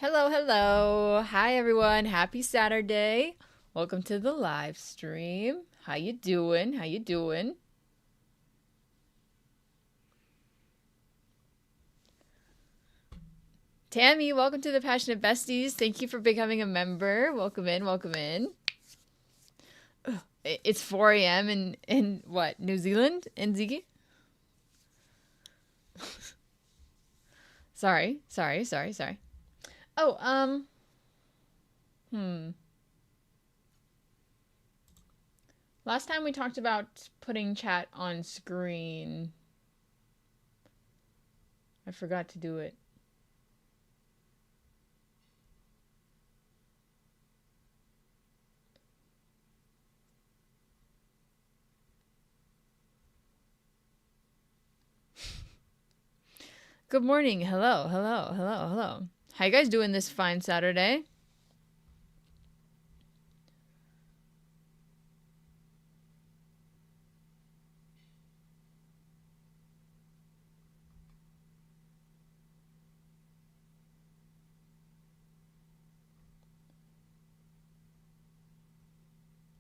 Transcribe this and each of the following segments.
Hello, hello. Hi everyone. Happy Saturday. Welcome to the live stream. How you doing? How you doing? Tammy, welcome to the Passionate Besties. Thank you for becoming a member. Welcome in, welcome in. It's 4 a.m. in what, New Zealand? In Ziggy? Sorry. Oh, last time we talked about putting chat on screen. I forgot to do it. Good morning. Hello. How you guys doing this fine Saturday?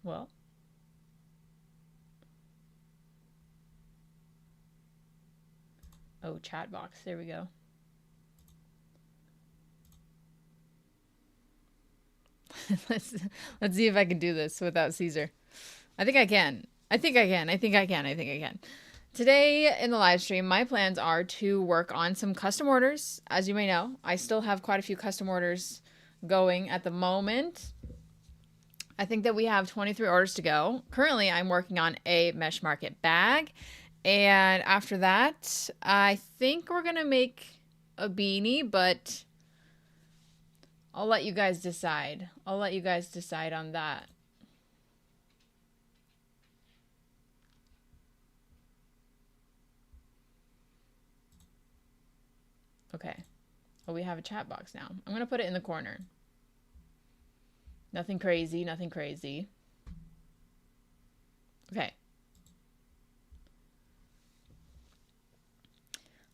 Well, oh, chat box. There we go. let's see if I can do this without Caesar. I think I can. Today in the live stream, my plans are to work on some custom orders. As you may know, I still have quite a few custom orders going at the moment. I think that we have 23 orders to go. Currently, I'm working on a mesh market bag. And after that, I think we're going to make a beanie, but I'll let you guys decide. on that. Okay. Well, we have a chat box now. I'm going to put it in the corner. Nothing crazy. Okay.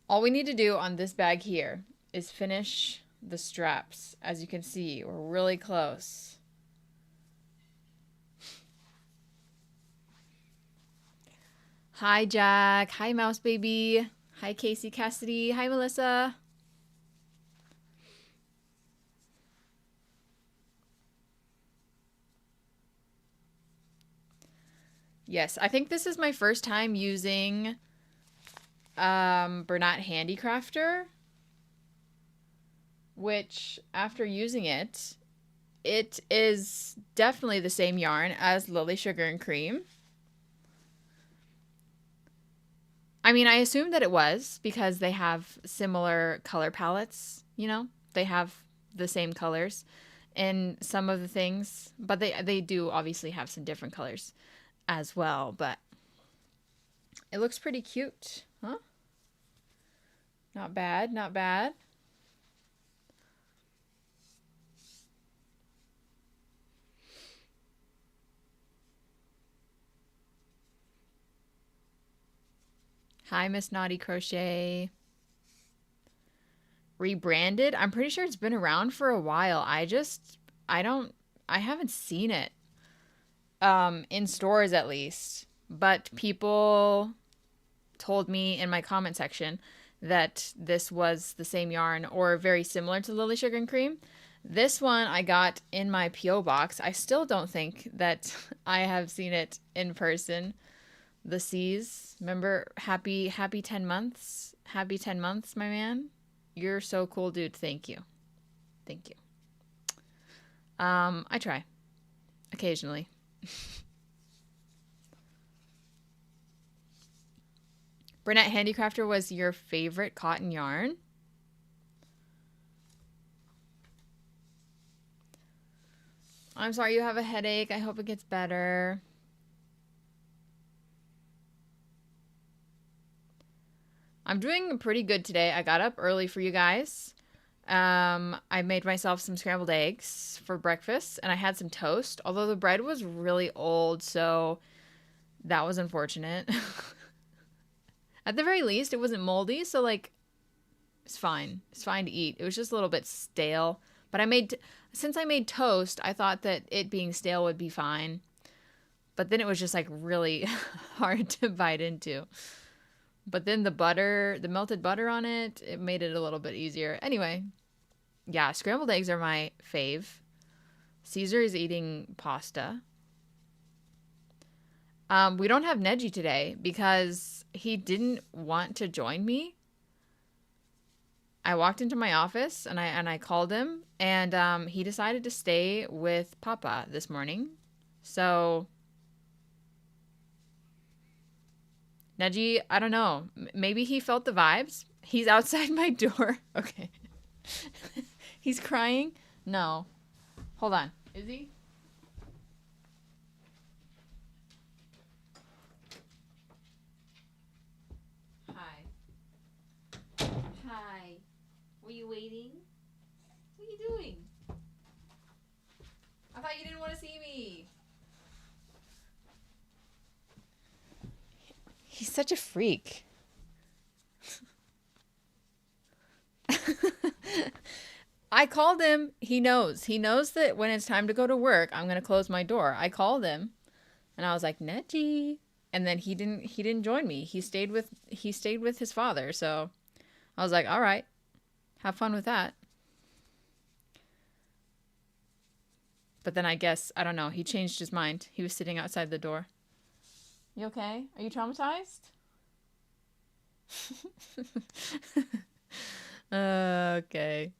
All we need to do on this bag here is finish the straps. As you can see, we're really close. Hi, Jack. Hi, Mouse Baby. Hi, Casey Cassidy. Hi, Melissa. Yes, I think this is my first time using Bernat Handicrafter, which after using it, it is definitely the same yarn as Lily Sugar and Cream. I mean, I assumed that it was because they have similar color palettes, you know? They have the same colors in some of the things, but they do obviously have some different colors as well, but it looks pretty cute, huh? Not bad. Hi, Miss Naughty Crochet. Rebranded? I'm pretty sure it's been around for a while. I haven't seen it. In stores at least. But people told me in my comment section that this was the same yarn or very similar to Lily Sugar and Cream. This one I got in my P.O. box. I still don't think that I have seen it in person. The C's. Remember, happy 10 months? Happy 10 months, my man. You're so cool, dude. Thank you. I try. Occasionally. Bernat Handicrafter was your favorite cotton yarn? I'm sorry you have a headache. I hope it gets better. I'm doing pretty good today. I got up early for you guys. I made myself some scrambled eggs for breakfast, and I had some toast, although the bread was really old, so that was unfortunate. At the very least, it wasn't moldy, so, like, it's fine. It's fine to eat. It was just a little bit stale, But since I made toast, I thought that it being stale would be fine. But then it was just like really hard to bite into. But then the melted butter on it, it made it a little bit easier. Anyway, yeah, scrambled eggs are my fave. Caesar is eating pasta. We don't have Neji today because he didn't want to join me. I walked into my office and I called him, and he decided to stay with Papa this morning. So Neji, I don't know. Maybe he felt the vibes. He's outside my door. Okay. He's crying? No. Hold on. Is he? Hi. Hi. Were you waiting? What are you doing? I thought you didn't want to see me. He's such a freak. I called him. He knows. He knows that when it's time to go to work, I'm going to close my door. I called him and I was like, Neji. And then he didn't join me. He stayed with his father. So I was like, all right, have fun with that. But then I guess, I don't know, he changed his mind. He was sitting outside the door. You okay? Are you traumatized? Okay.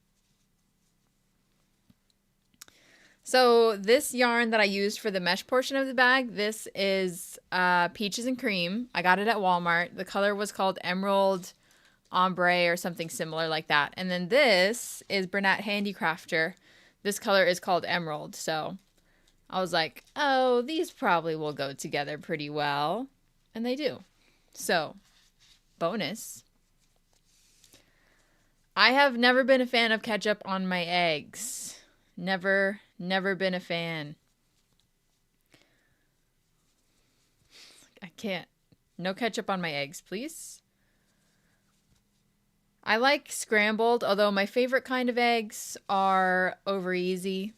So this yarn that I used for the mesh portion of the bag, this is Peaches and Cream. I got it at Walmart. The color was called Emerald Ombre or something similar like that. And then this is Bernat Handicrafter. This color is called Emerald. So I was like, oh, these probably will go together pretty well. And they do. So, bonus. I have never been a fan of ketchup on my eggs. Never been a fan. I can't. No ketchup on my eggs, please. I like scrambled, although my favorite kind of eggs are over easy.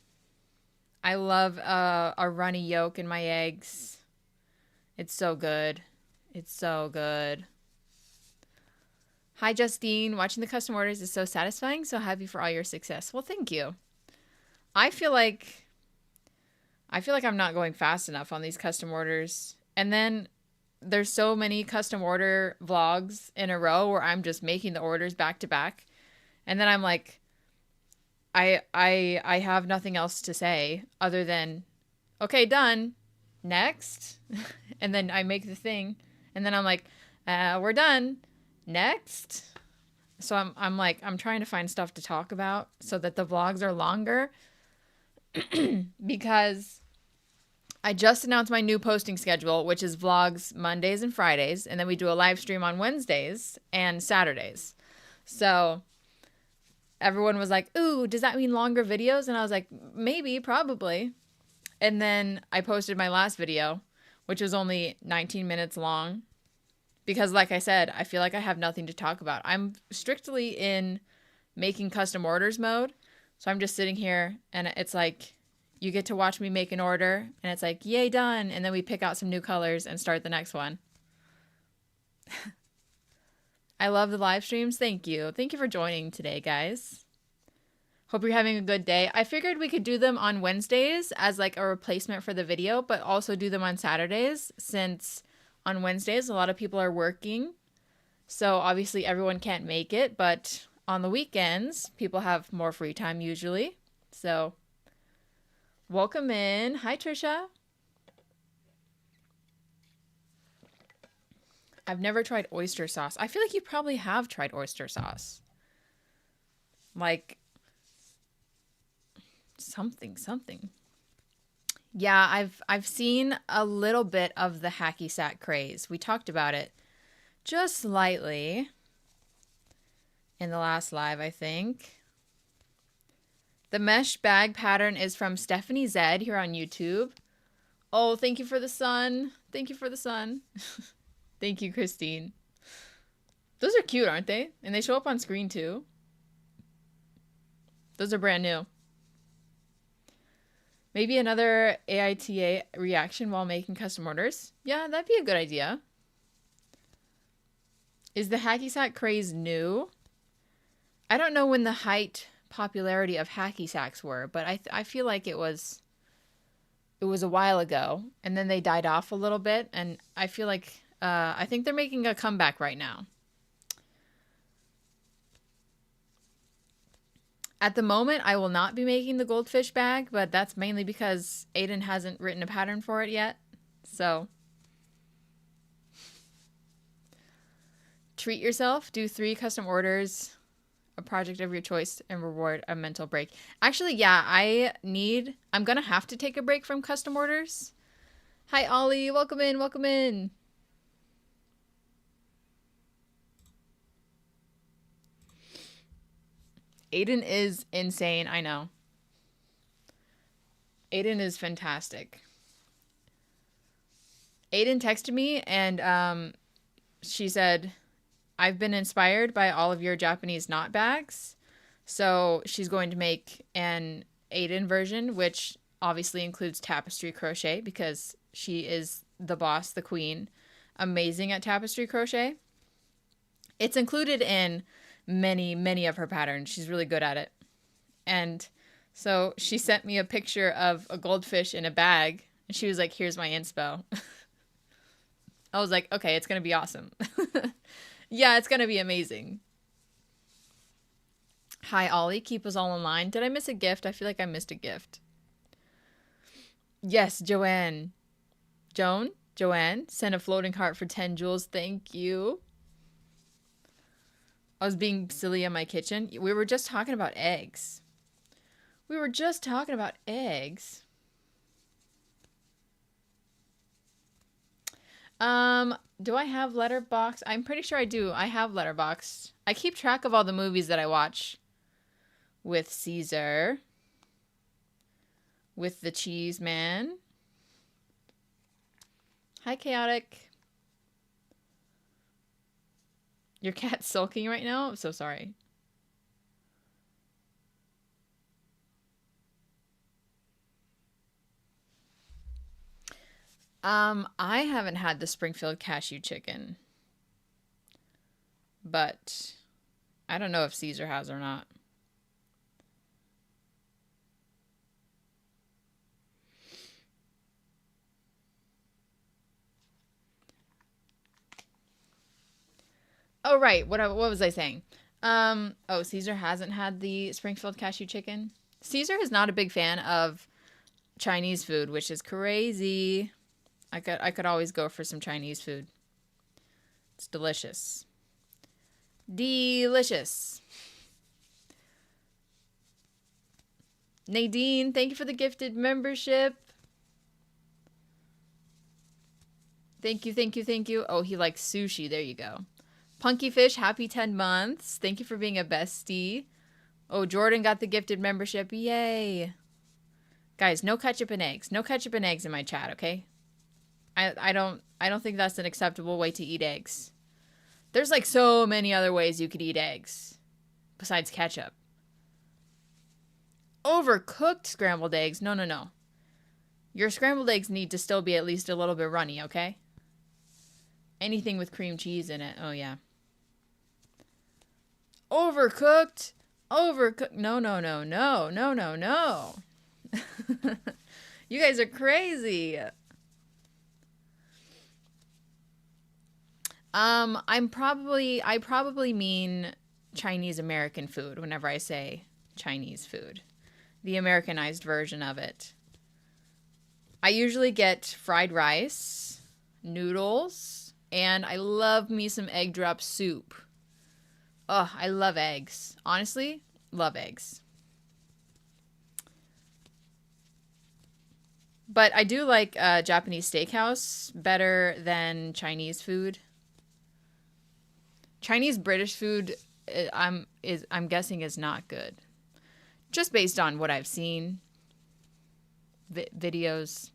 I love a runny yolk in my eggs. It's so good. It's so good. Hi, Justine. Watching the custom orders is so satisfying. So happy for all your success. Well, thank you. I feel like I'm not going fast enough on these custom orders. And then there's so many custom order vlogs in a row where I'm just making the orders back to back. And then I'm like, I have nothing else to say other than, okay, done. Next. And then I make the thing. And then I'm like, we're done. Next. So I'm like, I'm trying to find stuff to talk about so that the vlogs are longer. Because I just announced my new posting schedule, which is vlogs Mondays and Fridays. And then we do a live stream on Wednesdays and Saturdays. So everyone was like, ooh, does that mean longer videos? And I was like, maybe, probably. And then I posted my last video, which was only 19 minutes long. Because like I said, I feel like I have nothing to talk about. I'm strictly in making custom orders mode. So I'm just sitting here and it's like, you get to watch me make an order and it's like, yay, done. And then we pick out some new colors and start the next one. I love the live streams. Thank you. Thank you for joining today, guys. Hope you're having a good day. I figured we could do them on Wednesdays as like a replacement for the video, but also do them on Saturdays since on Wednesdays a lot of people are working. So obviously everyone can't make it, but on the weekends people have more free time usually. So welcome in. Hi, Trisha. I've never tried oyster sauce. I feel like you probably have tried oyster sauce. Like something. Yeah, I've seen a little bit of the hacky sack craze. We talked about it just slightly in the last live, I think. The mesh bag pattern is from Stephanie Zed here on YouTube. Oh, thank you for the sun. Thank you for the sun. Thank you, Christine. Those are cute, aren't they? And they show up on screen too. Those are brand new. Maybe another AITA reaction while making custom orders. Yeah, that'd be a good idea. Is the hacky sack craze new? I don't know when the height popularity of hacky sacks were, but I feel like it was a while ago, and then they died off a little bit, and I feel like I think they're making a comeback right now. At the moment, I will not be making the goldfish bag, but that's mainly because Aiden hasn't written a pattern for it yet. So treat yourself, do 3 custom orders, a project of your choice, and reward a mental break. Actually, yeah, I'm gonna have to take a break from custom orders. Hi, Ollie. Welcome in. Welcome in. Aiden is insane. I know. Aiden is fantastic. Aiden texted me and she said, I've been inspired by all of your Japanese knot bags. So she's going to make an Aiden version, which obviously includes tapestry crochet because she is the boss, the queen, amazing at tapestry crochet. It's included in many of her patterns. She's really good at it. And so she sent me a picture of a goldfish in a bag, and she was like, here's my inspo. I was like, okay, it's going to be awesome. Yeah, it's going to be amazing. Hi, Ollie. Keep us all in line. Did I miss a gift? I feel like I missed a gift. Yes, Joanne. Joanne, send a floating heart for 10 jewels. Thank you. I was being silly in my kitchen. We were just talking about eggs. Do I have Letterboxd? I'm pretty sure I do. I have Letterboxd. I keep track of all the movies that I watch with Caesar. With the Cheese Man. Hi, Chaotic. Your cat's sulking right now? I'm so sorry. I haven't had the Springfield cashew chicken. But I don't know if Caesar has or not. Oh, right. What was I saying? Oh, Caesar hasn't had the Springfield cashew chicken. Caesar is not a big fan of Chinese food, which is crazy. I could always go for some Chinese food. It's delicious. Delicious. Nadine, thank you for the gifted membership. Thank you. Oh, he likes sushi. There you go. Punky Fish, happy 10 months. Thank you for being a bestie. Oh, Jordan got the gifted membership. Yay. Guys, no ketchup and eggs. No ketchup and eggs in my chat, okay? I don't think that's an acceptable way to eat eggs. There's like so many other ways you could eat eggs besides ketchup. Overcooked scrambled eggs. No. Your scrambled eggs need to still be at least a little bit runny, okay? Anything with cream cheese in it. Oh, yeah. Overcooked. No. You guys are crazy. I probably mean Chinese American food whenever I say Chinese food. The Americanized version of it. I usually get fried rice, noodles, and I love me some egg drop soup. Oh, I love eggs. Honestly, love eggs. But I do like Japanese steakhouse better than Chinese food. Chinese British food, I'm guessing is not good. Just based on what I've seen, videos,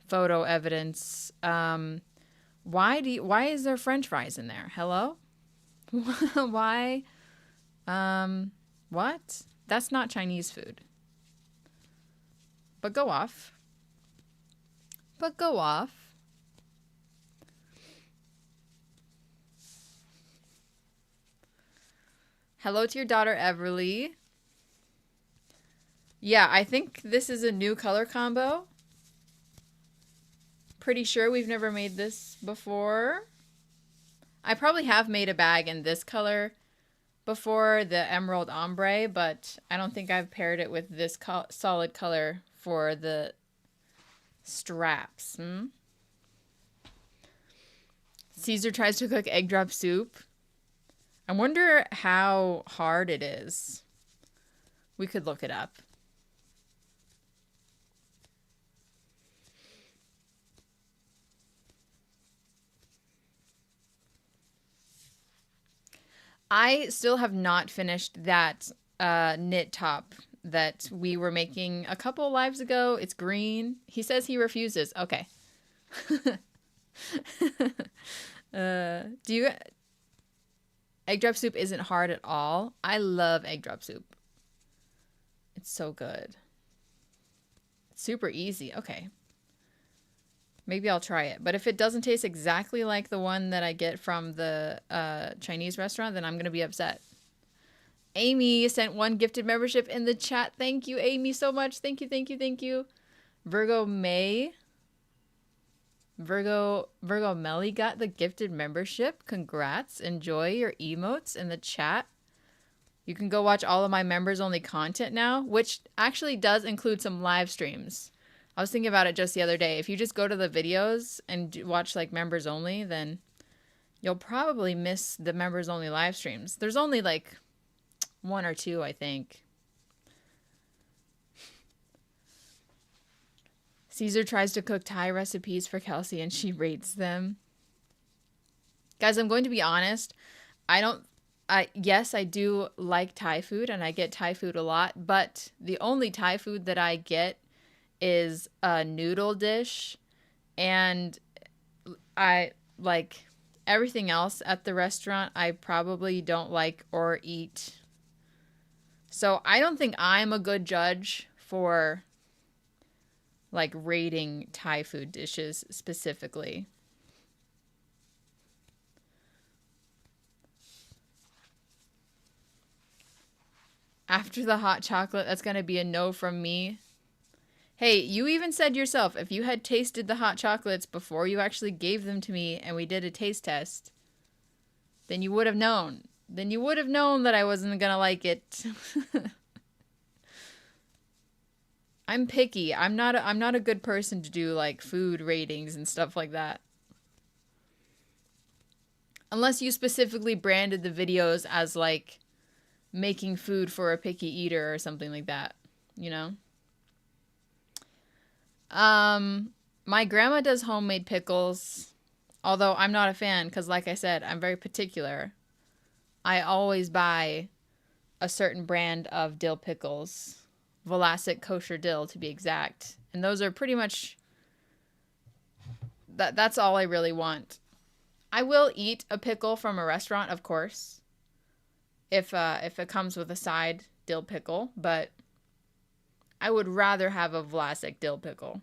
photo evidence. Why is there French fries in there? Hello? Why? What? That's not Chinese food. But go off. But go off. Hello to your daughter, Everly. Yeah, I think this is a new color combo. Pretty sure we've never made this before. I probably have made a bag in this color before, the emerald ombre, but I don't think I've paired it with this solid color for the straps. Caesar tries to cook egg drop soup. I wonder how hard it is. We could look it up. I still have not finished that knit top that we were making a couple lives ago. It's green. He says he refuses. Okay. Egg drop soup isn't hard at all. I love egg drop soup. It's so good. It's super easy. Okay. Maybe I'll try it. But if it doesn't taste exactly like the one that I get from the Chinese restaurant, then I'm going to be upset. Amy sent 1 gifted membership in the chat. Thank you, Amy, so much. Thank you, thank you, thank you. Virgo Melly got the gifted membership. Congrats. Enjoy your emotes in the chat. You can go watch all of my members only content now, which actually does include some live streams. I was thinking about it just the other day. If you just go to the videos and watch like members only, then you'll probably miss the members only live streams. There's only like 1 or 2, I think. Caesar tries to cook Thai recipes for Kelsie and she rates them. Guys, I'm going to be honest. Yes, I do like Thai food and I get Thai food a lot, but the only Thai food that I get is a noodle dish, and I like everything else at the restaurant I probably don't like or eat. So I don't think I'm a good judge for like rating Thai food dishes specifically. After the hot chocolate, that's going to be a no from me. Hey, you even said yourself, if you had tasted the hot chocolates before you actually gave them to me and we did a taste test, then you would have known. Then you would have known that I wasn't going to like it. I'm picky. I'm not a good person to do like food ratings and stuff like that. Unless you specifically branded the videos as like making food for a picky eater or something like that, you know? My grandma does homemade pickles, although I'm not a fan because, like I said, I'm very particular. I always buy a certain brand of dill pickles, Vlasic kosher dill to be exact, and those are pretty much that's all I really want. I will eat a pickle from a restaurant, of course, if it comes with a side dill pickle, but I would rather have a Vlasic dill pickle.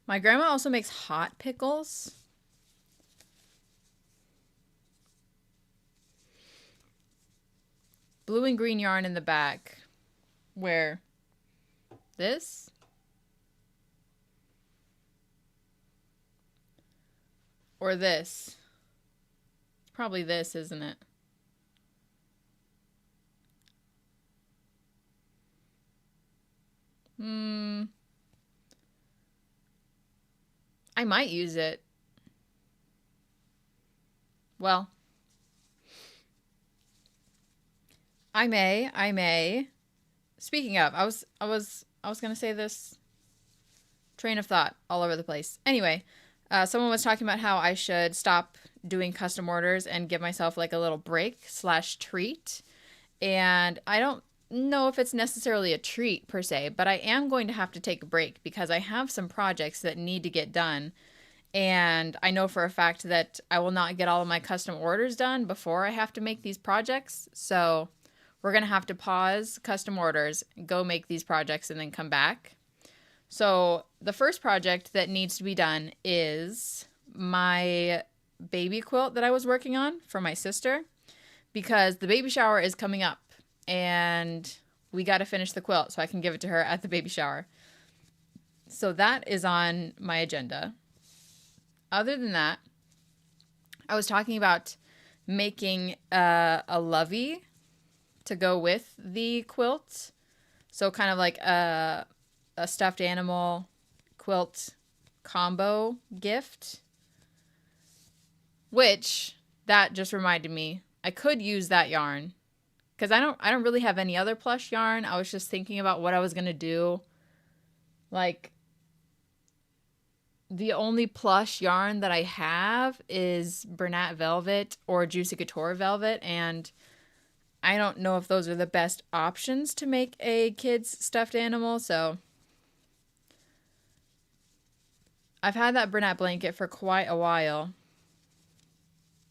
My grandma also makes hot pickles. Blue and green yarn in the back. Where? This? Or this? It's probably this, isn't it? I might use it. Well, I may. Speaking of, I was gonna say this. Train of thought all over the place. Anyway, someone was talking about how I should stop doing custom orders and give myself like a little break / treat. And I don't know if it's necessarily a treat per se, but I am going to have to take a break because I have some projects that need to get done. And I know for a fact that I will not get all of my custom orders done before I have to make these projects. So we're going to have to pause custom orders, go make these projects, and then come back. So the first project that needs to be done is my baby quilt that I was working on for my sister, because the baby shower is coming up and we got to finish the quilt so I can give it to her at the baby shower. So that is on my agenda. Other than that, I was talking about making a lovey to go with the quilt. So kind of like a stuffed animal quilt combo gift. Which, that just reminded me, I could use that yarn. Because I don't really have any other plush yarn. I was just thinking about what I was going to do. Like, the only plush yarn that I have is Bernat Velvet or Juicy Couture Velvet, and I don't know if those are the best options to make a kid's stuffed animal, so I've had that Bernat blanket for quite a while,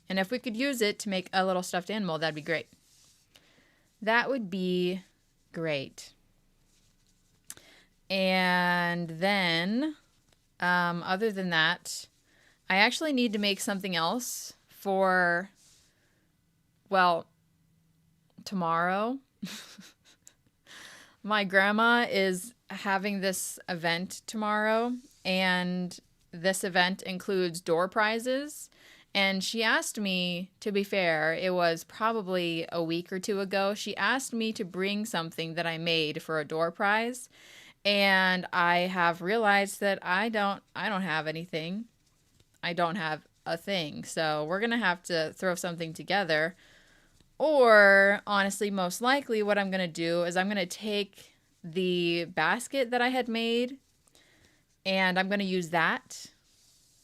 and if we could use it to make a little stuffed animal, that'd be great. That would be great. And then other than that, I actually need to make something else for, well, tomorrow. My grandma is having this event tomorrow, and this event includes door prizes. And she asked me, to be fair, it was probably a week or two ago, she asked me to bring something that I made for a door prize. And I have realized that I don't have anything. I don't have a thing. So we're going to have to throw something together. Or, honestly, most likely what I'm going to do is I'm going to take the basket that I had made and I'm going to use that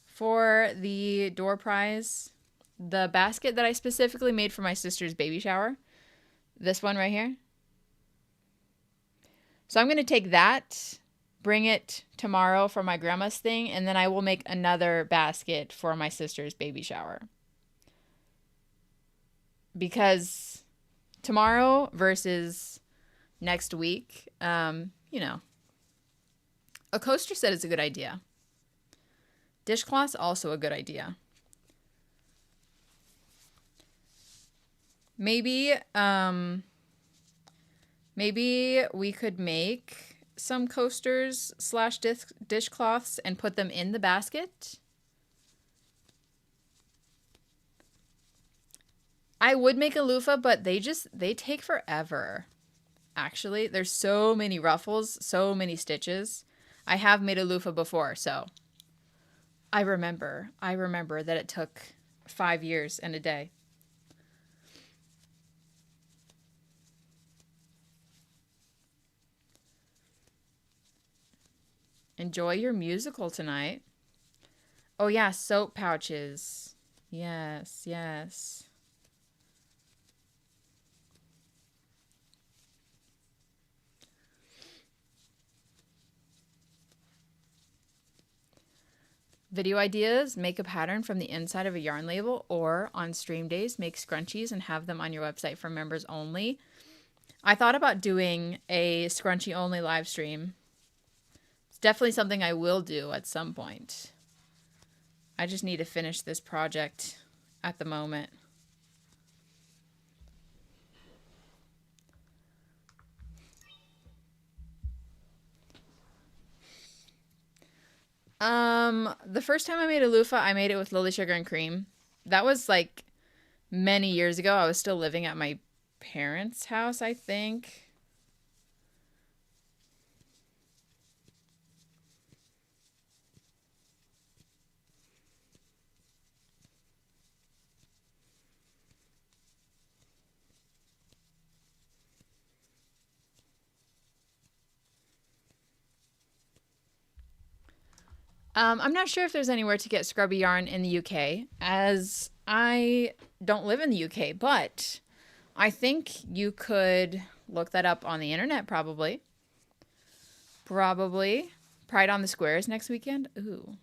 for the door prize. The basket that I specifically made for my sister's baby shower. This one right here. So I'm going to take that, bring it tomorrow for my grandma's thing, and then I will make another basket for my sister's baby shower. Because tomorrow versus next week, you know, a coaster set is a good idea. Dishcloth's also a good idea. Maybe we could make some coasters / dishcloths and put them in the basket. I would make a loofah, but they take forever. Actually, there's so many ruffles, so many stitches. I have made a loofah before, so I remember that it took 5 years and a day. Enjoy your musical tonight. Oh yeah, soap pouches. Yes, yes. Video ideas, make a pattern from the inside of a yarn label, or on stream days, make scrunchies and have them on your website for members only. I thought about doing a scrunchie only live stream. It's definitely something I will do at some point. I just need to finish this project at the moment. The first time I made a loofah, I made it with Lily Sugar and Cream. That was like many years ago. I was still living at my parents' house, I think. I'm not sure if there's anywhere to get scrubby yarn in the UK, as I don't live in the UK, but I think you could look that up on the internet, probably. Probably. Pride on the Squares next weekend. Ooh.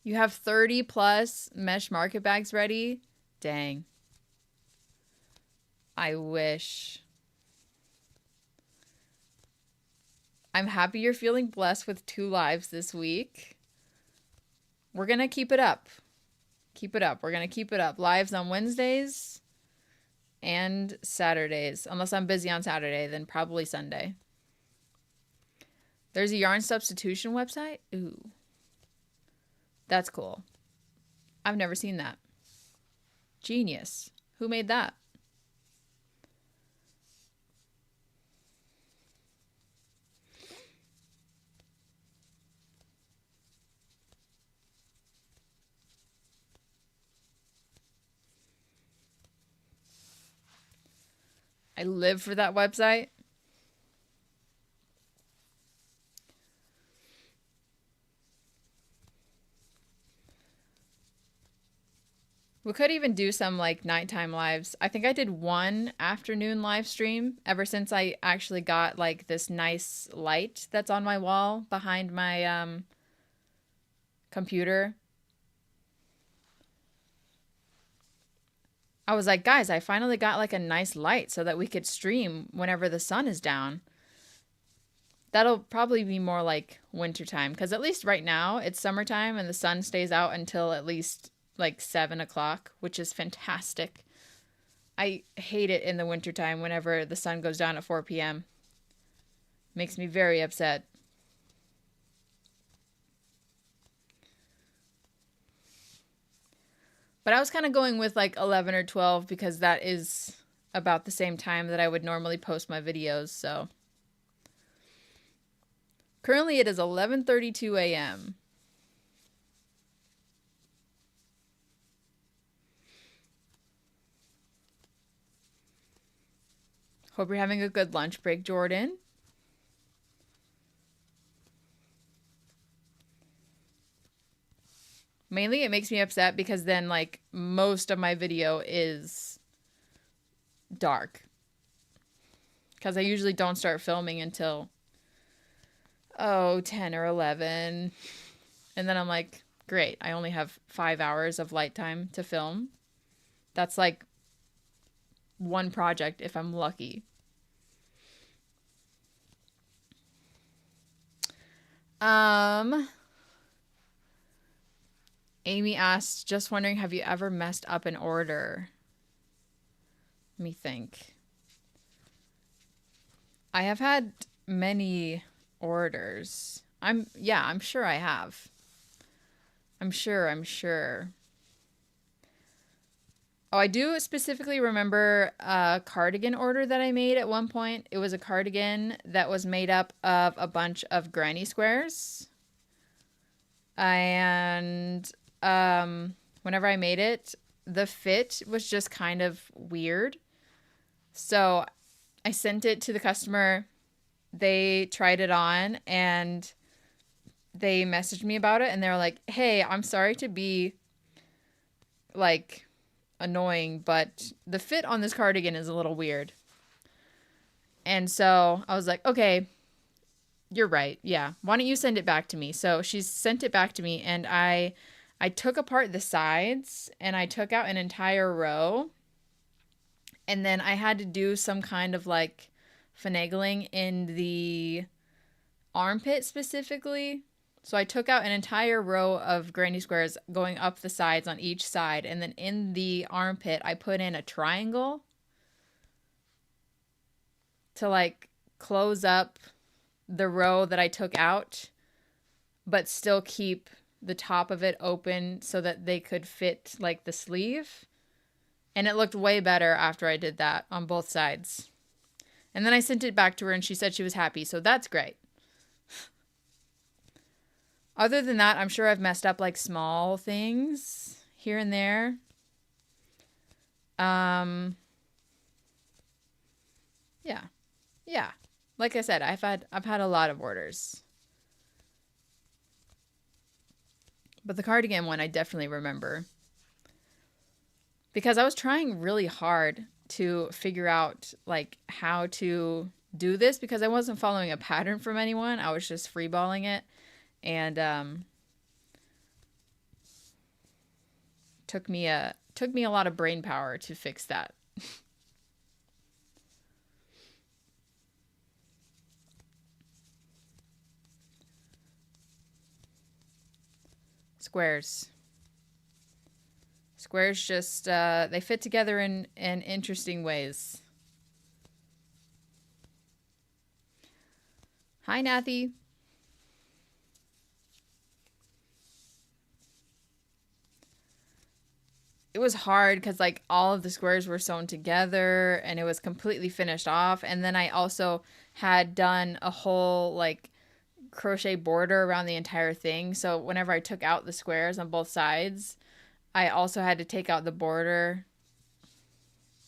You have 30 plus mesh market bags ready? Dang. I wish. I'm happy you're feeling blessed with 2 lives this week. We're going to keep it up. Keep it up. We're going to keep it up. Lives on Wednesdays and Saturdays. Unless I'm busy on Saturday, then probably Sunday. There's a yarn substitution website? Ooh. That's cool. I've never seen that. Genius. Who made that? I live for that website. We could even do some like nighttime lives. I think I did one afternoon live stream ever since I actually got like this nice light that's on my wall behind my computer. I was like, guys, I finally got like a nice light so that we could stream whenever the sun is down. That'll probably be more like wintertime because at least right now it's summertime and the sun stays out until at least like 7 o'clock, which is fantastic. I hate it in the wintertime whenever the sun goes down at 4 p.m. Makes me very upset. But I was kind of going with like 11 or 12 because that is about the same time that I would normally post my videos, so. Currently it is 11:32 a.m. Hope you're having a good lunch break, Jordan. Mainly it makes me upset because then like most of my video is dark. Because I usually don't start filming until 10 or 11. And then I'm like, great, I only have 5 hours of light time to film. That's like one project if I'm lucky. Amy asked, just wondering, have you ever messed up an order? Let me think. I have had many orders. I'm sure I have. I'm sure. Oh, I do specifically remember a cardigan order that I made at one point. It was a cardigan that was made up of a bunch of granny squares. And whenever I made it, the fit was just kind of weird. So I sent it to the customer. They tried it on and they messaged me about it and they were like, hey, I'm sorry to be like annoying, but the fit on this cardigan is a little weird. And so I was like, okay, you're right. Yeah. Why don't you send it back to me? So she sent it back to me and I took apart the sides and I took out an entire row. And then I had to do some kind of like finagling in the armpit specifically. So I took out an entire row of granny squares going up the sides on each side. And then in the armpit, I put in a triangle to like close up the row that I took out, but still keep the top of it open so that they could fit like the sleeve. And it looked way better after I did that on both sides. And then I sent it back to her and she said she was happy. So that's great. Other than that, I'm sure I've messed up like small things here and there. Yeah. Like I said, I've had a lot of orders. But the cardigan one I definitely remember. Because I was trying really hard to figure out like how to do this because I wasn't following a pattern from anyone. I was just freeballing it. And took me a lot of brain power to fix that. Squares. Squares just they fit together in interesting ways. Hi, Nathy. It was hard because like all of the squares were sewn together and it was completely finished off. And then I also had done a whole like crochet border around the entire thing. So whenever I took out the squares on both sides, I also had to take out the border.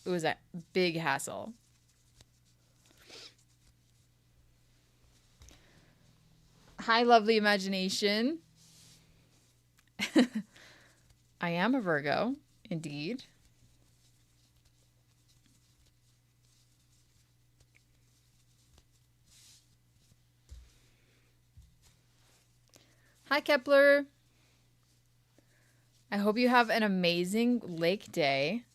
It was a big hassle. Hi, lovely imagination. I am a Virgo, indeed. Hi, Kepler. I hope you have an amazing lake day.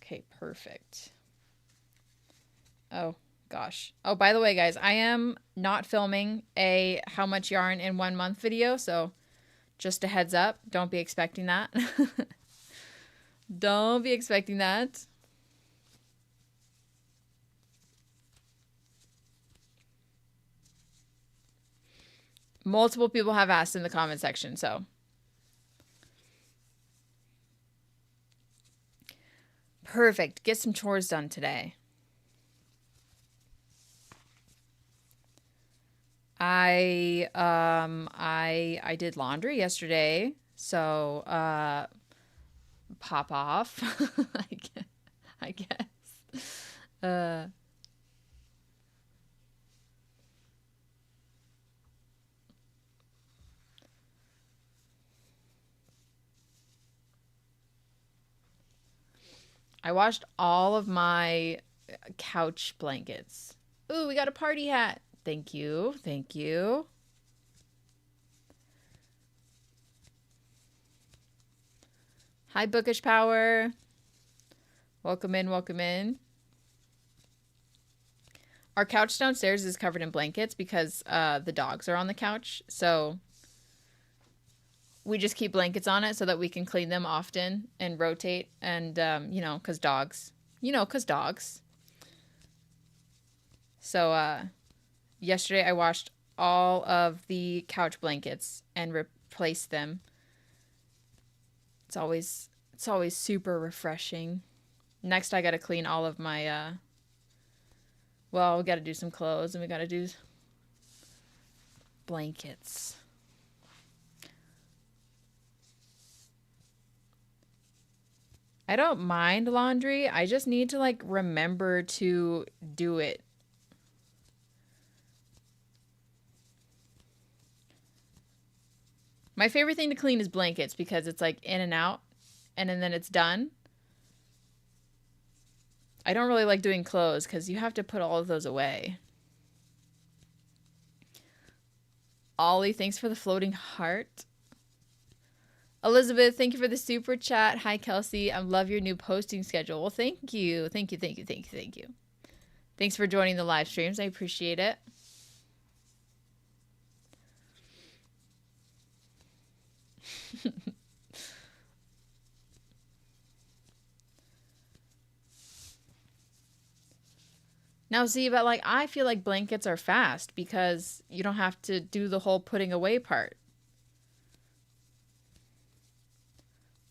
Okay, perfect. Oh, gosh. Oh, by the way, guys, I am not filming a how much yarn in 1 month video, so just a heads up. Don't be expecting that. Don't be expecting that. Multiple people have asked in the comment section, so. Perfect. Get some chores done today. I did laundry yesterday, so pop off. I guess. I washed all of my couch blankets. Ooh, we got a party hat. Thank you. Thank you. Hi, Bookish Power. Welcome in, welcome in. Our couch downstairs is covered in blankets because the dogs are on the couch. So we just keep blankets on it so that we can clean them often and rotate. And, you know, because dogs. You know, because dogs. So yesterday I washed all of the couch blankets and replaced them. It's always super refreshing. Next I got to clean all of my well, we got to do some clothes and we got to do blankets. I don't mind laundry. I just need to like remember to do it. My favorite thing to clean is blankets because it's like in and out and then it's done. I don't really like doing clothes because you have to put all of those away. Ollie, thanks for the floating heart. Elizabeth, thank you for the super chat. Hi, Kelsie. I love your new posting schedule. Well, thank you. Thank you, thank you, thank you, thank you. Thanks for joining the live streams. I appreciate it. Now, see, but like I feel like blankets are fast because you don't have to do the whole putting away part.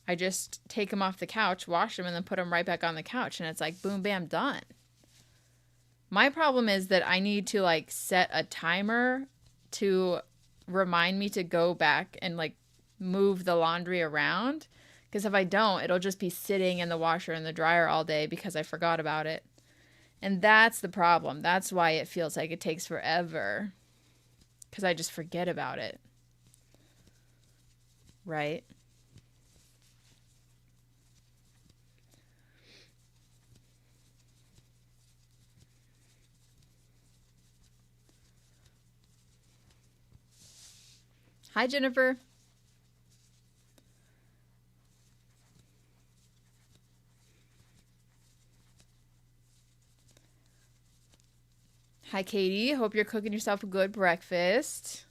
I just take them off the couch, wash them, and then put them right back on the couch. And it's like, boom, bam, done. My problem is that I need to like set a timer to remind me to go back and like move the laundry around Because if I don't, it'll just be sitting in the washer and the dryer all day because I forgot about it. And that's the problem. That's why it feels like it takes forever. Because I just forget about it. Right? Hi, Jennifer. Hi, Katie. Hope you're cooking yourself a good breakfast.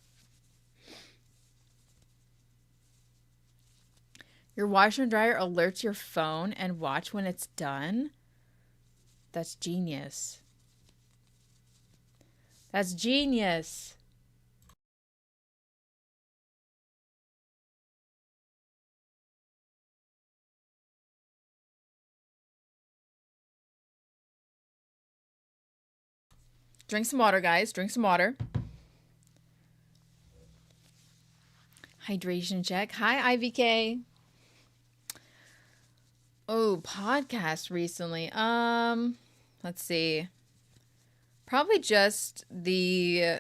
Your washer and dryer alerts your phone and watch when it's done? That's genius. That's genius. Drink some water, guys. Drink some water. Hydration check. Hi, IVK. Oh, podcast recently. Let's see. Probably just the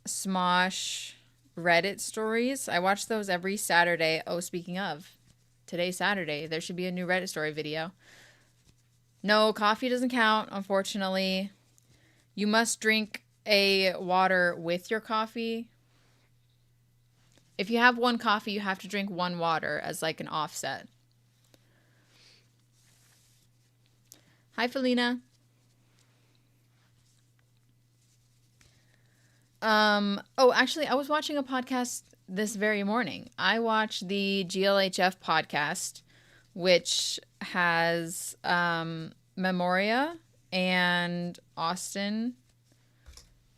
Smosh Reddit stories. I watch those every Saturday. Oh, speaking of, today's Saturday. There should be a new Reddit story video. No, coffee doesn't count, unfortunately. You must drink a water with your coffee. If you have one coffee, you have to drink one water as like an offset. Hi, Felina. Oh, actually, I was watching a podcast this very morning. I watched the GLHF podcast, which has Memoria and Austin.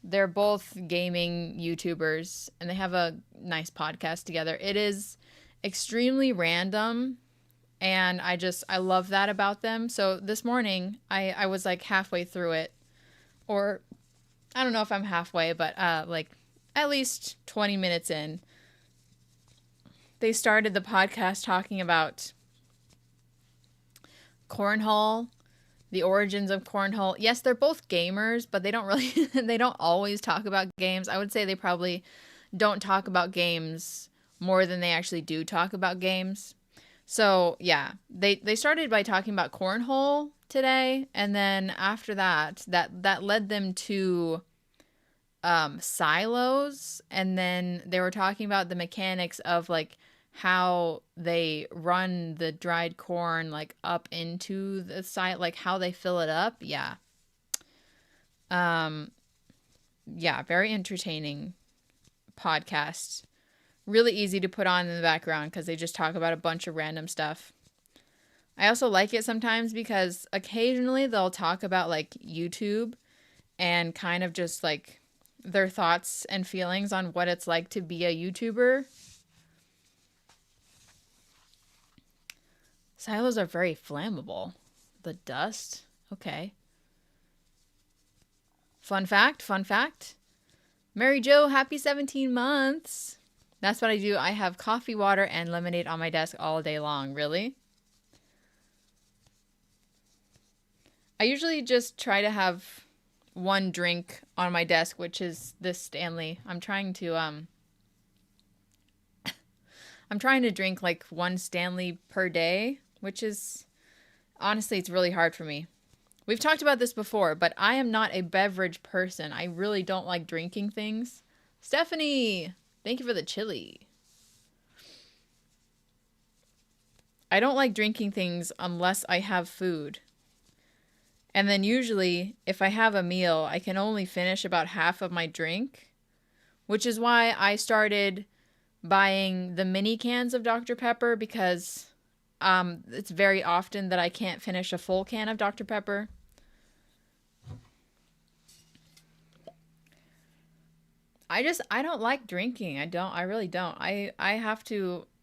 They're both gaming YouTubers, and they have a nice podcast together. It is extremely random, and I love that about them. So this morning, I was like halfway through it, or I don't know if I'm halfway, but like at least 20 minutes in. They started the podcast talking about cornhole, the origins of cornhole. Yes, they're both gamers, but they don't really they don't always talk about games. I would say they probably don't talk about games more than they actually do talk about games. So, yeah, they started by talking about cornhole today, and then after that led them to silos, and then they were talking about the mechanics of like how they run the dried corn like up into the site, like how they fill it up. Yeah. Yeah, very entertaining podcast. Really easy to put on in the background because they just talk about a bunch of random stuff. I also like it sometimes because occasionally they'll talk about like YouTube and kind of just like their thoughts and feelings on what it's like to be a YouTuber. Silos are very flammable. The dust? Okay. Fun fact. Mary Jo, happy 17 months. That's what I do. I have coffee, water, and lemonade on my desk all day long. Really? I usually just try to have one drink on my desk, which is this Stanley. I'm trying to drink like one Stanley per day, which is honestly it's really hard for me. We've talked about this before, but I am not a beverage person. I really don't like drinking things. Stephanie, thank you for the chili. I don't like drinking things unless I have food. And then usually, if I have a meal, I can only finish about half of my drink, which is why I started buying the mini cans of Dr. Pepper because it's very often that I can't finish a full can of Dr. Pepper. I don't like drinking. I really don't. I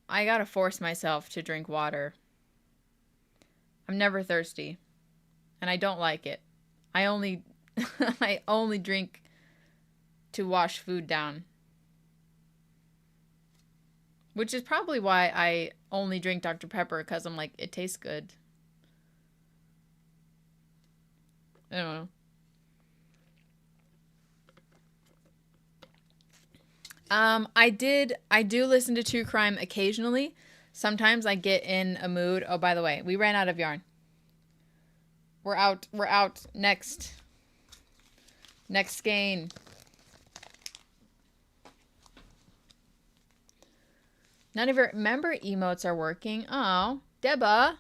gotta force myself to drink water. I'm never thirsty, and I don't like it. I only, I only drink to wash food down. which is probably why I only drink Dr. Pepper, because I'm like, it tastes good. I don't know. I do listen to true crime occasionally. Sometimes I get in a mood. Oh, by the way, we ran out of yarn. We're out. We're out. Next skein. None of your member emotes are working. Oh, Deba.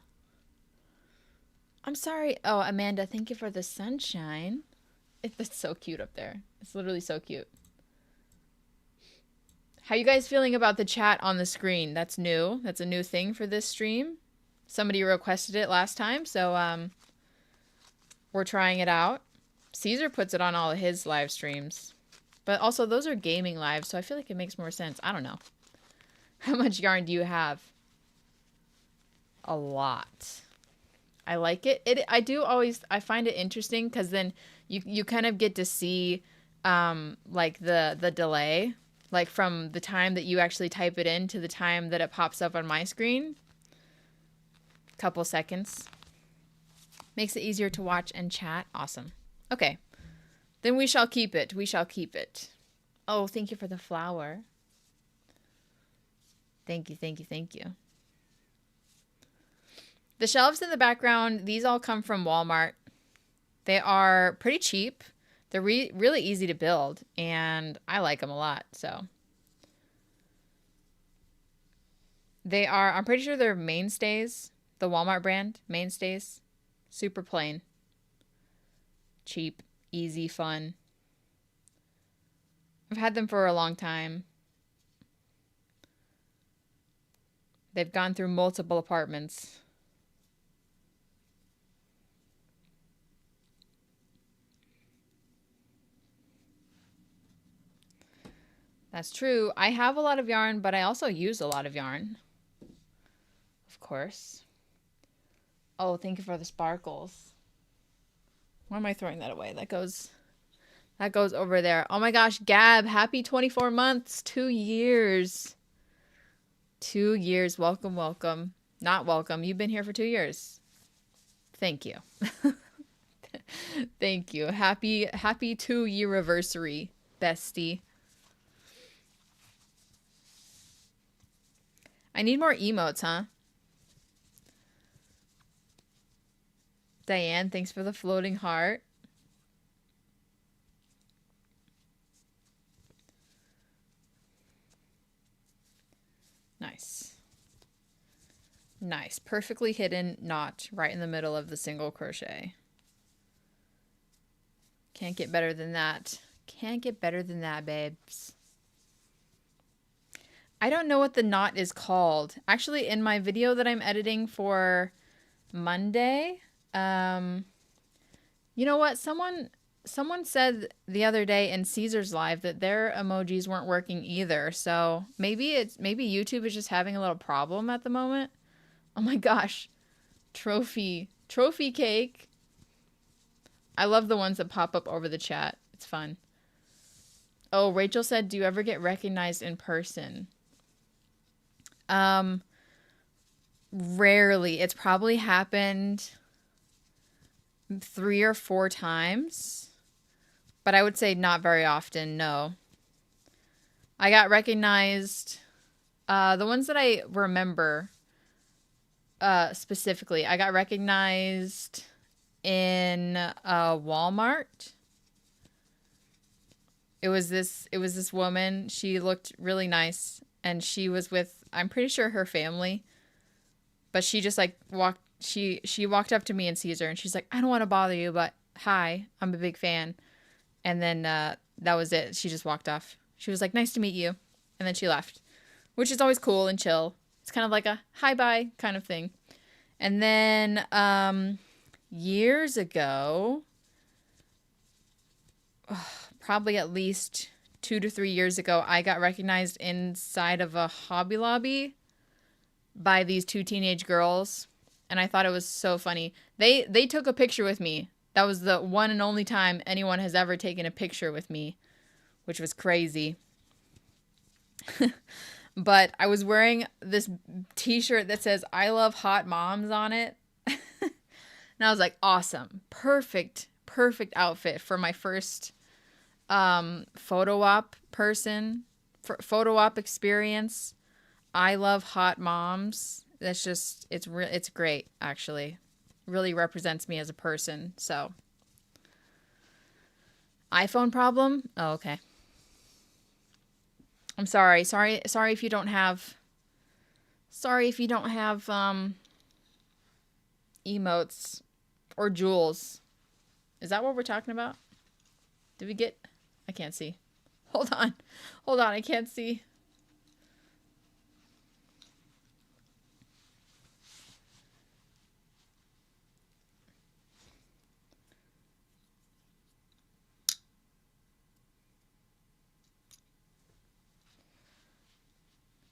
I'm sorry. Oh, Amanda, thank you for the sunshine. It's so cute up there. It's literally so cute. How you guys feeling about the chat on the screen? That's new. That's a new thing for this stream. Somebody requested it last time, so we're trying it out. Caesar puts it on all of his live streams. But also, those are gaming lives, so I feel like it makes more sense. I don't know. How much yarn do you have? A lot. I like it. I find it interesting because then you kind of get to see like the delay. Like from the time that you actually type it in to the time that it pops up on my screen. Couple seconds. Makes it easier to watch and chat. Awesome. Okay. Then we shall keep it. We shall keep it. Oh, thank you for the flower. Thank you, thank you, thank you. The shelves in the background, these all come from Walmart. They are pretty cheap. They're really easy to build, and I like them a lot, so. They are, I'm pretty sure they're Mainstays, the Walmart brand, Mainstays. Super plain. Cheap, easy, fun. I've had them for a long time. They've gone through multiple apartments. That's true. I have a lot of yarn, but I also use a lot of yarn. Of course. Oh, thank you for the sparkles. Why am I throwing that away? That goes over there. Oh my gosh, Gab, happy 24 months. 2 years. 2 years. Welcome, welcome. Not welcome. You've been here for 2 years. Thank you. Thank you. Happy 2-year anniversary, bestie. I need more emotes, huh? Diane, thanks for the floating heart. Nice. Nice. Perfectly hidden knot right in the middle of the single crochet. Can't get better than that. Can't get better than that, babes. I don't know what the knot is called. Actually, in my video that I'm editing for Monday, you know what? Someone said the other day in Caesar's live that their emojis weren't working either. So maybe YouTube is just having a little problem at the moment. Oh my gosh. Trophy cake. I love the ones that pop up over the chat. It's fun. Oh, Rachel said, do you ever get recognized in person? Rarely. It's probably happened 3 or 4 times, but I would say not very often. No. I got recognized, the ones that I remember, specifically, I got recognized in, Walmart. It was this woman. She looked really nice, and she was with, I'm pretty sure, her family. But she just like she walked up to me and Caesar, and she's like, I don't want to bother you, but hi, I'm a big fan. And then that was it. She just walked off. She was like, nice to meet you. And then she left, which is always cool and chill. It's kind of like a hi bye kind of thing. And then years ago, probably at least 2 to 3 years ago, I got recognized inside of a Hobby Lobby by these 2 teenage girls, and I thought it was so funny. They took a picture with me. That was the one and only time anyone has ever taken a picture with me, which was crazy. But I was wearing this t-shirt that says "I love hot moms" on it. And I was like, awesome. Perfect. Perfect outfit for my first photo op photo op experience. I love hot moms. That's just it's great actually. Really represents me as a person. So, iPhone problem? Oh, okay. I'm sorry. Sorry if you don't have emotes or jewels. Is that what we're talking about? Did we get I can't see. Hold on. I can't see.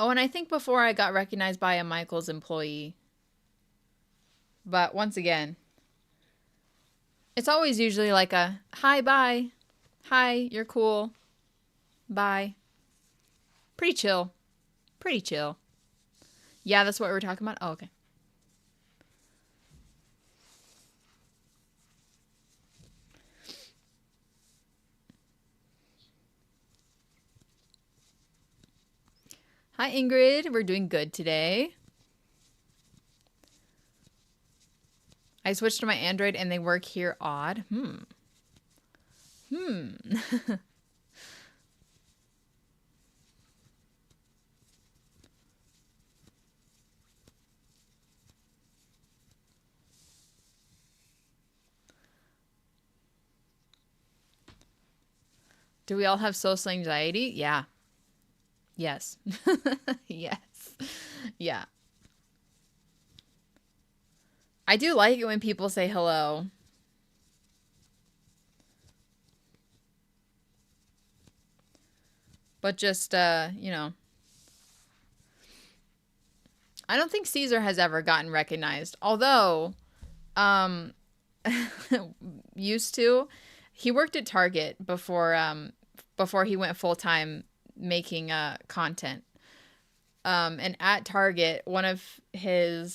Oh, and I think before I got recognized by a Michael's employee. But once again, it's always usually like a hi, bye. Hi, you're cool. Bye. Pretty chill. Pretty chill. Yeah, that's what we're talking about. Oh, okay. Hi, Ingrid. We're doing good today. I switched to my Android and they work here odd. Do we all have social anxiety? Yeah. Yes. Yes. Yeah. I do like it when people say hello. But just, you know. I don't think Caesar has ever gotten recognized. Although, used to. He worked at Target before he went full time making content. And at Target, one of the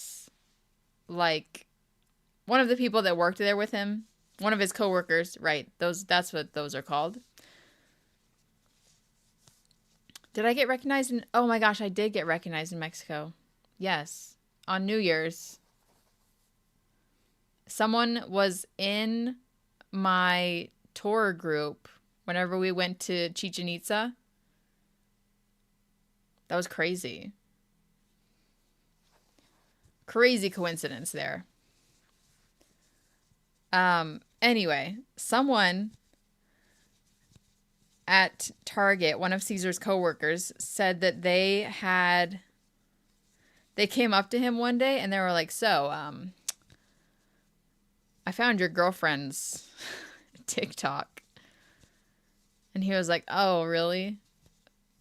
people that worked there with him, one of his coworkers, right? That's what those are called. Did I get recognized in? Oh my gosh, I did get recognized in Mexico. Yes, on New Year's. Someone was in my tour group whenever we went to Chichen Itza. That was crazy. Crazy coincidence there. Anyway, someone at Target, one of Caesar's coworkers, said that they came up to him one day and they were like, so, I found your girlfriend's TikTok. And he was like, oh, really?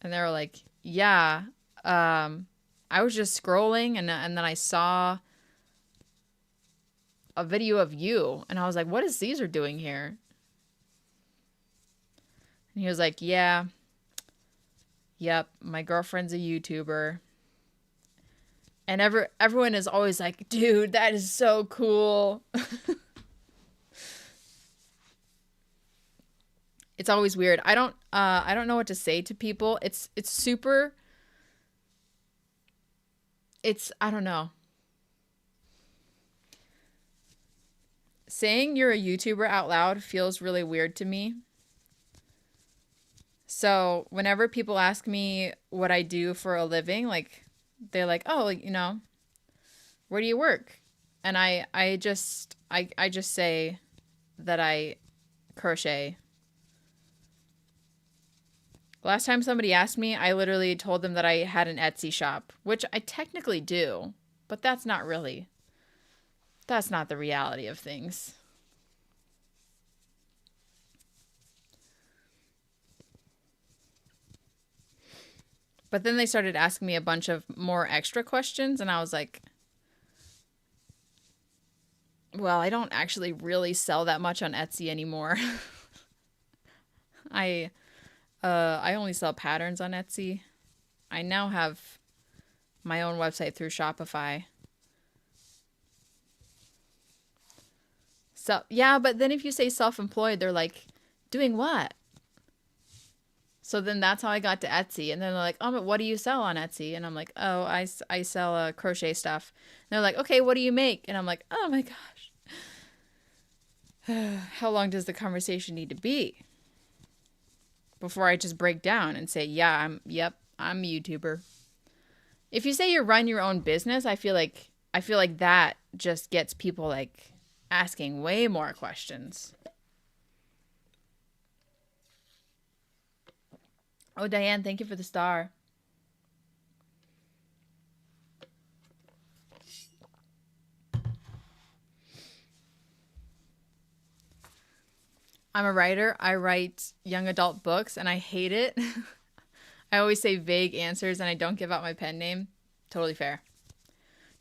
And they were like, yeah. I was just scrolling and then I saw a video of you. And I was like, what is Caesar doing here? And he was like, yeah. Yep, my girlfriend's a YouTuber. And everyone is always like, dude, that is so cool. It's always weird. I don't know what to say to people. I don't know. Saying you're a YouTuber out loud feels really weird to me. So whenever people ask me what I do for a living, like they're like, oh, you know, where do you work? And I just say that I crochet. Last time somebody asked me, I literally told them that I had an Etsy shop, which I technically do, but that's not the reality of things. But then they started asking me a bunch of more extra questions, and I was like, well, I don't actually really sell that much on Etsy anymore. I only sell patterns on Etsy. I now have my own website through Shopify. So, yeah, but then if you say self-employed, they're like, doing what? So then that's how I got to Etsy. And then they're like, oh, but what do you sell on Etsy? And I'm like, oh, I sell crochet stuff. And they're like, okay, what do you make? And I'm like, oh my gosh. How long does the conversation need to be before I just break down and say, yeah, I'm a YouTuber. If you say you run your own business, I feel like that just gets people like asking way more questions. Oh, Diane, thank you for the star. I'm a writer. I write young adult books and I hate it. I always say vague answers and I don't give out my pen name. Totally fair.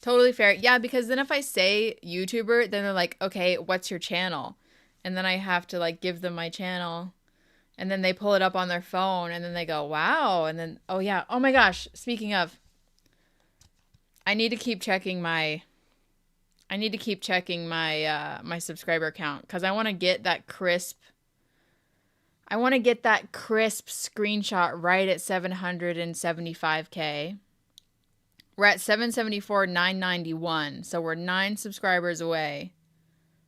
Totally fair. Yeah, because then if I say YouTuber, then they're like, okay, what's your channel? And then I have to like give them my channel. And then they pull it up on their phone and then they go, wow. And then, oh yeah. Oh my gosh. Speaking of, I need to keep checking my my subscriber count because I want to get that crisp screenshot right at 775K. We're at 774,991. So we're 9 subscribers away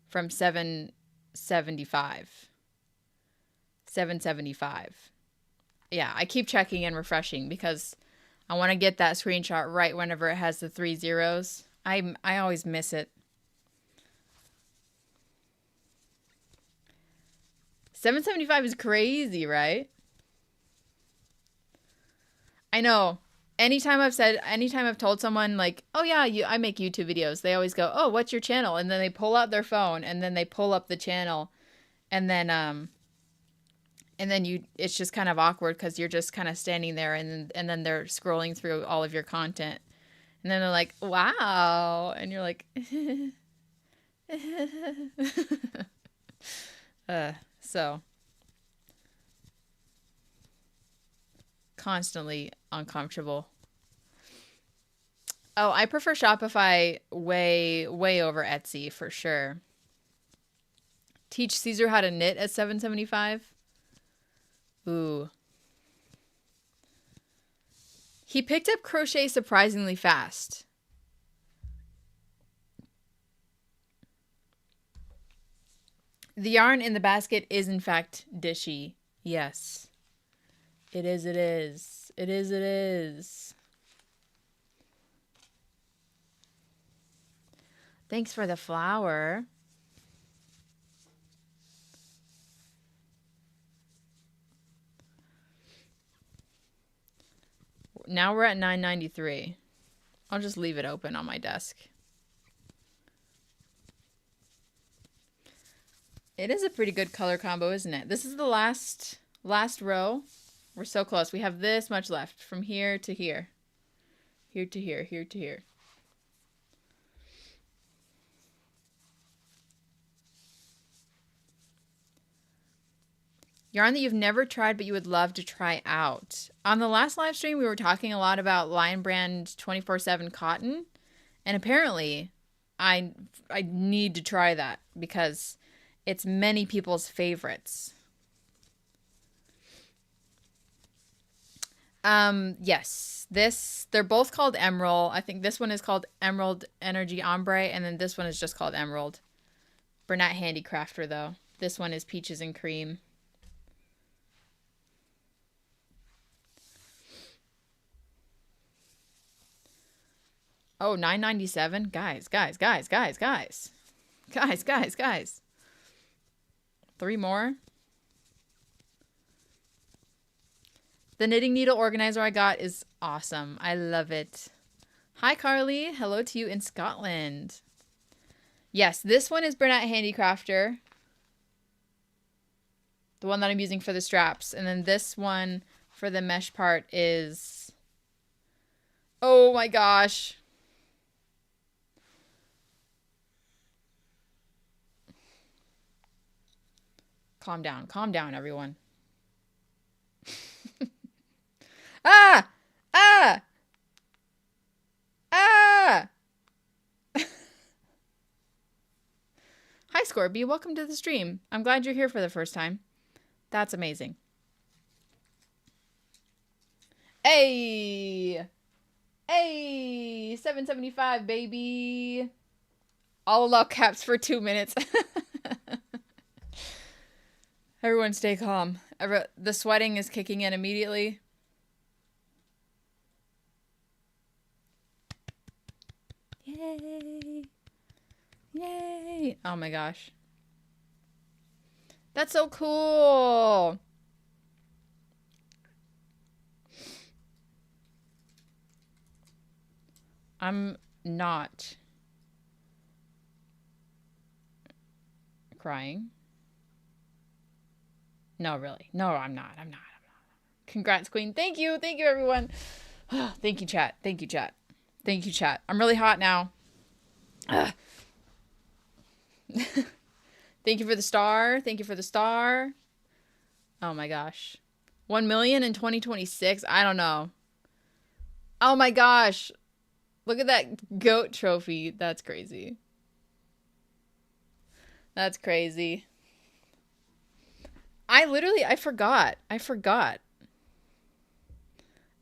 from 775. 775. Yeah, I keep checking and refreshing because I want to get that screenshot right whenever it has the 3 zeros. I always miss it. 775 is crazy, right? I know. Anytime I've told someone like, oh yeah, I make YouTube videos, they always go, oh, what's your channel? And then they pull out their phone and then they pull up the channel and then it's just kind of awkward because you're just kind of standing there and then they're scrolling through all of your content. And then they're like, wow. And you're like, so constantly uncomfortable. Oh, I prefer Shopify way, way over Etsy for sure. Teach Caesar how to knit at 775. Ooh. He picked up crochet surprisingly fast. The yarn in the basket is in fact dishy. Yes. It is, it is. It is, it is. Thanks for the flower. Now we're at 993. I'll just leave it open on my desk. It is a pretty good color combo, isn't it? This is the last row. We're so close. We have this much left from here to here. Here to here, here to here. Yarn that you've never tried but you would love to try out. On the last live stream, we were talking a lot about Lion Brand 24/7 cotton. And apparently, I need to try that because it's many people's favorites. Yes. They're both called Emerald. I think this one is called Emerald Energy Ombre, and then this one is just called Emerald. Bernat Handicrafter, though. This one is Peaches and Cream. Oh, $9.97? Guys. Guys. 3 more. The knitting needle organizer I got is awesome. I love it. Hi, Carly. Hello to you in Scotland. Yes, this one is Bernat Handicrafter. The one that I'm using for the straps. And then this one for the mesh part is... Oh my gosh. Calm down, everyone. Ah! Ah! Ah! Hi, Scorby. Welcome to the stream. I'm glad you're here for the first time. That's amazing. Hey! Hey! 775, baby! All allow caps for 2 minutes. Everyone stay calm. The sweating is kicking in immediately. Yay! Yay! Oh my gosh. That's so cool! I'm not crying. No, really. No, I'm not. I'm not. Congrats, Queen. Thank you. Thank you, everyone. Thank you, chat. Thank you, chat. Thank you, chat. I'm really hot now. Thank you for the star. Thank you for the star. Oh my gosh. 1 million in 2026? I don't know. Oh my gosh. Look at that goat trophy. That's crazy. That's crazy. I forgot. I forgot.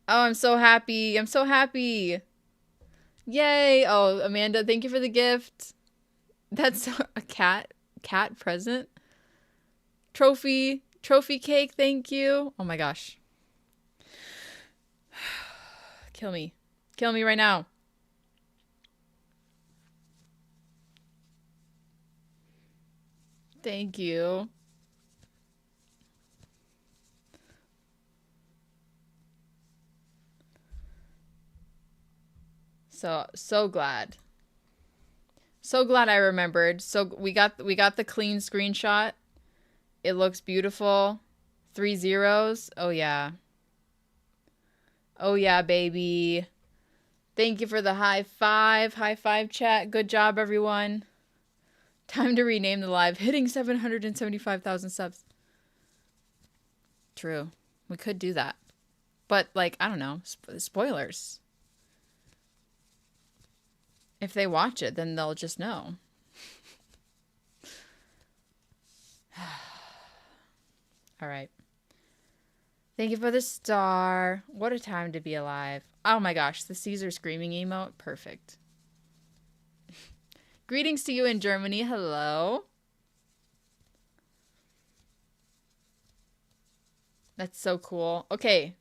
Oh, I'm so happy. I'm so happy. Yay. Oh, Amanda, thank you for the gift. That's a cat present. Trophy cake, thank you. Oh my gosh. Kill me. Kill me right now. Thank you. So glad. So glad I remembered. So we got the clean screenshot. It looks beautiful. 3 zeros. Oh yeah. Oh yeah, baby. Thank you for the high five. High five, chat. Good job, everyone. Time to rename the live. Hitting 775,000 subs. True. We could do that. But, like, I don't know. Spoilers. If they watch it, then they'll just know. All right. Thank you for the star. What a time to be alive. Oh my gosh, the Caesar screaming emote. Perfect. Greetings to you in Germany. Hello. That's so cool. Okay.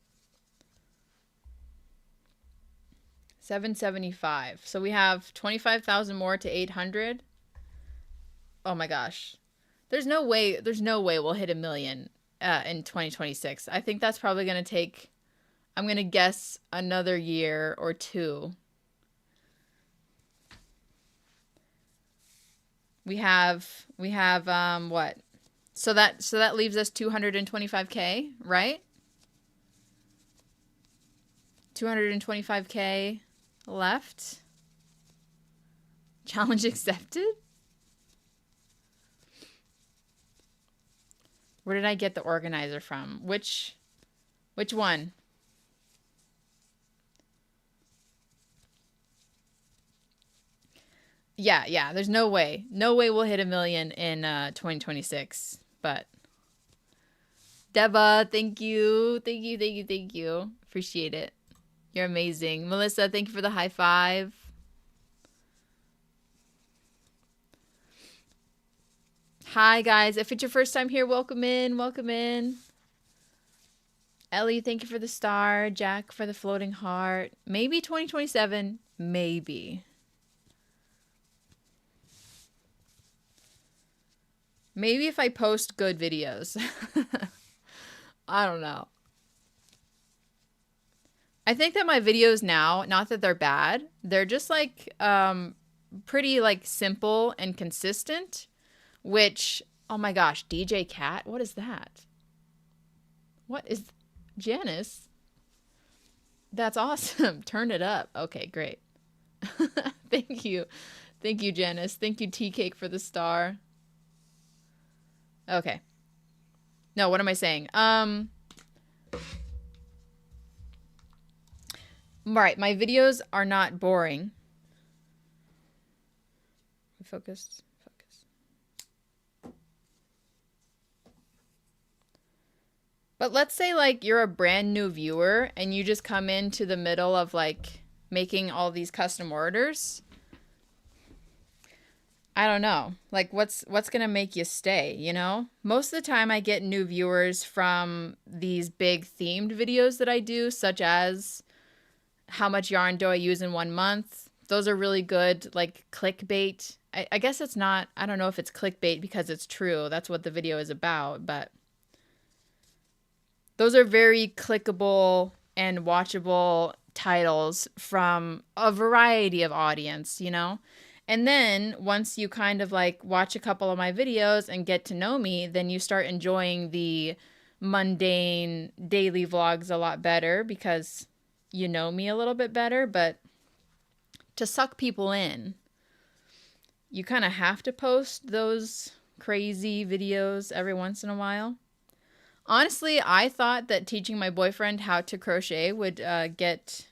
775. So we have 25,000 more to 800. Oh my gosh. There's no way we'll hit 1 million in 2026. I think that's probably going to take, I'm going to guess, another year or two. We have what? So that leaves us 225K, right? 225K left. Challenge accepted? Where did I get the organizer from? Which one? Yeah. There's no way. No way we'll hit 1 million in 2026. But Deba, thank you. Thank you. Appreciate it. You're amazing. Melissa, thank you for the high five. Hi, guys. If it's your first time here, welcome in. Welcome in. Ellie, thank you for the star. Jack for the floating heart. Maybe 2027. Maybe. Maybe if I post good videos. I don't know. I think that my videos now, not that they're bad, they're just like pretty like simple and consistent, which, oh my gosh, DJ Cat, what is that? What is Janice? That's awesome. Turn it up. Okay, great. Thank you. Thank you, Janice. Thank you, Tea Cake, for the star. Okay. No, what am I saying? Right, my videos are not boring. Focus. But let's say like you're a brand new viewer and you just come into the middle of like making all these custom orders. I don't know. Like what's going to make you stay, you know? Most of the time I get new viewers from these big themed videos that I do, such as how much yarn do I use in 1 month? Those are really good, like clickbait. I guess it's not, I don't know if it's clickbait because it's true. That's what the video is about, but those are very clickable and watchable titles from a variety of audience, you know? And then once you kind of like watch a couple of my videos and get to know me, then you start enjoying the mundane daily vlogs a lot better because you know me a little bit better. But to suck people in, you kind of have to post those crazy videos every once in a while. Honestly, I thought that teaching my boyfriend how to crochet would get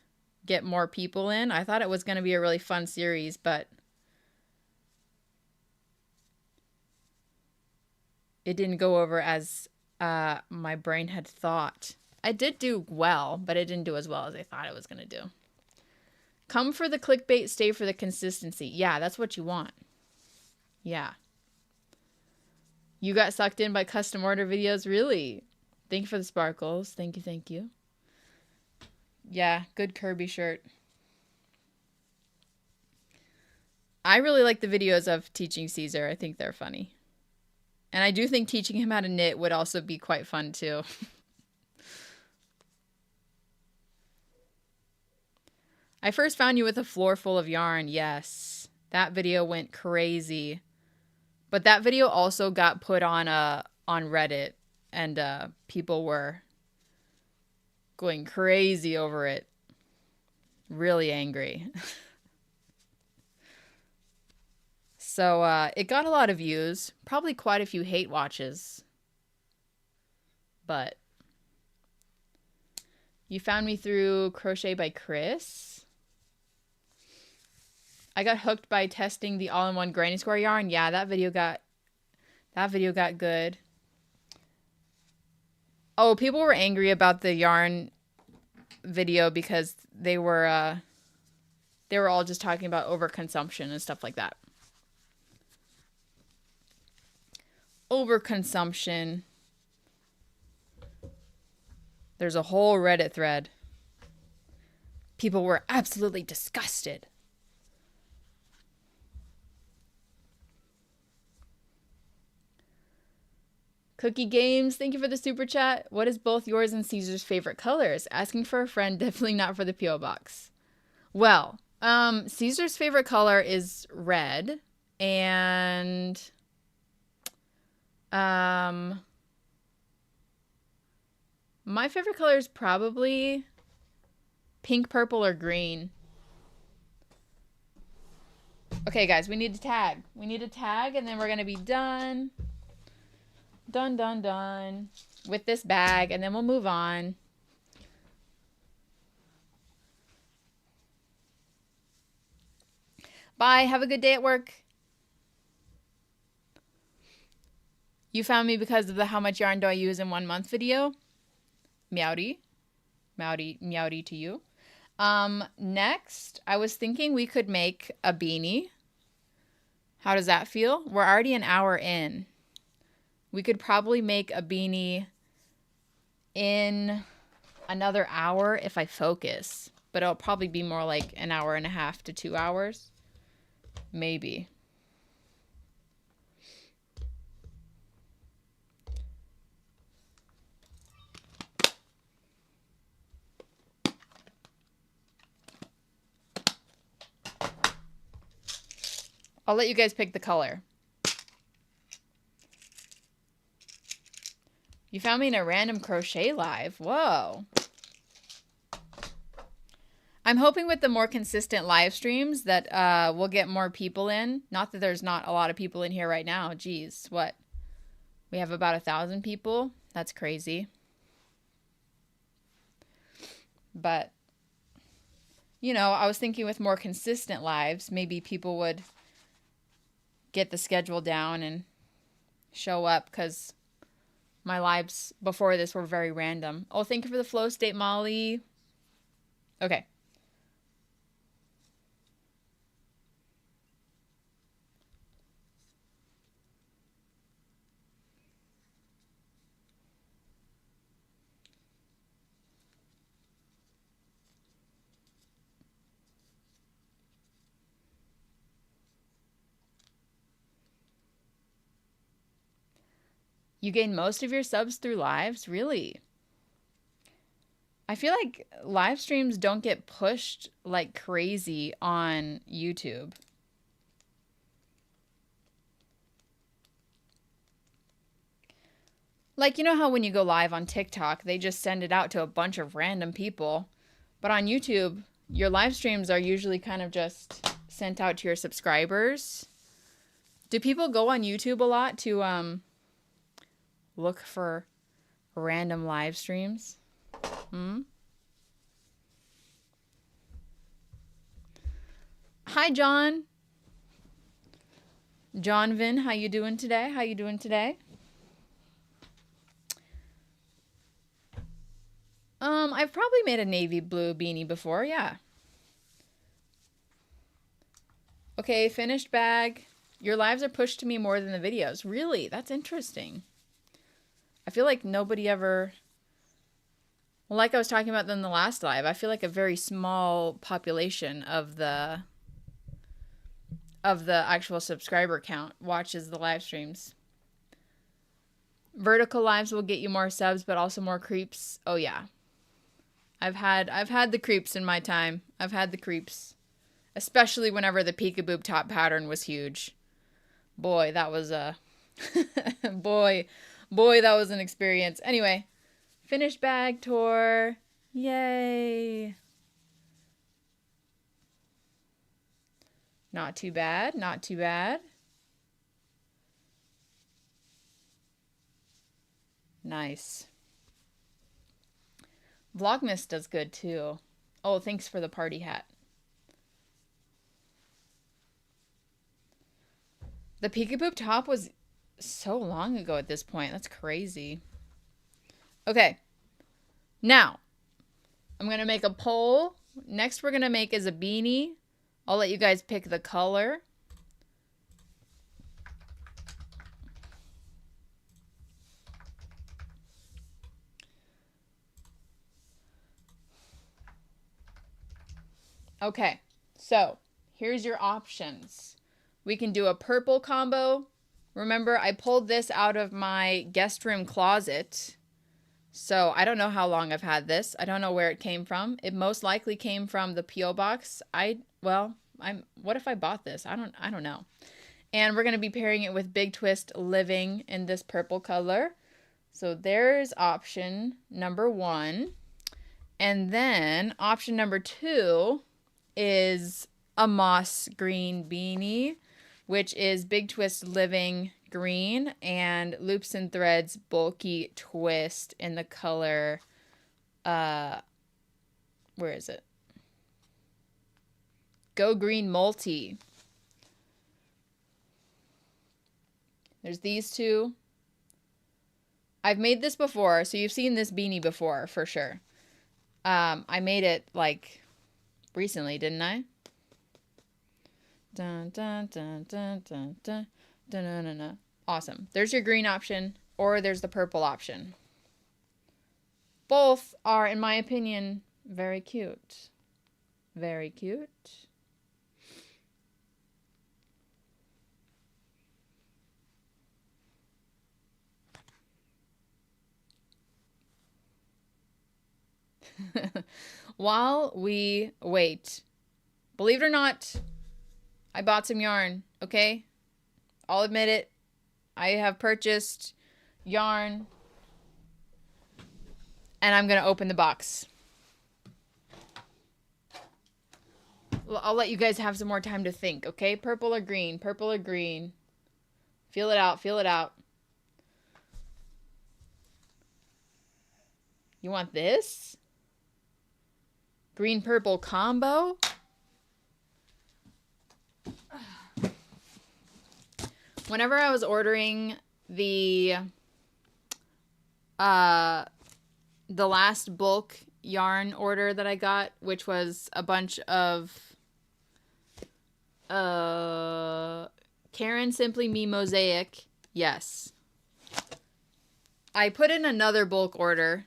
more people in. I thought it was going to be a really fun series, but it didn't go over as my brain had thought. I did do well, but it didn't do as well as I thought it was going to do. Come for the clickbait, stay for the consistency. Yeah, that's what you want. Yeah. You got sucked in by custom order videos? Really? Thank you for the sparkles. Thank you, thank you. Yeah, good Kirby shirt. I really like the videos of teaching Caesar. I think they're funny. And I do think teaching him how to knit would also be quite fun too. I first found you with a floor full of yarn. Yes. That video went crazy. But that video also got put on Reddit, and people were going crazy over it. Really angry. So it got a lot of views, probably quite a few hate watches. But you found me through Crochet by Chris. I got hooked by testing the all-in-one granny square yarn. Yeah, that video got good. Oh, people were angry about the yarn video because they were all just talking about overconsumption and stuff like that. Overconsumption. There's a whole Reddit thread. People were absolutely disgusted. Cookie Games, thank you for the super chat. What is both yours and Caesar's favorite colors? Asking for a friend, definitely not for the P.O. box. Well, Caesar's favorite color is red, and my favorite color is probably pink, purple, or green. Okay, guys, we need to tag. We need to tag, and then we're going to be done. Done with this bag, and then we'll move on. Bye. Have a good day at work. You found me because of the how much yarn do I use in 1 month video. Meowdy to you. Next, I was thinking we could make a beanie. How does that feel? We're already an hour in. We could probably make a beanie in another hour if I focus. But it'll probably be more like an hour and a half to 2 hours. Maybe. I'll let you guys pick the color. You found me in a random crochet live. Whoa. I'm hoping with the more consistent live streams that we'll get more people in. Not that there's not a lot of people in here right now. Geez, what? We have about 1,000 people? That's crazy. But I was thinking with more consistent lives, maybe people would get the schedule down and show up, because my lives before this were very random. Oh, thank you for the flow state, Molly. Okay. You gain most of your subs through lives? Really? I feel like live streams don't get pushed like crazy on YouTube. Like, you know how when you go live on TikTok, they just send it out to a bunch of random people. But on YouTube, your live streams are usually kind of just sent out to your subscribers. Do people go on YouTube a lot to look for random live streams? Hi, John. John Vin, how you doing today? How you doing today? I've probably made a navy blue beanie before, yeah. Okay, finished bag. Your lives are pushed to me more than the videos. Really? That's interesting. I feel like nobody ever... Well, like I was talking about in the last live, I feel like a very small population of the actual subscriber count watches the live streams. Vertical lives will get you more subs, but also more creeps. Oh yeah. I've had the creeps in my time. I've had the creeps. Especially whenever the peekaboo top pattern was huge. Boy, that was a... boy, that was an experience. Anyway, finished bag tour. Yay. Not too bad, not too bad. Nice. Vlogmas does good too. Oh, thanks for the party hat. The peekaboo top was so long ago at this point. That's crazy. Okay. Now, I'm going to make a poll. Next we're going to make is a beanie. I'll let you guys pick the color. Okay, so here's your options. We can do a purple combo. Remember, I pulled this out of my guest room closet. So I don't know how long I've had this. I don't know where it came from. It most likely came from the P.O. box. What if I bought this? I don't know. And we're going to be pairing it with Big Twist Living in this purple color. So there's option number 1. And then option number 2 is a moss green beanie, which is Big Twist Living green and Loops and Threads Bulky Twist in the color, where is it? Go Green Multi. There's these two. I've made this before, so you've seen this beanie before for sure. I made it like recently, didn't I? Dun, dun, dun, dun, dun, dun, dun, dun, dun, dun. Awesome. There's your green option, or there's the purple option. Both are, in my opinion, very cute. Very cute. While we wait, believe it or not, I bought some yarn, okay? I'll admit it. I have purchased yarn, and I'm going to open the box. I'll let you guys have some more time to think, okay? Purple or green? Purple or green? Feel it out. Feel it out. You want this? green purple combo. Whenever I was ordering the last bulk yarn order that I got, which was a bunch of Karen Simply Me Mosaic. Yes. I put in another bulk order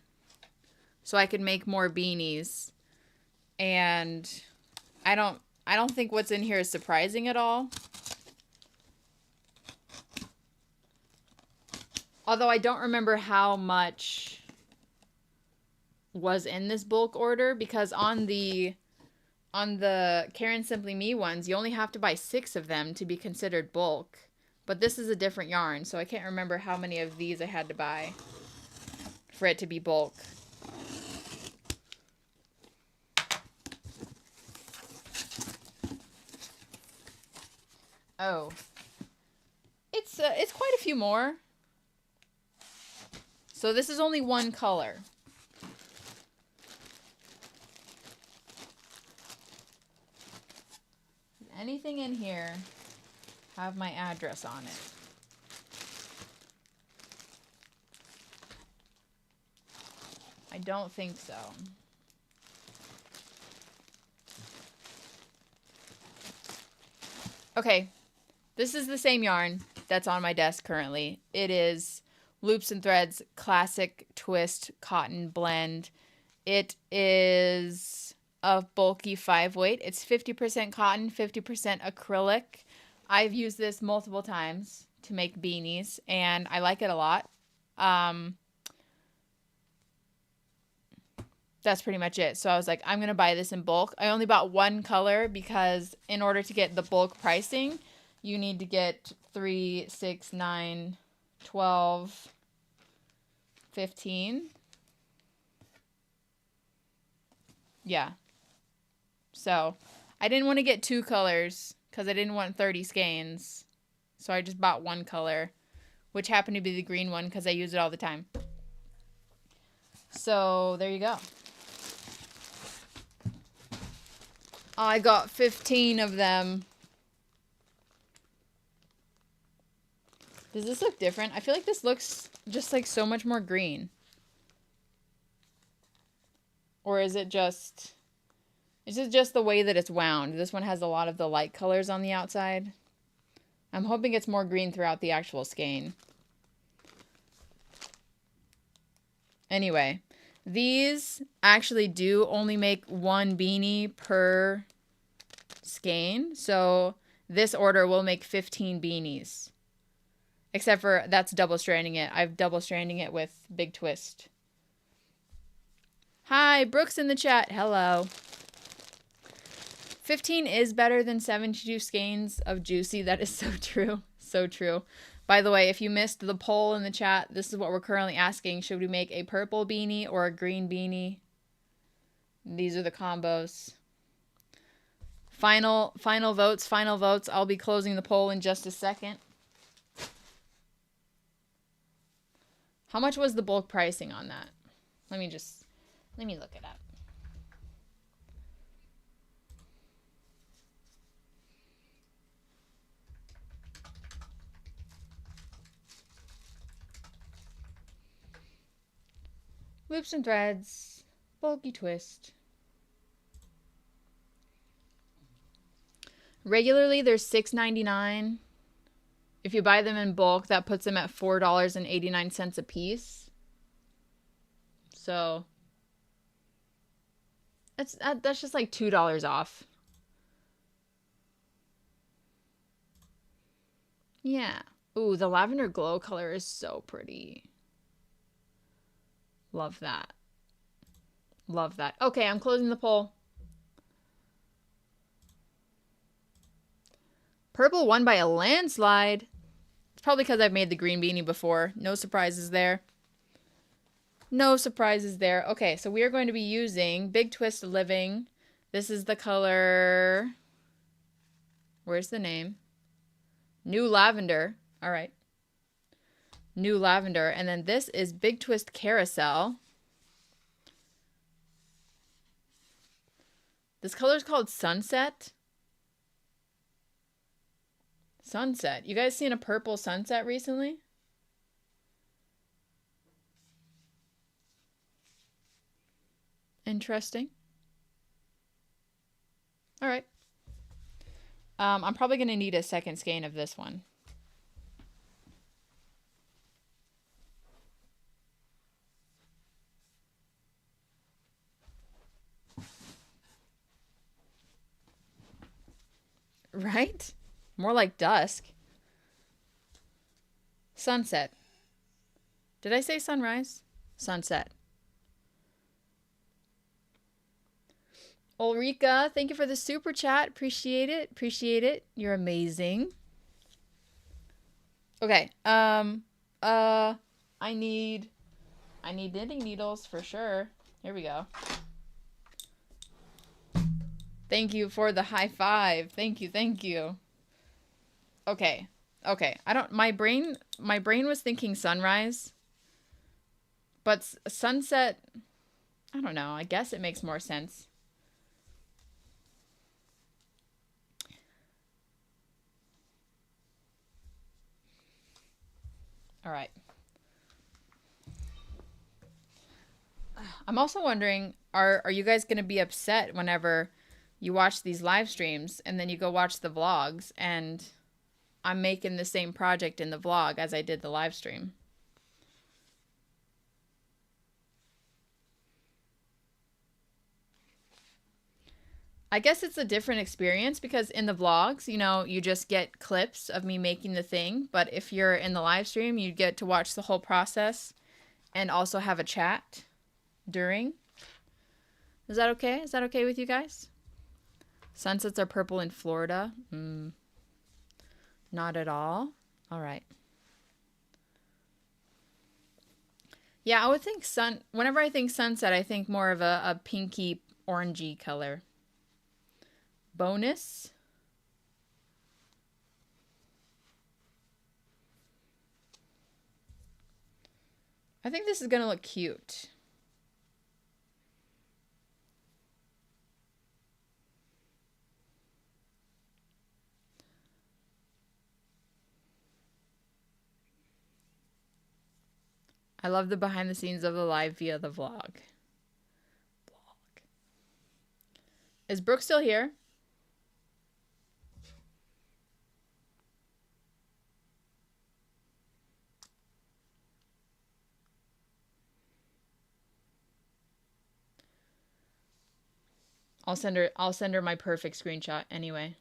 so I could make more beanies. And I don't think what's in here is surprising at all. Although I don't remember how much was in this bulk order, because on the Karen Simply Me ones, you only have to buy 6 of them to be considered bulk. But this is a different yarn, so I can't remember how many of these I had to buy for it to be bulk. Oh. It's quite a few more. So this is only one color. Anything in here have my address on it? I don't think so. Okay, this is the same yarn that's on my desk currently. It is Loops and Threads Classic Twist Cotton Blend. It is a bulky 5-weight. It's 50% cotton, 50% acrylic. I've used this multiple times to make beanies, and I like it a lot. That's pretty much it. So I was like, I'm going to buy this in bulk. I only bought one color because in order to get the bulk pricing, you need to get 3, 6, 9, 12, 15. Yeah. So I didn't want to get 2 colors because I didn't want 30 skeins. So I just bought one color, which happened to be the green one because I use it all the time. So there you go. I got 15 of them. Does this look different? I feel like this looks just like so much more green. Or is it just... Is it just the way that it's wound? This one has a lot of the light colors on the outside. I'm hoping it's more green throughout the actual skein. Anyway, these actually do only make one beanie per skein. So this order will make 15 beanies. Except for that's double stranding it. I've double stranding it with Big Twist. Hi, Brooks in the chat. Hello. 15 is better than 72 skeins of Juicy. That is so true. So true. By the way, if you missed the poll in the chat, this is what we're currently asking. Should we make a purple beanie or a green beanie? These are the combos. Final votes, final votes. I'll be closing the poll in just a second. How much was the bulk pricing on that? Let me look it up. Loops and Threads, bulky twist. Regularly, they're $6.99. If you buy them in bulk, that puts them at $4.89 a piece. So that's just like $2 off. Yeah. Ooh, the lavender glow color is so pretty. Love that. Love that. Okay, I'm closing the poll. Purple won by a landslide. It's probably because I've made the green beanie before. No surprises there. No surprises there. Okay, so we are going to be using Big Twist Living. This is the color... Where's the name? New Lavender. All right. New Lavender. And then this is Big Twist Carousel. This color is called Sunset. Sunset. You guys seen a purple sunset recently? Interesting. All right. I'm probably going to need a second skein of this one. Right? More like dusk. Sunset. Did I say sunrise? Sunset. Ulrika, thank you for the super chat. Appreciate it. Appreciate it. You're amazing. Okay. I need knitting needles for sure. Here we go. Thank you for the high five. Thank you. Thank you. Okay. Okay. My brain was thinking sunrise. But sunset, I don't know. I guess it makes more sense. All right. I'm also wondering, are you guys going to be upset whenever you watch these live streams and then you go watch the vlogs and I'm making the same project in the vlog as I did the live stream? I guess it's a different experience because in the vlogs, you know, you just get clips of me making the thing. But if you're in the live stream, you get to watch the whole process and also have a chat during. Is that okay? Is that okay with you guys? Sunsets are purple in Florida. Not at all. All right. Yeah, I would think whenever I think sunset, I think more of a pinky orangey color. Bonus. I think this is going to look cute. I love the behind the scenes of the live via the vlog. Is Brooke still here? I'll send her my perfect screenshot anyway.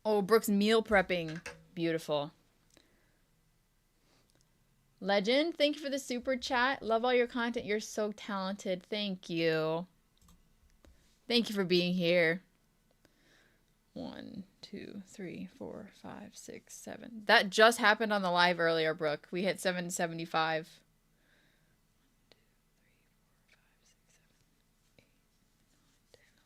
Oh, Brooke's meal prepping. Beautiful. Legend, thank you for the super chat. Love all your content. You're so talented. Thank you. Thank you for being here. 1, 2, 3, 4, 5, 6, 7. That just happened on the live earlier, Brooke. We hit 775. 1, 2, 3, 4, 5, 6, 7, 8, 9, 10, 11.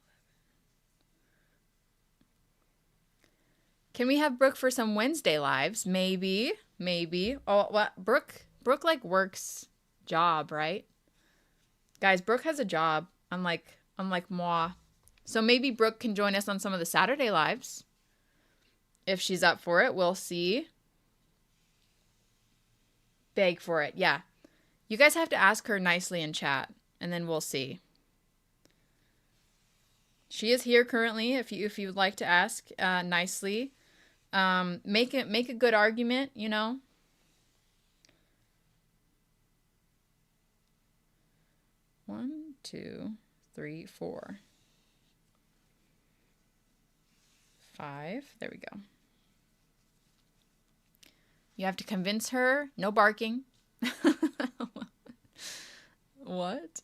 Can we have Brooke for some Wednesday lives? Maybe. Maybe. Oh, what? Brooke like works job, right? Guys, Brooke has a job, unlike moi. So maybe Brooke can join us on some of the Saturday lives. If she's up for it, we'll see. Beg for it. Yeah. You guys have to ask her nicely in chat, and then we'll see. She is here currently if you would like to ask nicely. Make a good argument, you know. One, 2, 3, 4, 5. There we go. You have to convince her. No barking. What?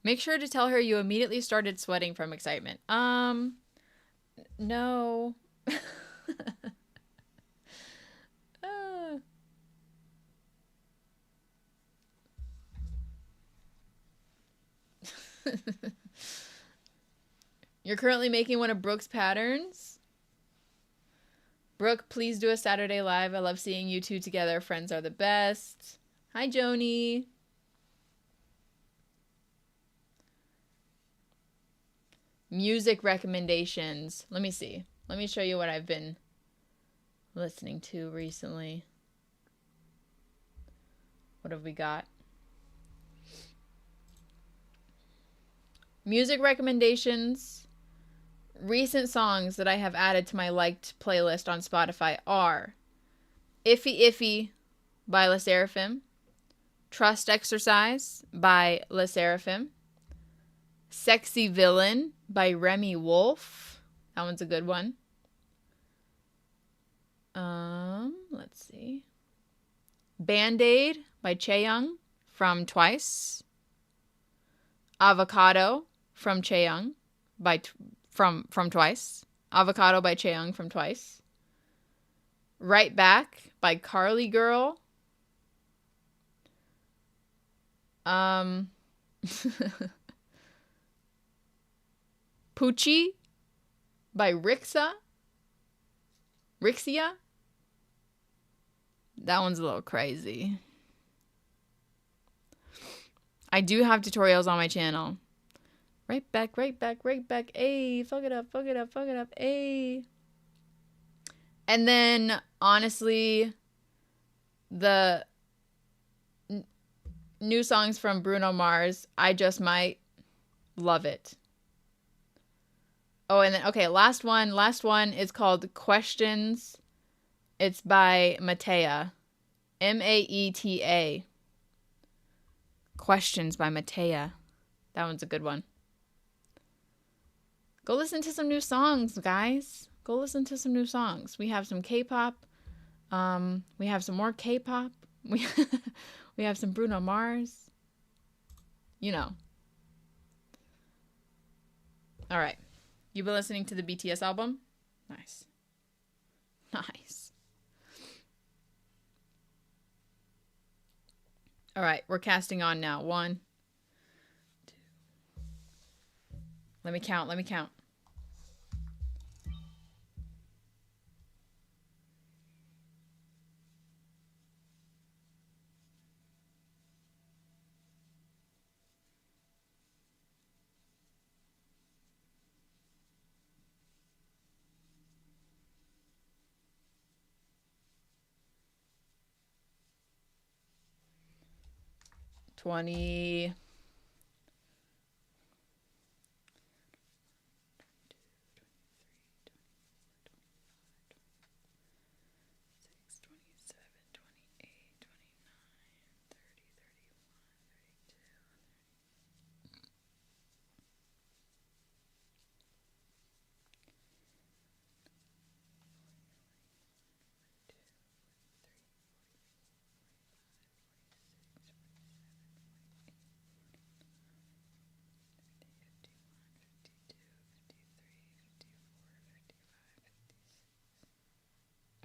Make sure to tell her you immediately started sweating from excitement. No. You're currently making one of Brooke's patterns? Brooke, please do a Saturday live. I love seeing you two together. Friends are the best. Hi, Joni. Music recommendations. Let me see. Let me show you what I've been listening to recently. What have we got? Music recommendations. Recent songs that I have added to my liked playlist on Spotify are Iffy Iffy by Le Seraphim, Trust Exercise by Le Seraphim, Sexy Villain by Remy Wolf. That one's a good one. Let's see. Band-Aid by Chaeyoung from Twice. Avocado from Chaeyoung from Twice. Avocado by Chaeyoung from Twice. Right Back by Carly Girl. Poochie by Rixia. That one's a little crazy. I do have tutorials on my channel. Right back, ayy. Fuck it up, ayy. And then, honestly, the new songs from Bruno Mars, I Just Might, love it. Oh, and then, okay, last one is called Questions. It's by Matea. Maeta. Questions by Matea. That one's a good one. Go listen to some new songs, guys. Go listen to some new songs. We have some K-pop. We have some more K-pop. We have some Bruno Mars. You know. All right. You been listening to the BTS album? Nice. All right, we're casting on now. 1, 2. Let me count. 20. 22.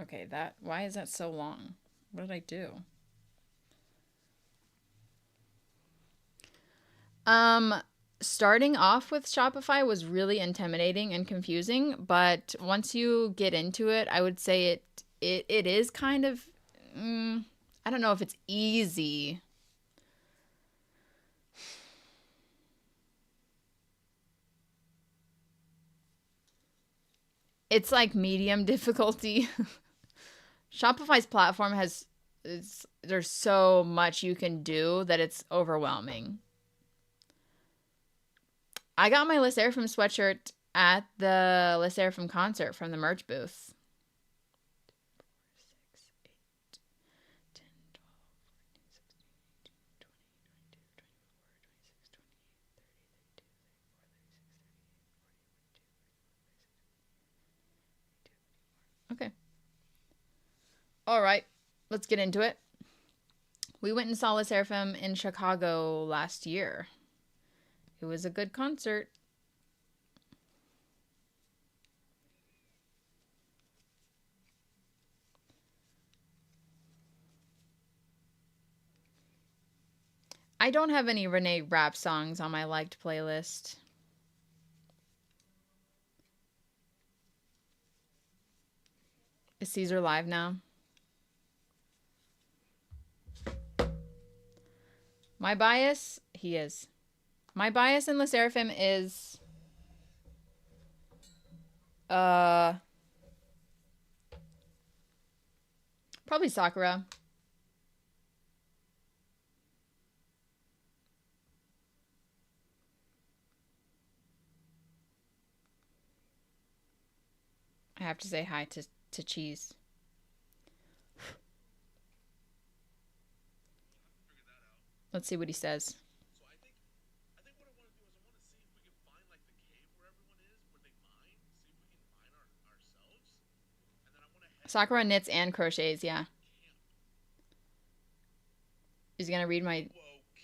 Okay, why is that so long? What did I do? Starting off with Shopify was really intimidating and confusing, but once you get into it, I would say it is kind of, I don't know if it's easy. It's like medium difficulty. Shopify's platform there's so much you can do that it's overwhelming. I got my Le Seraphim sweatshirt at the Le Seraphim concert from the merch booth. 4, 6, 8, 10, 12, 14, 16, 17, 18, 20, 21, 22, 23, 24, 25, 26, 27, 28, 29, 30, 31. Okay. All right. Let's get into it. We went and saw Le Seraphim in Chicago last year. It was a good concert. I don't have any Renee rap songs on my liked playlist. Is Caesar live now? My bias, he is. My bias in Le Seraphim is probably Sakura. I have to say hi to Cheese. Let's see what he says. Sakura knits and crochets, yeah. He's gonna read my... Whoa,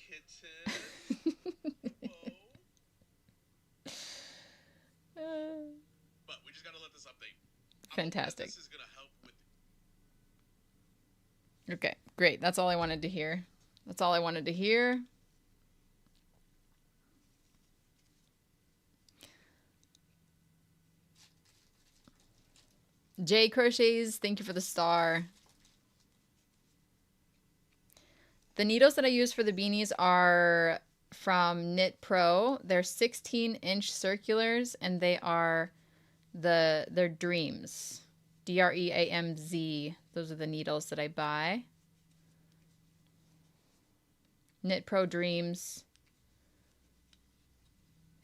kitten. Whoa. But we just gotta let this update. Fantastic. This is gonna help with... Okay, great. That's all I wanted to hear. That's all I wanted to hear. Jay Crochets, thank you for the star. The needles that I use for the beanies are from Knit Pro. They're 16-inch circulars, and they're Dreams. DREAMZ. Those are the needles that I buy. Knit Pro Dreams.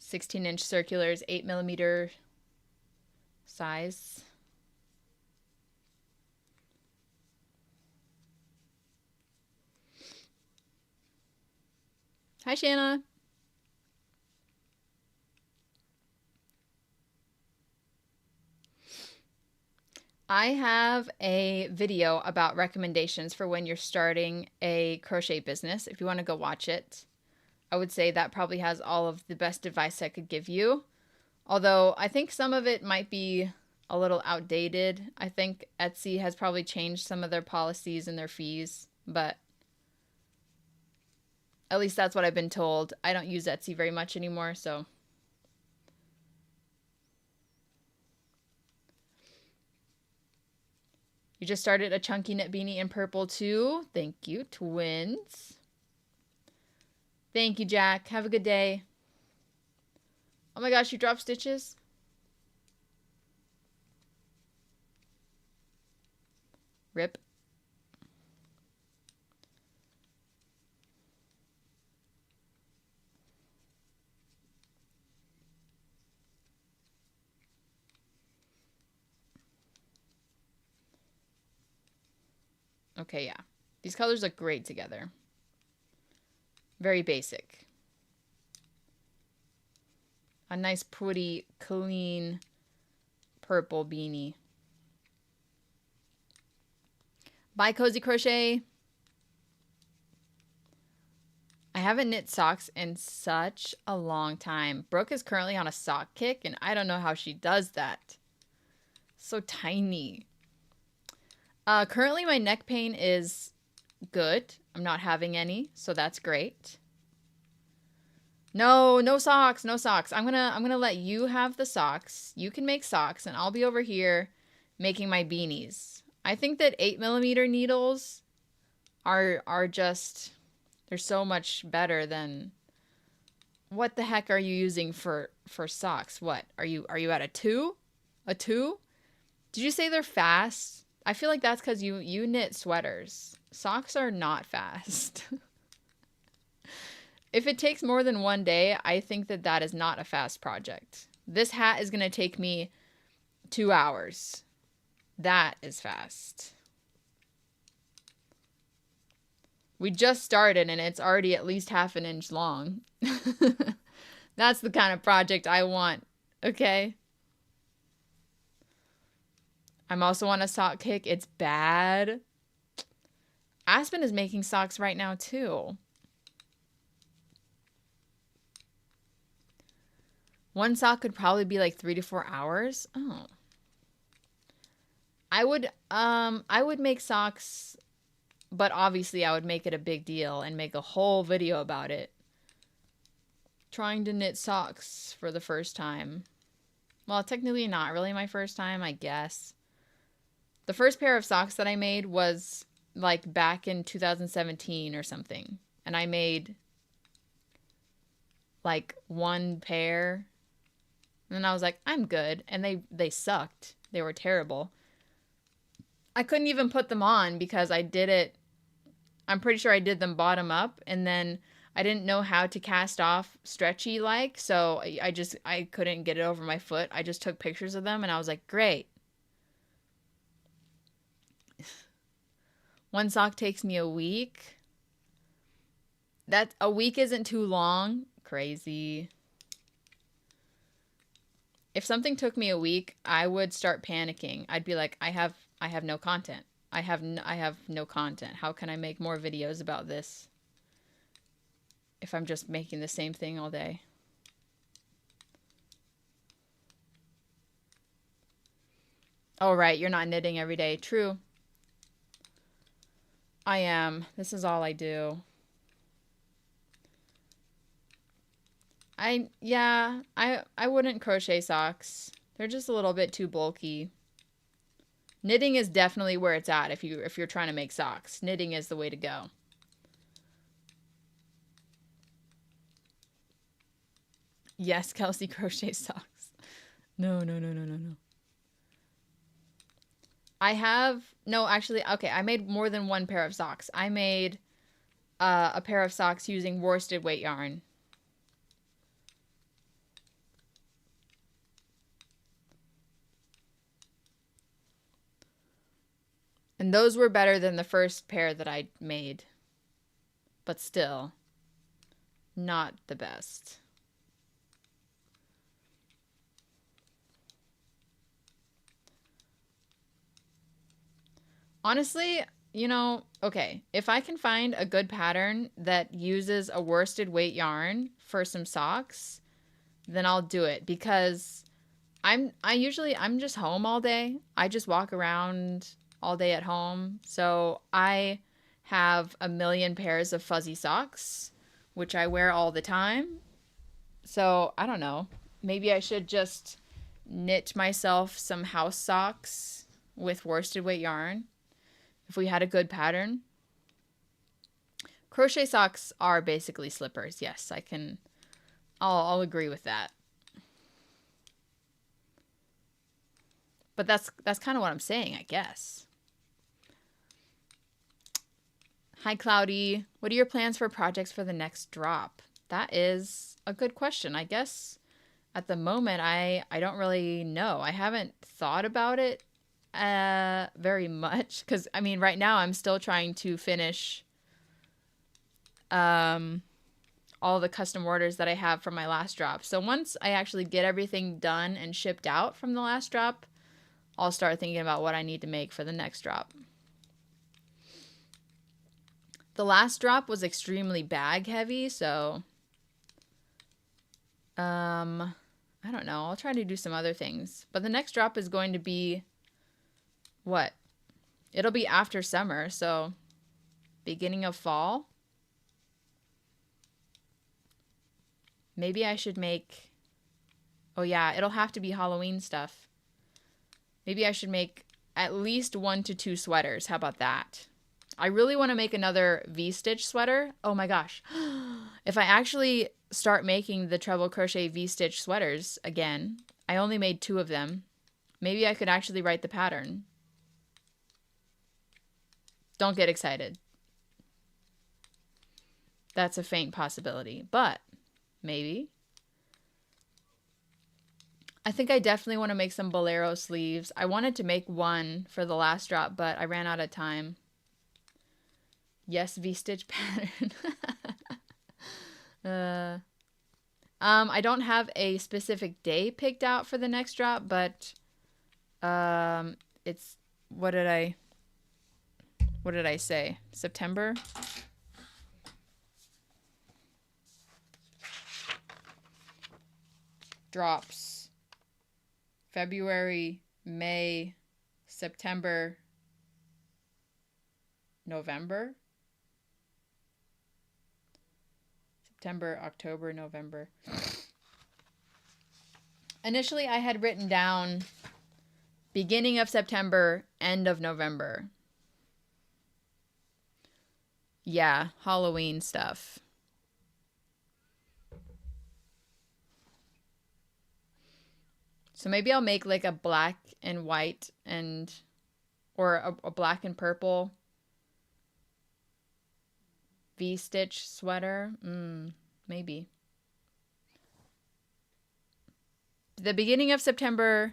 16-inch circulars, 8mm size. Hi, Shanna. I have a video about recommendations for when you're starting a crochet business. If you want to go watch it, I would say that probably has all of the best advice I could give you. Although I think some of it might be a little outdated. I think Etsy has probably changed some of their policies and their fees, but at least that's what I've been told. I don't use Etsy very much anymore, so. You just started a chunky knit beanie in purple too. Thank you, twins. Thank you, Jack. Have a good day. Oh my gosh, you dropped stitches? Rip. Okay, yeah. These colors look great together. Very basic. A nice, pretty, clean purple beanie. Bye, Cozy Crochet. I haven't knit socks in such a long time. Brooke is currently on a sock kick, and I don't know how she does that. So tiny. Currently, my neck pain is good. I'm not having any, so that's great. No, no socks, no socks. I'm gonna let you have the socks. You can make socks, and I'll be over here making my beanies. I think that 8mm needles are just, they're so much better than... What the heck are you using for socks? What are you at a 2? A 2? Did you say they're fast? I feel like that's because you knit sweaters. Socks are not fast. If it takes more than one day, I think that is not a fast project. This hat is going to take me 2 hours. That is fast. We just started and it's already at least half an inch long. That's the kind of project I want. Okay? I'm also on a sock kick. It's bad. Aspen is making socks right now too. One sock could probably be like 3 to 4 hours. Oh. I would make socks But obviously I would make it a big deal and make a whole video about it. Trying to knit socks for the first time. Well, technically not really my first time, I guess. The first pair of socks that I made was like back in 2017 or something. And I made like one pair. And then I was like, I'm good. And they sucked. They were terrible. I couldn't even put them on because I did it. I'm pretty sure I did them bottom up. And then I didn't know how to cast off stretchy like. So I couldn't get it over my foot. I just took pictures of them and I was like, great. One sock takes me a week. That a week isn't too long. Crazy. If something took me a week, I would start panicking. I'd be like, I have no content. I have no content. How can I make more videos about this if I'm just making the same thing all day? Oh, right. You're not knitting every day. True. I am. This is all I do. I wouldn't crochet socks. They're just a little bit too bulky. Knitting is definitely where it's at if you're trying to make socks. Knitting is the way to go. Yes, Kelsey, crochet socks. No. Actually, okay, I made more than one pair of socks. I made a pair of socks using worsted weight yarn. And those were better than the first pair that I made. But still, not the best. Honestly, okay, if I can find a good pattern that uses a worsted weight yarn for some socks, then I'll do it because I'm just home all day. I just walk around all day at home. So I have a million pairs of fuzzy socks, which I wear all the time. So I don't know. Maybe I should just knit myself some house socks with worsted weight yarn if we had a good pattern. Crochet socks are basically slippers. Yes, I'll agree with that. But that's kind of what I'm saying, I guess. Hi, Cloudy. What are your plans for projects for the next drop? That is a good question. I guess at the moment, I don't really know. I haven't thought about it very much because, I mean, right now I'm still trying to finish all the custom orders that I have from my last drop. So once I actually get everything done and shipped out from the last drop, I'll start thinking about what I need to make for the next drop. The last drop was extremely bag heavy, so I don't know. I'll try to do some other things. But the next drop is going to be what? It'll be after summer, so beginning of fall. Maybe I should make... Oh yeah, it'll have to be Halloween stuff. Maybe I should make at least 1 to 2 sweaters. How about that? I really want to make another V-stitch sweater. Oh my gosh. If I actually start making the treble crochet V-stitch sweaters again, I only made 2 of them. Maybe I could actually write the pattern. Don't get excited. That's a faint possibility, but maybe. I think I definitely want to make some bolero sleeves. I wanted to make one for the last drop, but I ran out of time. Yes, V-stitch pattern. I don't have a specific day picked out for the next drop, but it's what did I say? September? Drops. February, May, September, November. September, October, November. Initially, I had written down beginning of September, end of November. Yeah, Halloween stuff. So maybe I'll make like a black and white and or a black and purple V-stitch sweater. Maybe. The beginning of September,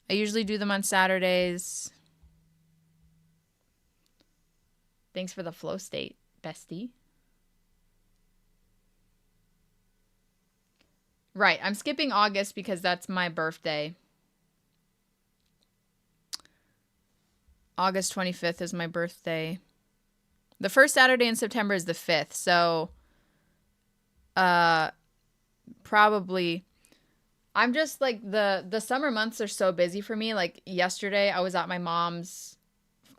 I usually do them on Saturdays. Thanks for the flow state, bestie. Right, I'm skipping August because that's my birthday. August 25th is my birthday. The first Saturday in September is the 5th, so probably I'm just like the summer months are so busy for me. Like yesterday I was at my mom's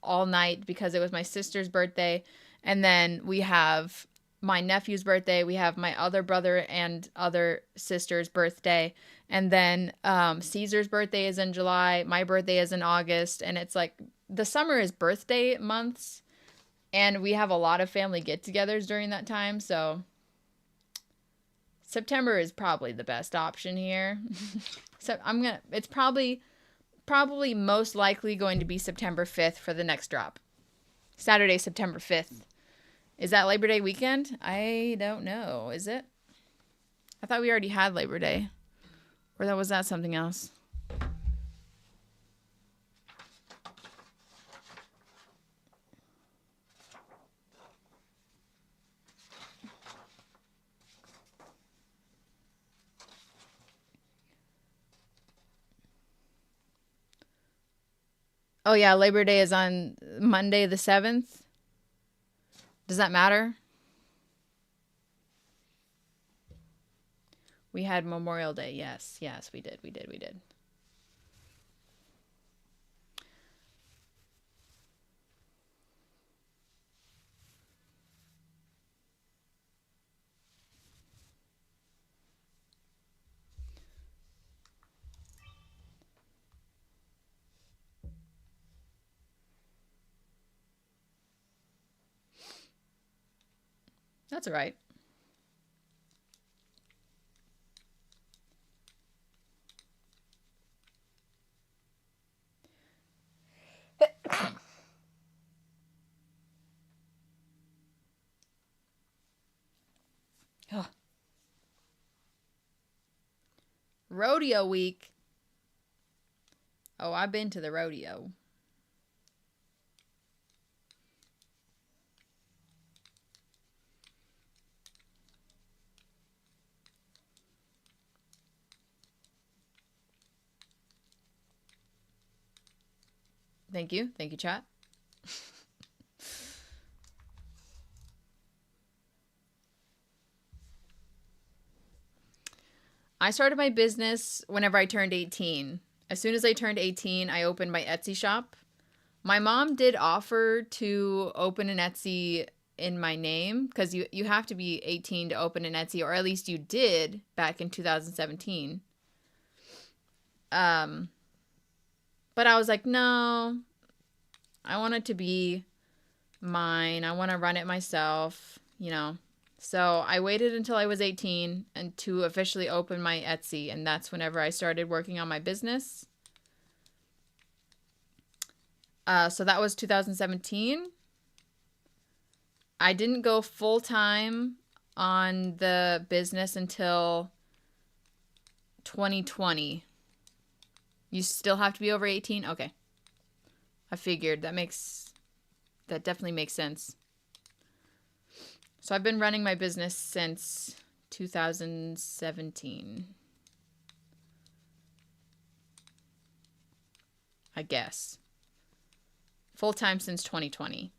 all night because it was my sister's birthday, and then we have my nephew's birthday, we have my other brother and other sister's birthday, and then Caesar's birthday is in July, my birthday is in August, and it's like the summer is birthday months, and we have a lot of family get-togethers during that time, so September is probably the best option here. So it's probably most likely going to be September 5th for the next drop. Saturday, September 5th. Is that Labor Day weekend? I don't know. Is it? I thought we already had Labor Day. Or was that something else? Oh yeah, Labor Day is on Monday the 7th. Does that matter? We had Memorial Day. Yes, we did. That's all right. Rodeo week. Oh, I've been to the rodeo. Thank you, chat. I started my business whenever I turned 18. As soon as I turned 18, I opened my Etsy shop. My mom did offer to open an Etsy in my name because you have to be 18 to open an Etsy, or at least you did back in 2017. But I was like, no, I want it to be mine. I want to run it myself, you know. So I waited until I was 18 and to officially open my Etsy, and that's whenever I started working on my business. So that was 2017. I didn't go full time on the business until 2020. You still have to be over 18? Okay. I figured that definitely makes sense. So I've been running my business since 2017. I guess. Full time since 2020.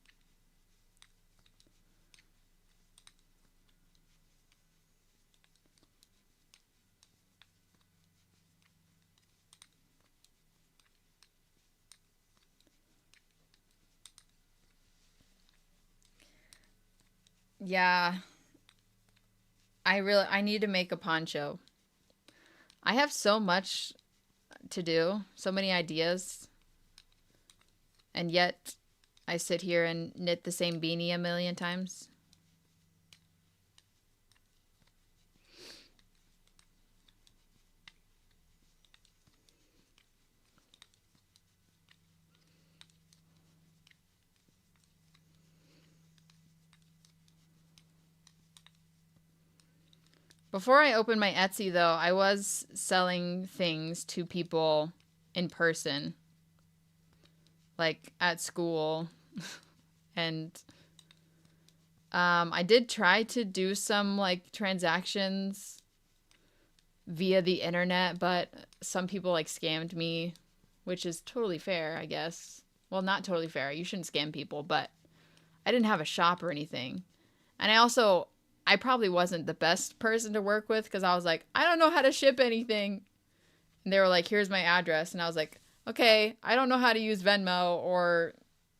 Yeah, I need to make a poncho. I have so much to do, so many ideas, and yet I sit here and knit the same beanie a million times. Before I opened my Etsy, though, I was selling things to people in person, like at school. And I did try to do some like transactions via the internet, but some people like scammed me, which is totally fair, I guess. Well, not totally fair. You shouldn't scam people, but I didn't have a shop or anything. And I probably wasn't the best person to work with because I was like, I don't know how to ship anything. And they were like, here's my address. And I was like, okay, I don't know how to use Venmo or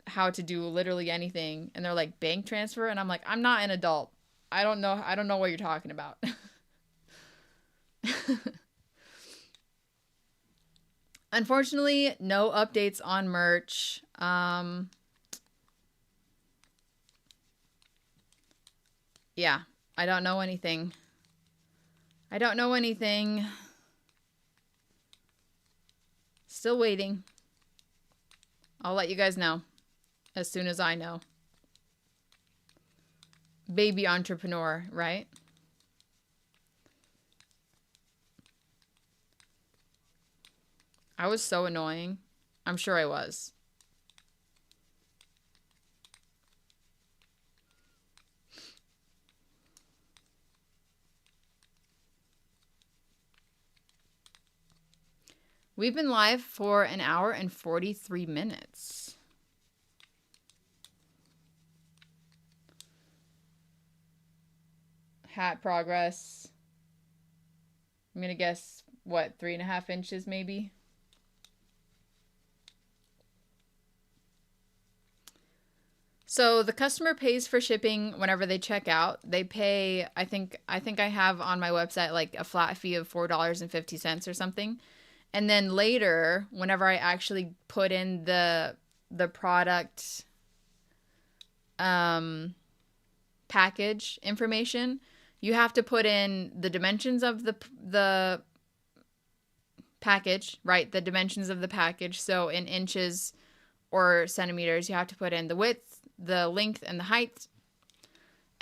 how to do literally anything. And they're like, bank transfer. And I'm like, I'm not an adult. I don't know. I don't know what you're talking about. Unfortunately, no updates on merch. Yeah, I don't know anything. I don't know anything. Still waiting. I'll let you guys know as soon as I know. Baby entrepreneur, right? I was so annoying. I'm sure I was. We've been live for an hour and 43 minutes. Hat progress. I'm going to guess, what, 3.5 inches maybe? So the customer pays for shipping whenever they check out. They pay, I have on my website like a flat fee of $4.50 or something. And then later, whenever I actually put in the product package information, you have to put in the dimensions of the package, right? The dimensions of the package. So in inches or centimeters, you have to put in the width, the length, and the height.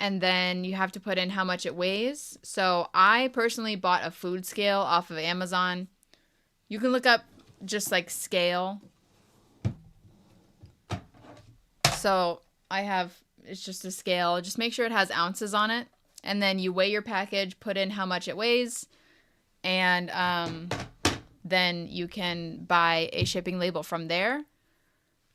And then you have to put in how much it weighs. So I personally bought a food scale off of Amazon. You can look up just like scale. So it's just a scale. Just make sure it has ounces on it. And then you weigh your package, put in how much it weighs, and then you can buy a shipping label from there.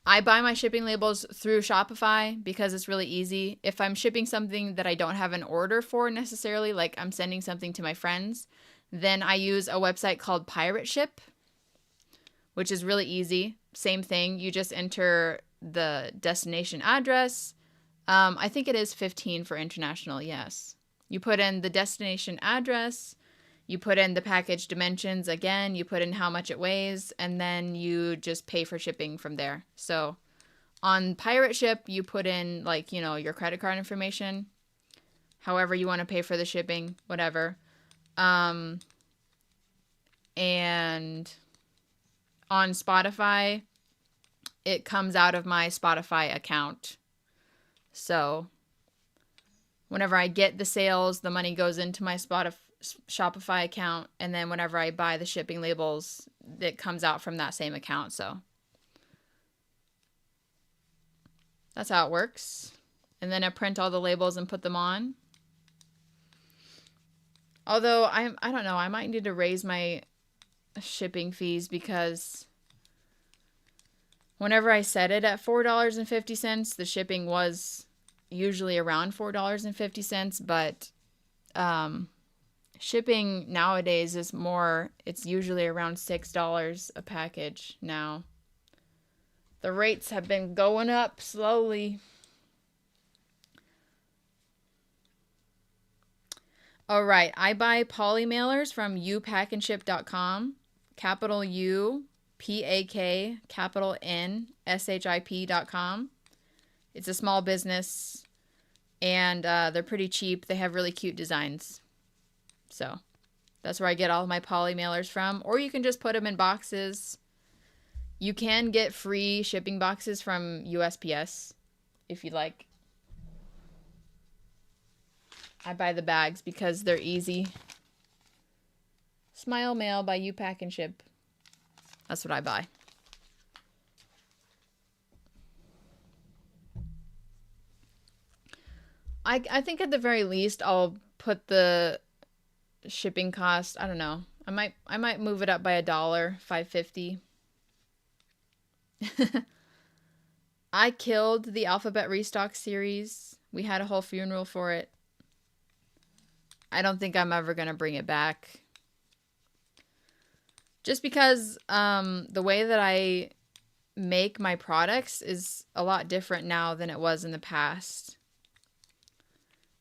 I buy my shipping labels through Shopify because it's really easy. If I'm shipping something that I don't have an order for necessarily, like I'm sending something to my friends, then I use a website called Pirate Ship, which is really easy. Same thing. You just enter the destination address. I think it is 15 for international, yes. You put in the destination address. You put in the package dimensions again, you put in how much it weighs, and then you just pay for shipping from there. So on Pirate Ship, you put in like, your credit card information, however you want to pay for the shipping, whatever. And on Spotify, it comes out of my Spotify account. So whenever I get the sales, the money goes into my Shopify account, and then whenever I buy the shipping labels, it comes out from that same account. So that's how it works. And then I print all the labels and put them on. Although I don't know, I might need to raise my shipping fees because whenever I set it at $4.50, the shipping was usually around $4.50, but shipping nowadays is more, it's usually around $6 a package now. The rates have been going up slowly. All right, I buy poly mailers from upackandship.com, capital U, PAK, capital N, SHIP.com. It's a small business, and they're pretty cheap. They have really cute designs. So that's where I get all my poly mailers from. Or you can just put them in boxes. You can get free shipping boxes from USPS if you like. I buy the bags because they're easy. Smile Mail by You Pack and Ship. That's what I buy. I think at the very least I'll put the shipping cost, I don't know. I might move it up by $1, $5.50. I killed the Alphabet Restock series. We had a whole funeral for it. I don't think I'm ever going to bring it back. Just because the way that I make my products is a lot different now than it was in the past.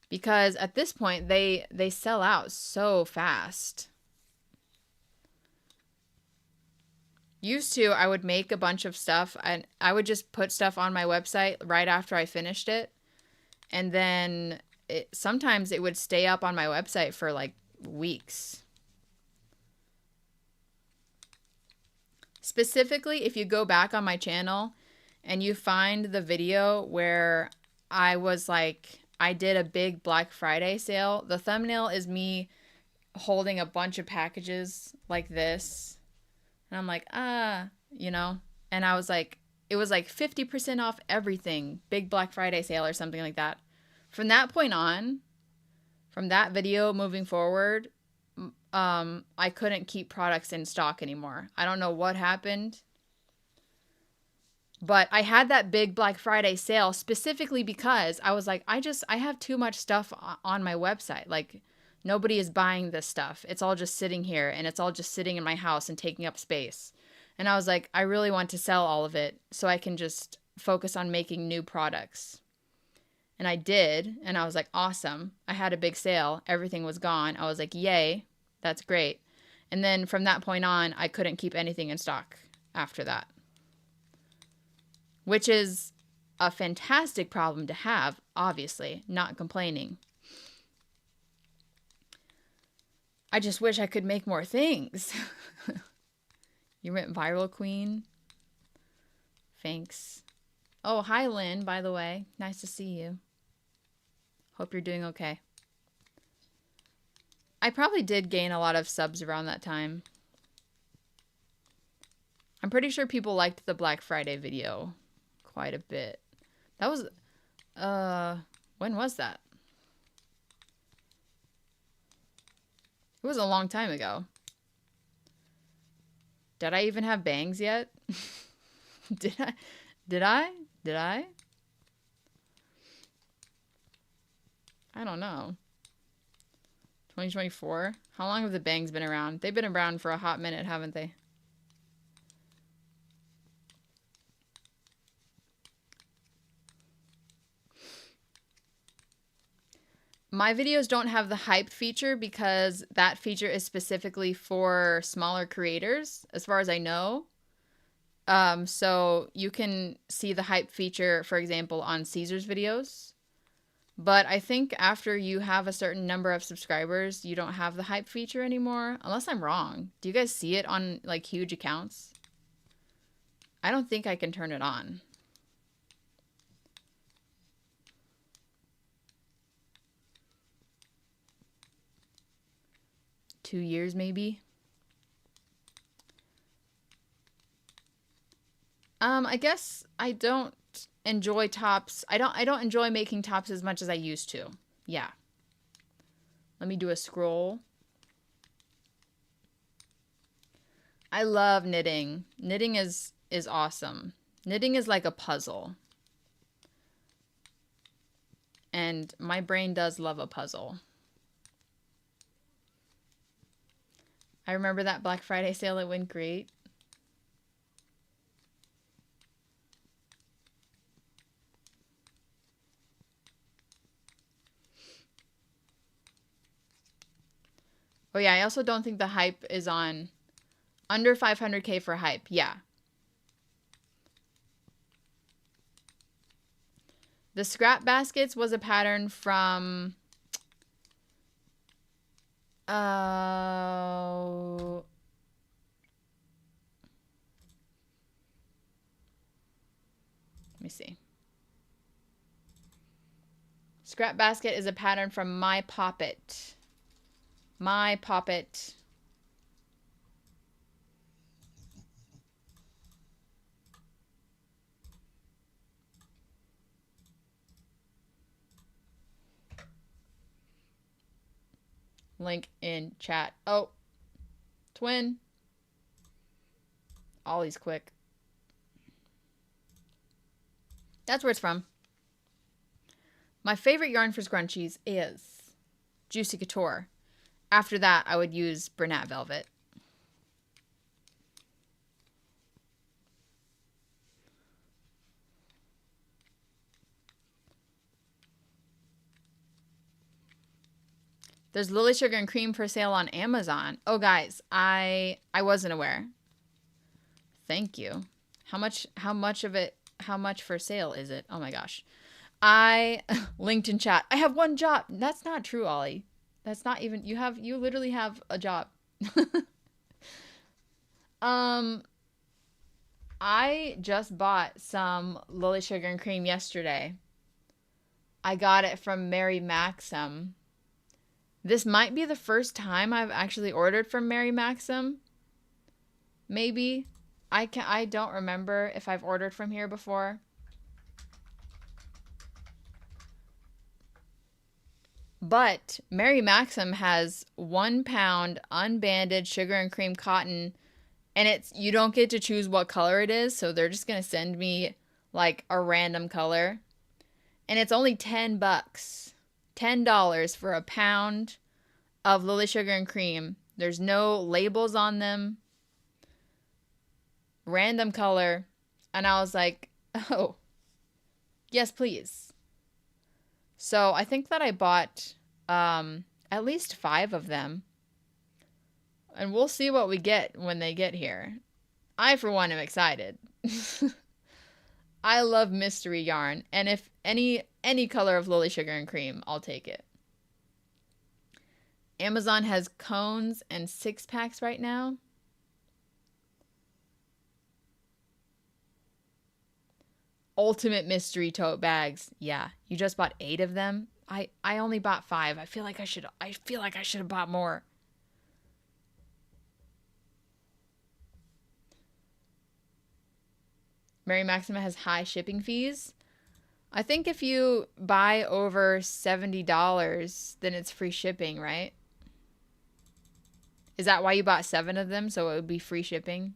Because at this point, they sell out so fast. Used to, I would make a bunch of stuff and I would just put stuff on my website right after I finished it. And then sometimes it would stay up on my website for like weeks. Specifically, if you go back on my channel and you find the video where I was like, I did a big Black Friday sale. The thumbnail is me holding a bunch of packages like this. And I'm like, you know, and I was like, it was like 50% off everything, big Black Friday sale or something like that. From that point on, from that video moving forward, I couldn't keep products in stock anymore. I don't know what happened. But I had that big Black Friday sale specifically because I was like, I have too much stuff on my website. Like, nobody is buying this stuff. It's all just sitting here and it's all just sitting in my house and taking up space. And I was like, I really want to sell all of it so I can just focus on making new products. And I did. And I was like, awesome. I had a big sale. Everything was gone. I was like, yay, that's great. And then from that point on, I couldn't keep anything in stock after that. Which is a fantastic problem to have, obviously, not complaining. I just wish I could make more things. You went viral, Queen. Thanks. Oh, hi, Lynn, by the way. Nice to see you. Hope you're doing okay. I probably did gain a lot of subs around that time. I'm pretty sure people liked the Black Friday video quite a bit. That was, when was that? It was a long time ago. Did I even have bangs yet? Did I? I don't know. 2024? How long have the bangs been around? They've been around for a hot minute, haven't they? My videos don't have the hype feature because that feature is specifically for smaller creators, as far as I know. So you can see the hype feature, for example, on Caesar's videos. But I think after you have a certain number of subscribers, you don't have the hype feature anymore, unless I'm wrong. Do you guys see it on like huge accounts? I don't think I can turn it on. Two years maybe. I guess I don't enjoy tops. I don't enjoy making tops as much as I used to. Yeah. Let me do a scroll. I love knitting. Knitting is awesome. Knitting is like a puzzle. And my brain does love a puzzle. I remember that Black Friday sale, it went great. Oh yeah, I also don't think the hype is on under 500K for hype. Yeah. The scrap baskets was a pattern from let me see. Scrap basket is a pattern from My Poppet. My Poppet. Link in chat. Oh, twin. Ollie's quick. That's where it's from. My favorite yarn for scrunchies is Juicy Couture. After that, I would use Bernat Velvet. There's Lily Sugar and Cream for sale on Amazon. Oh, guys, I wasn't aware. Thank you. How much for sale is it? Oh my gosh. I linked in chat. I have one job. That's not true, Ollie. That's not even, you literally have a job. I just bought some Lily Sugar and Cream yesterday. I got it from Mary Maxim. This might be the first time I've actually ordered from Mary Maxim. Maybe. I don't remember if I've ordered from here before. But Mary Maxim has 1 pound unbanded sugar and cream cotton, and you don't get to choose what color it is, so they're just gonna send me like a random color. And it's only $10. $10 for a pound of Lily Sugar and Cream. There's no labels on them. Random color. And I was like, oh, yes, please. So I think that I bought at least 5 of them. And we'll see what we get when they get here. I, for one, am excited. I love mystery yarn. And if any color of Lily Sugar and Cream, I'll take it. Amazon has cones and 6-packs right now. Ultimate mystery tote bags. Yeah, you just bought 8 of them. I only bought 5. I feel like I should have bought more. Mary Maxima has high shipping fees. I think if you buy over $70, then it's free shipping, right? Is that why you bought 7 of them? So it would be free shipping?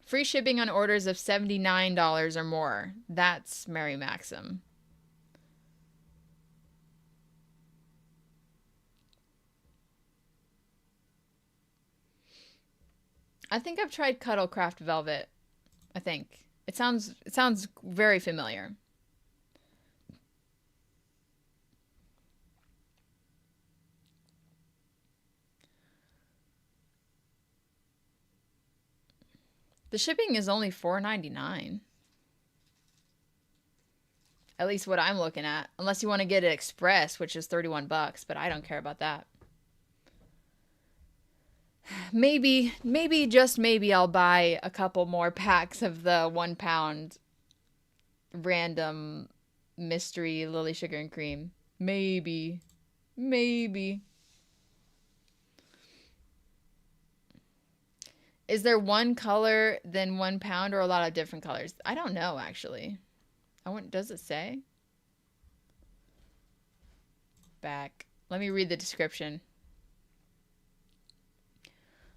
Free shipping on orders of $79 or more. That's Mary Maxim. I think I've tried Cuddlecraft Velvet. I think. It sounds very familiar. The shipping is only $4.99. At least what I'm looking at. Unless you want to get it express, which is $31, but I don't care about that. Maybe, just maybe I'll buy a couple more packs of the 1 pound random mystery Lily Sugar and Cream. Maybe. Is there one color then 1 pound or a lot of different colors? I don't know, actually. Does it say? Back. Let me read the description.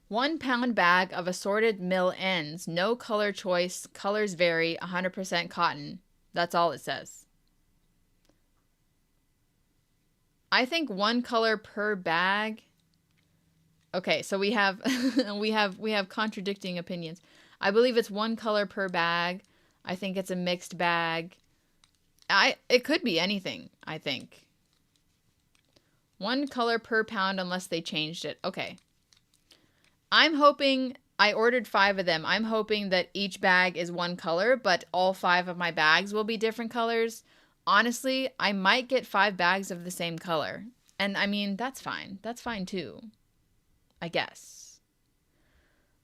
1 pound bag of assorted mill ends. No color choice. Colors vary. 100% cotton. That's all it says. I think 1 color per bag. Okay, so we have we have contradicting opinions. I believe it's 1 color per bag. I think it's a mixed bag. It could be anything, I think. One color per pound unless they changed it. Okay. I'm hoping, I ordered 5 of them. I'm hoping that each bag is one color, but all 5 of my bags will be different colors. Honestly, I might get 5 bags of the same color. And I mean, that's fine. That's fine too, I guess.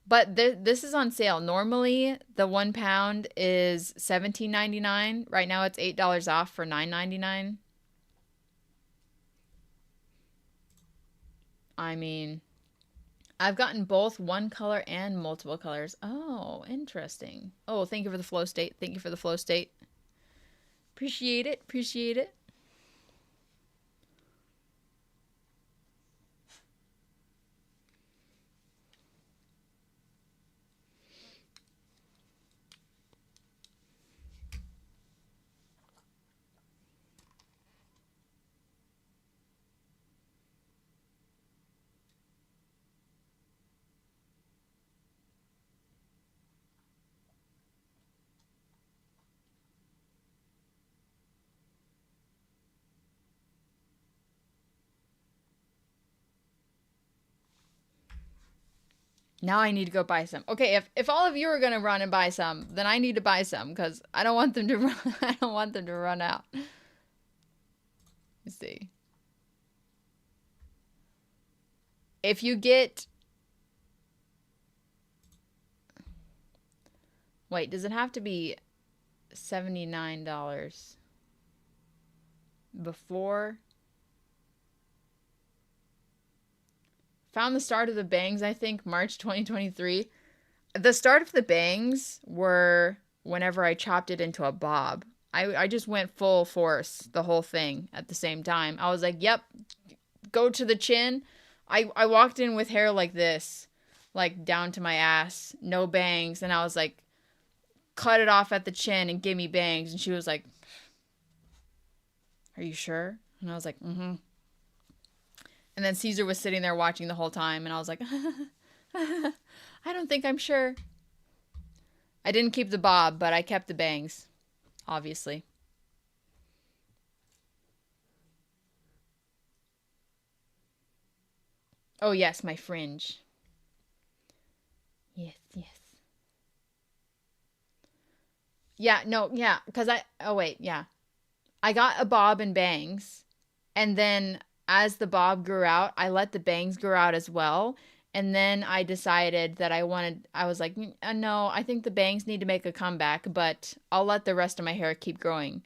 But this is on sale. Normally, the 1 pound is $17.99. Right now, it's $8 off for $9.99. I mean, I've gotten both one color and multiple colors. Oh, interesting. Oh, thank you for the flow state. Thank you for the flow state. Appreciate it. Appreciate it. Now I need to go buy some. Okay, if all of you are gonna run and buy some, then I need to buy some because I don't want them to run. I don't want them to run out. Let's see. If you get, wait, does it have to be $79 before? Found the start of the bangs, I think, March 2023. The start of the bangs were whenever I chopped it into a bob. I just went full force, the whole thing at the same time. I was like, yep, go to the chin. I walked in with hair like this, like down to my ass, no bangs. And I was like, cut it off at the chin and give me bangs. And she was like, are you sure? And I was like, mm-hmm. And then Caesar was sitting there watching the whole time. And I was like, I don't think I'm sure. I didn't keep the bob, but I kept the bangs, obviously. Oh, yes, my fringe. Yes, yes. Yeah, no, yeah, because oh, wait, yeah. I got a bob and bangs, and then as the bob grew out, I let the bangs grow out as well. And then I decided that I was like, no, I think the bangs need to make a comeback, but I'll let the rest of my hair keep growing.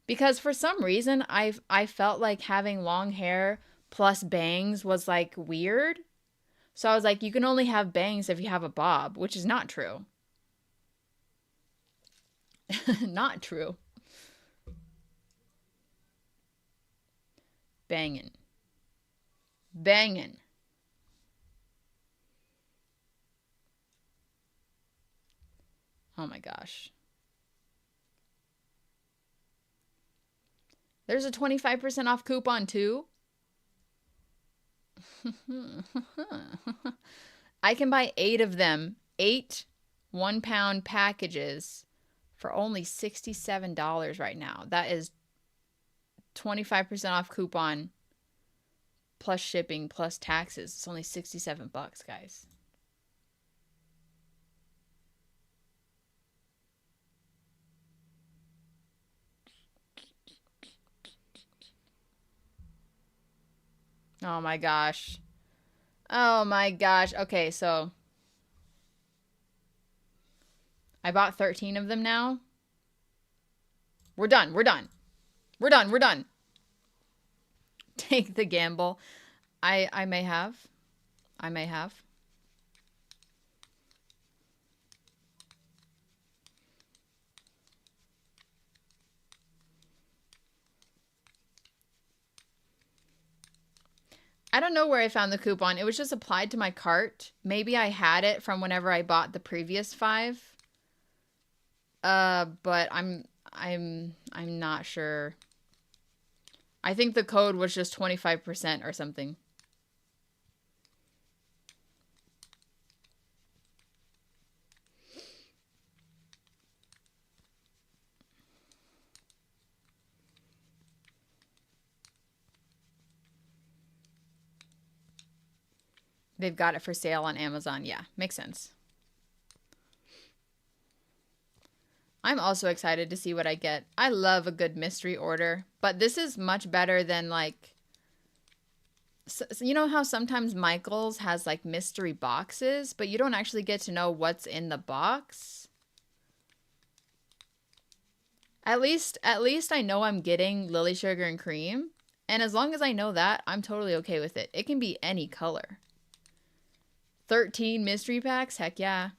Because for some reason, I felt like having long hair plus bangs was like weird. So I was like, you can only have bangs if you have a bob, which is not true. Not true. Bangin'. Bangin'. Oh my gosh. There's a 25% off coupon too. I can buy 8 of them, 8 1-pound packages for only $67 right now. That is 25% off coupon plus shipping plus taxes. It's only $67, guys. Oh my gosh. Oh my gosh. Okay, so I bought 13 of them now. We're done. We're done. We're done. We're done. Take the gamble. I may have. I may have. I don't know where I found the coupon. It was just applied to my cart. Maybe I had it from whenever I bought the previous 5. But I'm not sure. I think the code was just 25% or something. They've got it for sale on Amazon. Yeah, makes sense. I'm also excited to see what I get. I love a good mystery order, but this is much better than like, so you know how sometimes Michael's has like mystery boxes, but you don't actually get to know what's in the box? At least I know I'm getting Lily Sugar and Cream, and as long as I know that, I'm totally okay with it. It can be any color. 13 mystery packs? Heck yeah.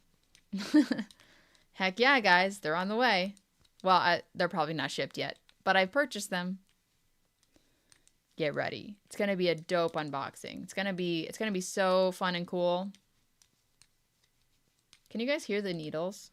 Heck yeah, guys. They're on the way. Well, they're probably not shipped yet, but I've purchased them. Get ready. It's going to be a dope unboxing. It's going to be so fun and cool. Can you guys hear the needles?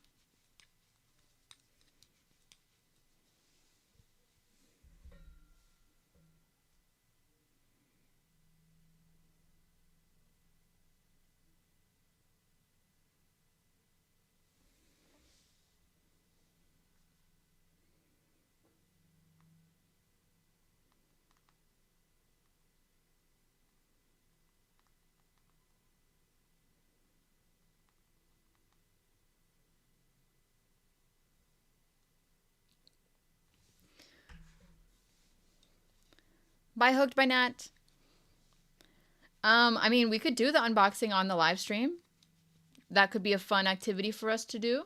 Bye, Hooked by Nat. I mean, we could do the unboxing on the live stream. That could be a fun activity for us to do.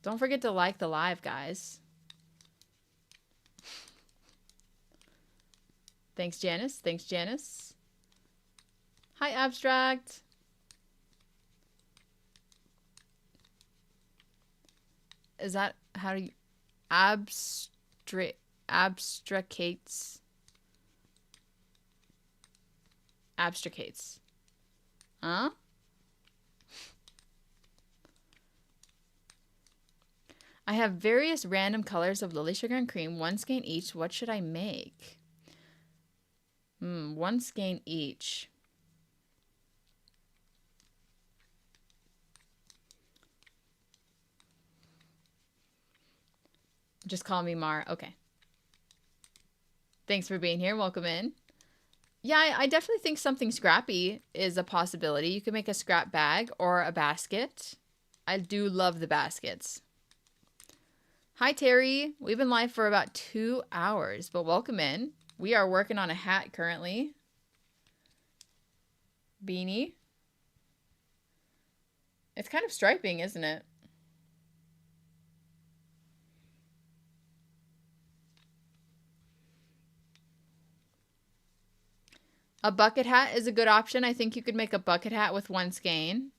Don't forget to like the live, guys. Thanks, Janice. Thanks, Janice. Hi, Abstract. Is that how do you abstracates? Abstracates. Huh? I have various random colors of Lily Sugar and Cream, one skein each. What should I make? One skein each. Just call me Mar. Okay. Thanks for being here. Welcome in. Yeah, I definitely think something scrappy is a possibility. You could make a scrap bag or a basket. I do love the baskets. Hi, Terry. We've been live for about 2 hours, but welcome in. We are working on a hat currently. Beanie. It's kind of striping, isn't it? A bucket hat is a good option. I think you could make a bucket hat with one skein.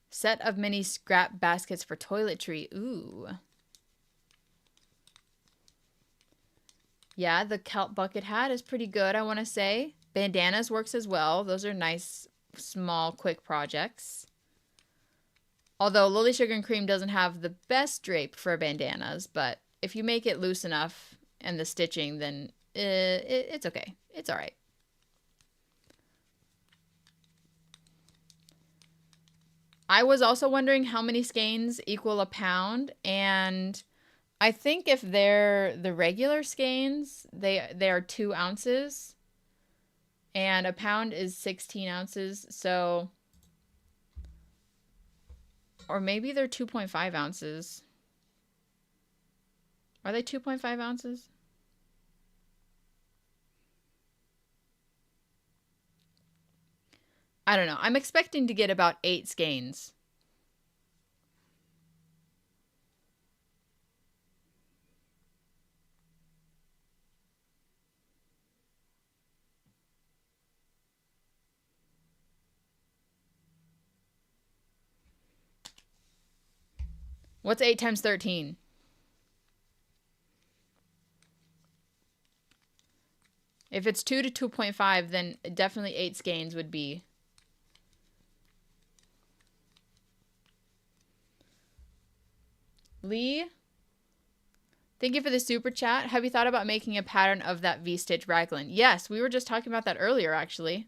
Set of mini scrap baskets for toiletry. Ooh. Yeah, the kelp bucket hat is pretty good, I want to say. Bandanas works as well. Those are nice, small, quick projects. Although Lily Sugar and Cream doesn't have the best drape for bandanas, but if you make it loose enough and the stitching, then it's okay. It's all right. I was also wondering how many skeins equal a pound, and I think if they're the regular skeins, they are 2 ounces, and a pound is 16 ounces, so, or maybe they're 2.5 ounces. Are they 2.5 ounces? I don't know. I'm expecting to get about 8 skeins. What's 8 times 13? If it's 2 to 2.5, then definitely 8 skeins would be. Lee, thank you for the super chat. Have you thought about making a pattern of that V-stitch raglan? Yes, we were just talking about that earlier, actually.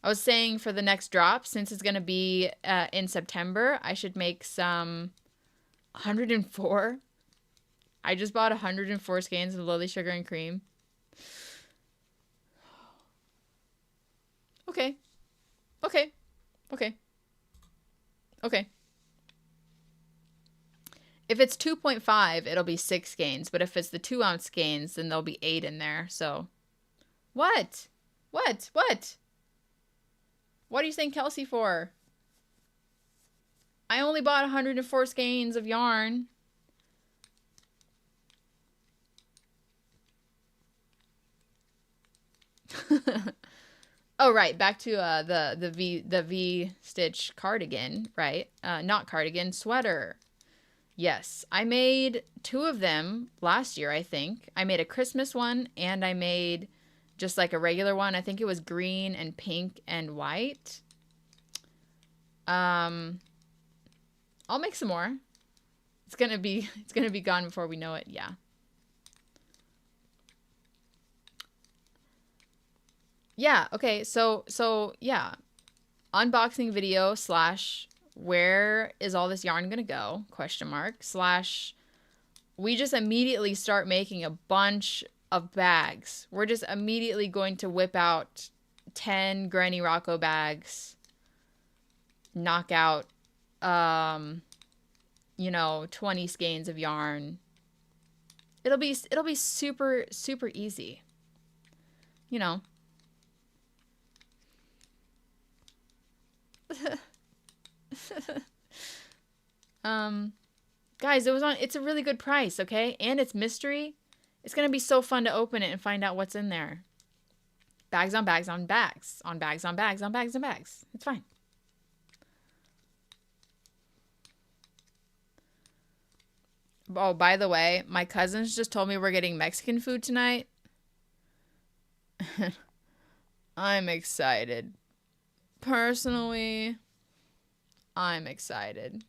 I was saying for the next drop, since it's going to be in September, I should make some 104. I just bought 104 skeins of Lily Sugar and Cream. Okay. Okay. Okay. Okay. If it's 2.5, it'll be 6 skeins. But if it's the 2-ounce skeins, then there'll be 8 in there. So, what? What? What? What are you saying Kelsie for? I only bought 104 skeins of yarn. Oh, right. Back to the V stitch cardigan, right? Not cardigan, sweater. Yes, I made 2 of them last year, I think. I made a Christmas one and I made just like a regular one. I think it was green and pink and white. I'll make some more. It's gonna be gone before we know it. Yeah. Yeah, okay. So yeah. Unboxing video / where is all this yarn gonna go? / we just immediately start making a bunch of bags. We're just immediately going to whip out 10 Granny Rocco bags, knock out, 20 skeins of yarn. It'll be super, super easy. You know. Guys, it's a really good price, okay? And it's mystery. It's gonna be so fun to open it and find out what's in there. Bags on bags on bags. On bags on bags on bags on bags. It's fine. Oh, by the way, my cousins just told me we're getting Mexican food tonight. I'm excited. Personally, I'm excited.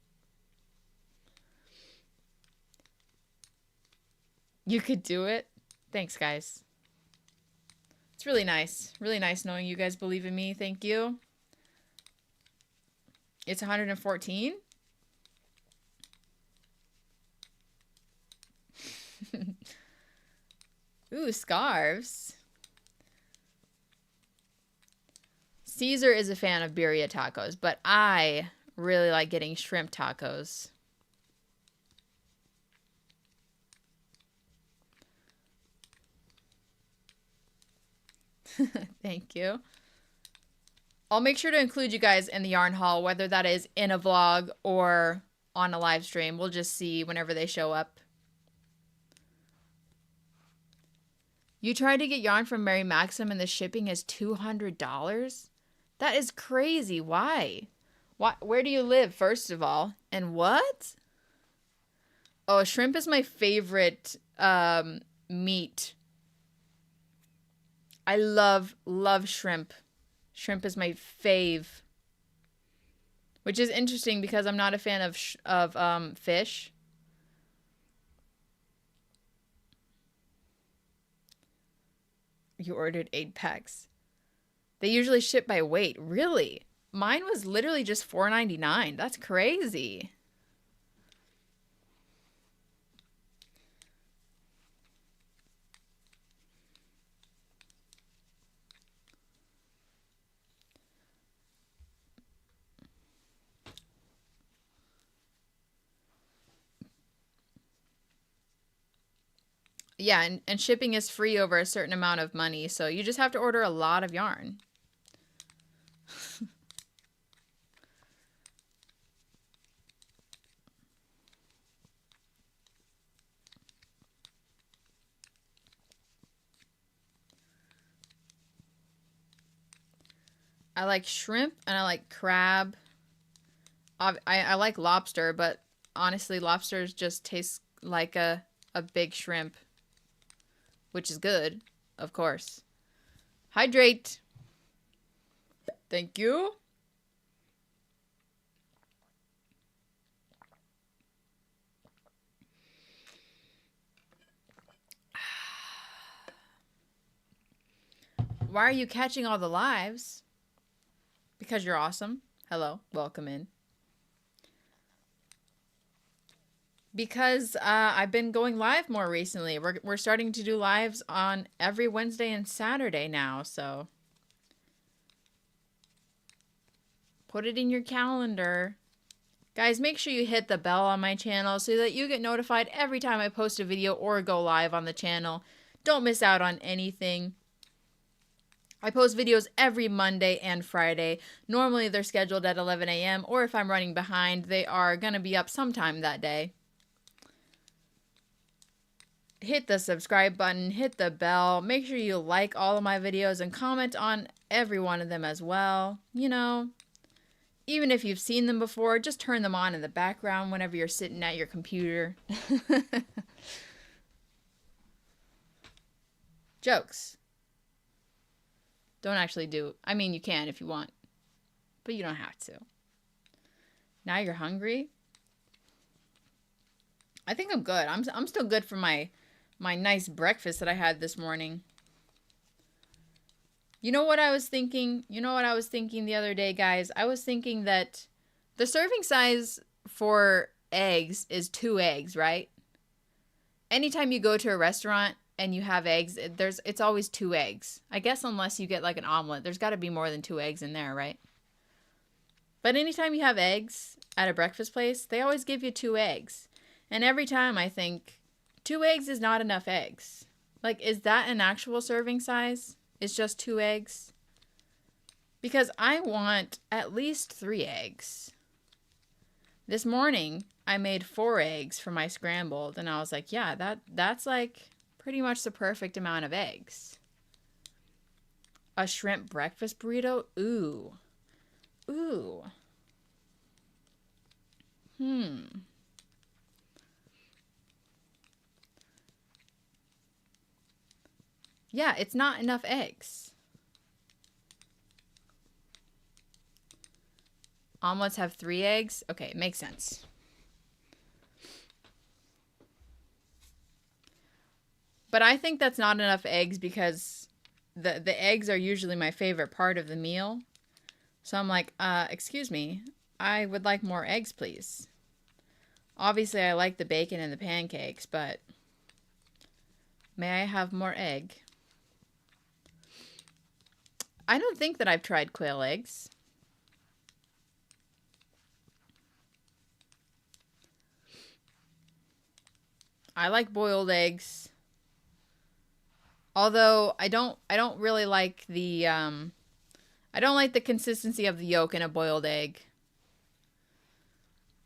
You could do it. Thanks, guys. It's really nice. Really nice knowing you guys believe in me. Thank you. It's 114. Ooh, scarves. Caesar is a fan of birria tacos, but I really like getting shrimp tacos. Thank you. I'll make sure to include you guys in the yarn haul, whether that is in a vlog or on a live stream. We'll just see whenever they show up. You tried to get yarn from Mary Maxim and the shipping is $200? That is crazy. Why? Where do you live, first of all? And what? Oh, shrimp is my favorite meat. I love shrimp. Shrimp is my fave. Which is interesting because I'm not a fan of fish. You ordered 8 packs. They usually ship by weight. Really? Mine was literally just $4.99. That's crazy. Yeah, and shipping is free over a certain amount of money, so you just have to order a lot of yarn. I like shrimp and I like crab. I like lobster, but honestly, lobsters just taste like a big shrimp. Which is good, of course. Hydrate. Thank you. Why are you catching all the lives? Because you're awesome. Hello, welcome in. Because I've been going live more recently. We're starting to do lives on every Wednesday and Saturday now, so put it in your calendar. Guys, make sure you hit the bell on my channel so that you get notified every time I post a video or go live on the channel. Don't miss out on anything. I post videos every Monday and Friday. Normally they're scheduled at 11 a.m. or if I'm running behind, they are going to be up sometime that day. Hit the subscribe button, hit the bell, make sure you like all of my videos and comment on every one of them as well. You know, even if you've seen them before, just turn them on in the background whenever you're sitting at your computer. Jokes. Don't actually do. I mean, you can if you want, but you don't have to. Now you're hungry? I think I'm good. I'm still good for my nice breakfast that I had this morning. You know what I was thinking? You know what I was thinking the other day, guys? I was thinking that the serving size for eggs is 2 eggs, right? Anytime you go to a restaurant and you have eggs, it's always 2 eggs. I guess unless you get like an omelet, there's got to be more than 2 eggs in there, right? But anytime you have eggs at a breakfast place, they always give you 2 eggs. And every time I think 2 eggs is not enough eggs. Like, is that an actual serving size? It's just 2 eggs? Because I want at least 3 eggs. This morning, I made 4 eggs for my scrambled, and I was like, yeah, that's like pretty much the perfect amount of eggs. A shrimp breakfast burrito? Ooh. Ooh. Yeah, it's not enough eggs. Omelets have 3 eggs? Okay, makes sense. But I think that's not enough eggs because the eggs are usually my favorite part of the meal. So I'm like, excuse me, I would like more eggs, please. Obviously, I like the bacon and the pancakes, but may I have more egg? I don't think that I've tried quail eggs. I like boiled eggs. Although I don't really like the I don't like the consistency of the yolk in a boiled egg.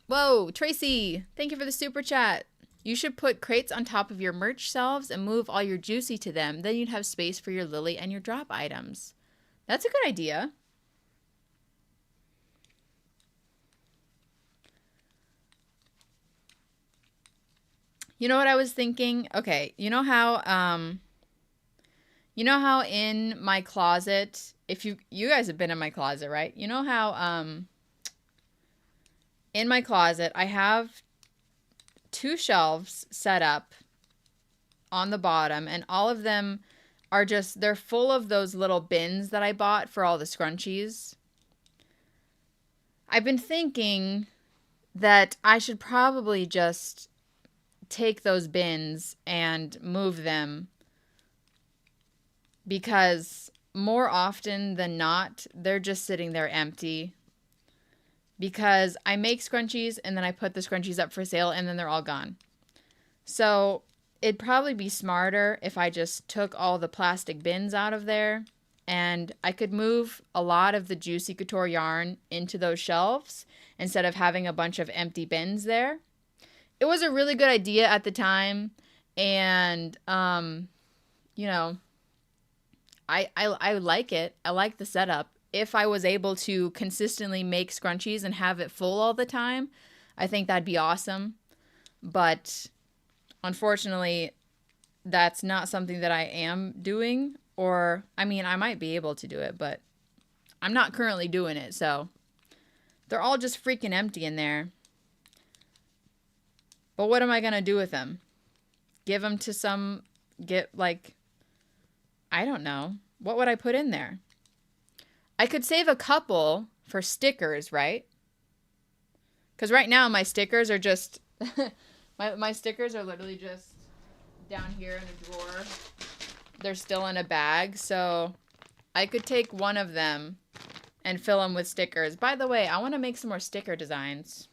Whoa, Tracy, thank you for the super chat. You should put crates on top of your merch shelves and move all your juicy to them. Then you'd have space for your lily and your drop items. That's a good idea. You know what I was thinking? Okay, you know how in my closet, if you guys have been in my closet, right? You know how in my closet I have 2 shelves set up on the bottom, and all of them are just, they're full of those little bins that I bought for all the scrunchies. I've been thinking that I should probably just take those bins and move them, because more often than not, they're just sitting there empty. Because I make scrunchies and then I put the scrunchies up for sale and then they're all gone. So it'd probably be smarter if I just took all the plastic bins out of there, and I could move a lot of the Juicy Couture yarn into those shelves instead of having a bunch of empty bins there. It was a really good idea at the time, and you know, I like it. I like the setup. If I was able to consistently make scrunchies and have it full all the time, I think that'd be awesome. But unfortunately, that's not something that I am doing. Or, I mean, I might be able to do it, but I'm not currently doing it. So they're all just freaking empty in there. But what am I going to do with them? Give them to some, I don't know. What would I put in there? I could save a couple for stickers, right? Because right now my stickers are just... my stickers are literally just down here in a drawer. They're still in a bag, so I could take one of them and fill them with stickers. By the way, I want to make some more sticker designs.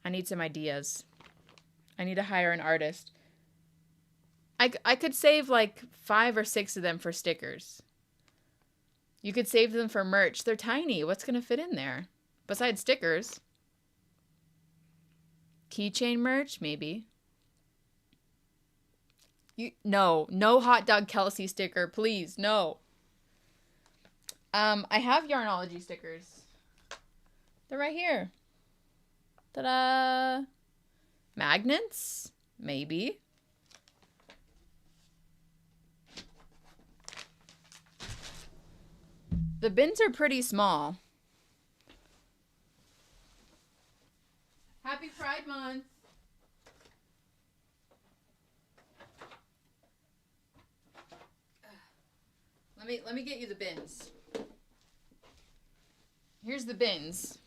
I need some ideas. I need to hire an artist. I could save like 5 or 6 of them for stickers. You could save them for merch. They're tiny. What's going to fit in there? Besides stickers. Keychain merch, maybe. No hot dog Kelsie sticker, please. No. I have Yarnology stickers. They're right here. Ta-da! Magnets? Maybe. The bins are pretty small. Happy Pride Month! Let me get you the bins. Here's the bins.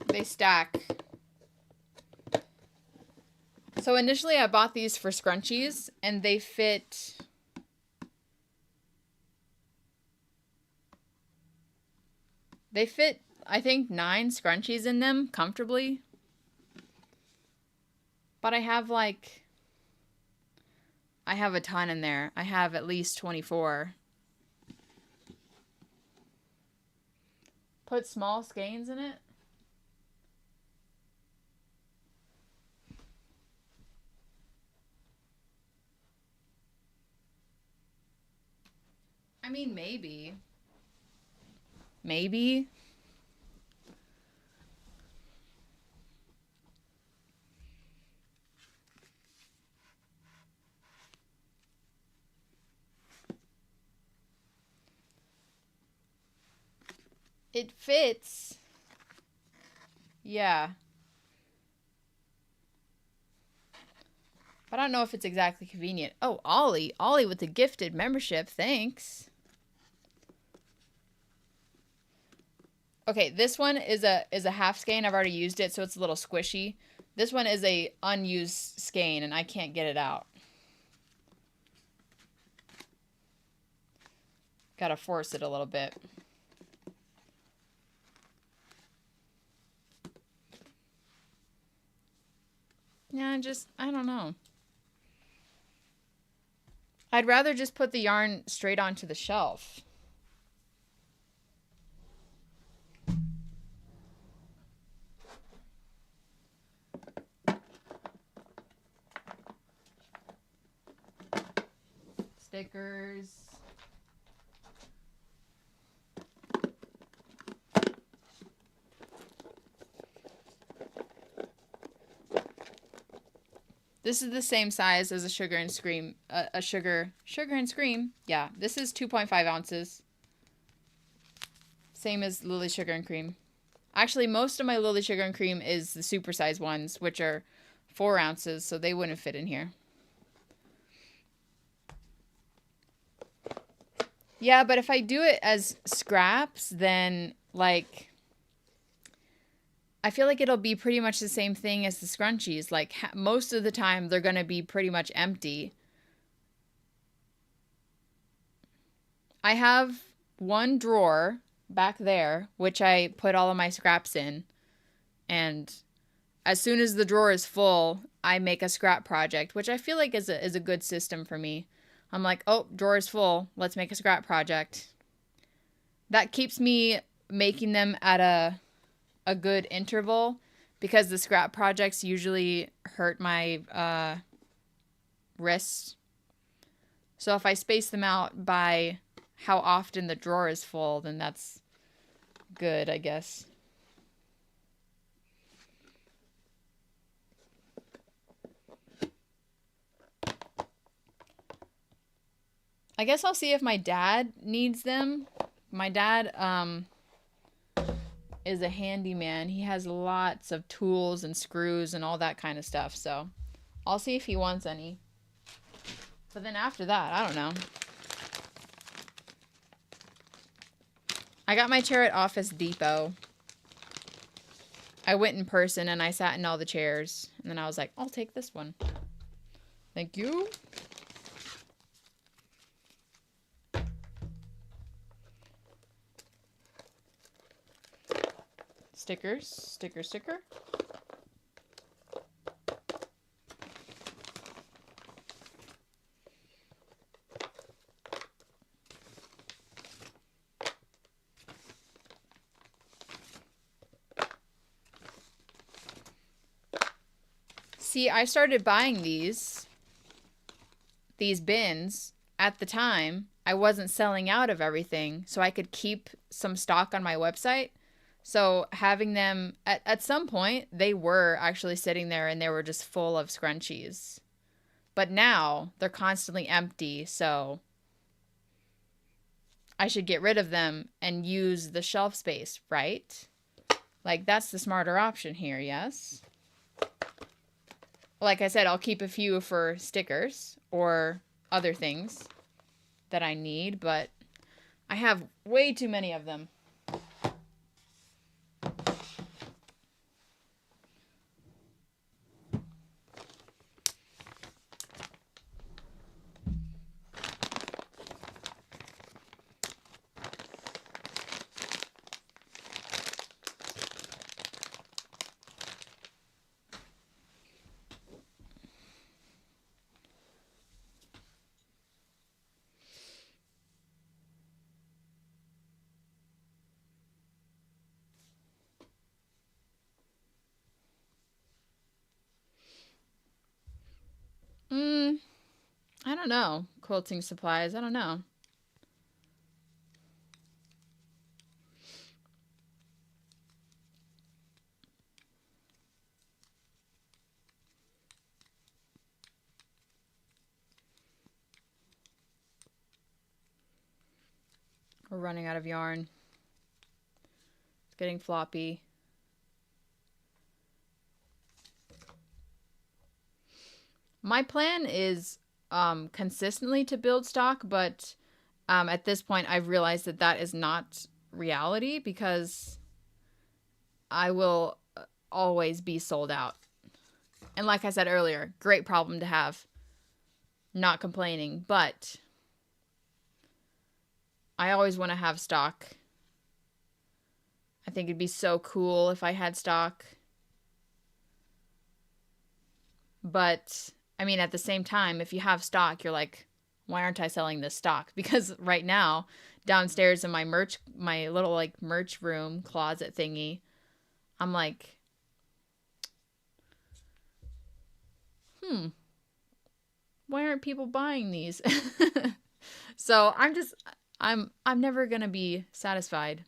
They stack. So initially I bought these for scrunchies and they fit... They fit, I think, 9 scrunchies in them comfortably. But I have a ton in there. I have at least 24. Put small skeins in it. I mean, maybe. Maybe. It fits. Yeah. But I don't know if it's exactly convenient. Oh, Ollie. Ollie with the gifted membership. Thanks. Okay, this one is a half skein. I've already used it, so it's a little squishy. This one is a unused skein, and I can't get it out. Gotta force it a little bit. Yeah, I don't know. I'd rather just put the yarn straight onto the shelf. Stickers. This is the same size as a sugar and scream. Sugar and scream. Yeah, this is 2.5 ounces. Same as Lily Sugar and Cream. Actually, most of my Lily Sugar and Cream is the supersize ones, which are 4 ounces, so they wouldn't fit in here. Yeah, but if I do it as scraps, then, like, I feel like it'll be pretty much the same thing as the scrunchies. Like, most of the time, they're going to be pretty much empty. I have one drawer back there, which I put all of my scraps in. And as soon as the drawer is full, I make a scrap project, which I feel like is a good system for me. I'm like, oh, drawer is full. Let's make a scrap project. That keeps me making them at a good interval because the scrap projects usually hurt my wrists. So if I space them out by how often the drawer is full, then that's good, I guess. I guess I'll see if my dad needs them. My dad is a handyman. He has lots of tools and screws and all that kind of stuff. So I'll see if he wants any. But then after that, I don't know. I got my chair at Office Depot. I went in person and I sat in all the chairs. And then I was like, I'll take this one. Thank you. Stickers. Sticker, sticker. See, I started buying these bins at the time. I wasn't selling out of everything, so I could keep some stock on my website. So having them, at some point, they were actually sitting there and they were just full of scrunchies. But now, they're constantly empty, so I should get rid of them and use the shelf space, right? Like, that's the smarter option here, yes? Like I said, I'll keep a few for stickers or other things that I need, but I have way too many of them. I don't know. Quilting supplies, I don't know. We're running out of yarn. It's getting floppy. My plan is consistently to build stock, but at this point I've realized that that is not reality because I will always be sold out. And like I said earlier, great problem to have. Not complaining, but I always want to have stock. I think it'd be so cool if I had stock. But, I mean, at the same time, if you have stock, you're like, why aren't I selling this stock? Because right now, downstairs in my little like merch room closet thingy, I'm like, why aren't people buying these? So I'm never gonna be satisfied.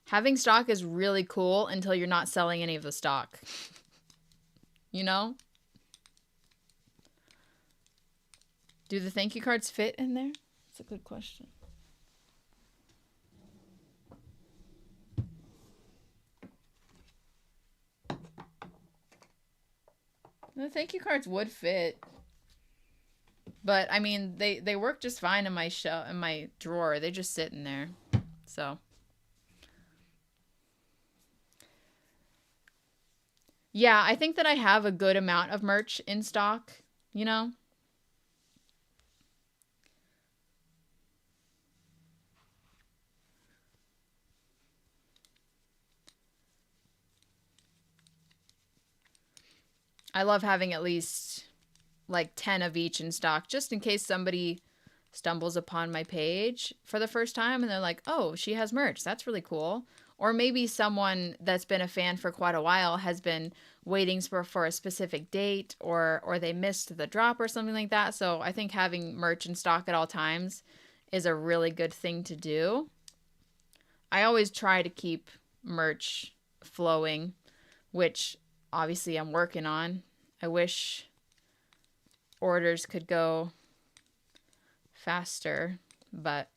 Having stock is really cool until you're not selling any of the stock. You know? Do the thank you cards fit in there? That's a good question. The thank you cards would fit. But I mean, they work just fine in my drawer. They just sit in there. So yeah, I think that I have a good amount of merch in stock, you know? I love having at least like 10 of each in stock just in case somebody stumbles upon my page for the first time and they're like, oh, she has merch. That's really cool. Or maybe someone that's been a fan for quite a while has been waiting for a specific date or they missed the drop or something like that. So I think having merch in stock at all times is a really good thing to do. I always try to keep merch flowing, which obviously I'm working on. I wish orders could go faster, but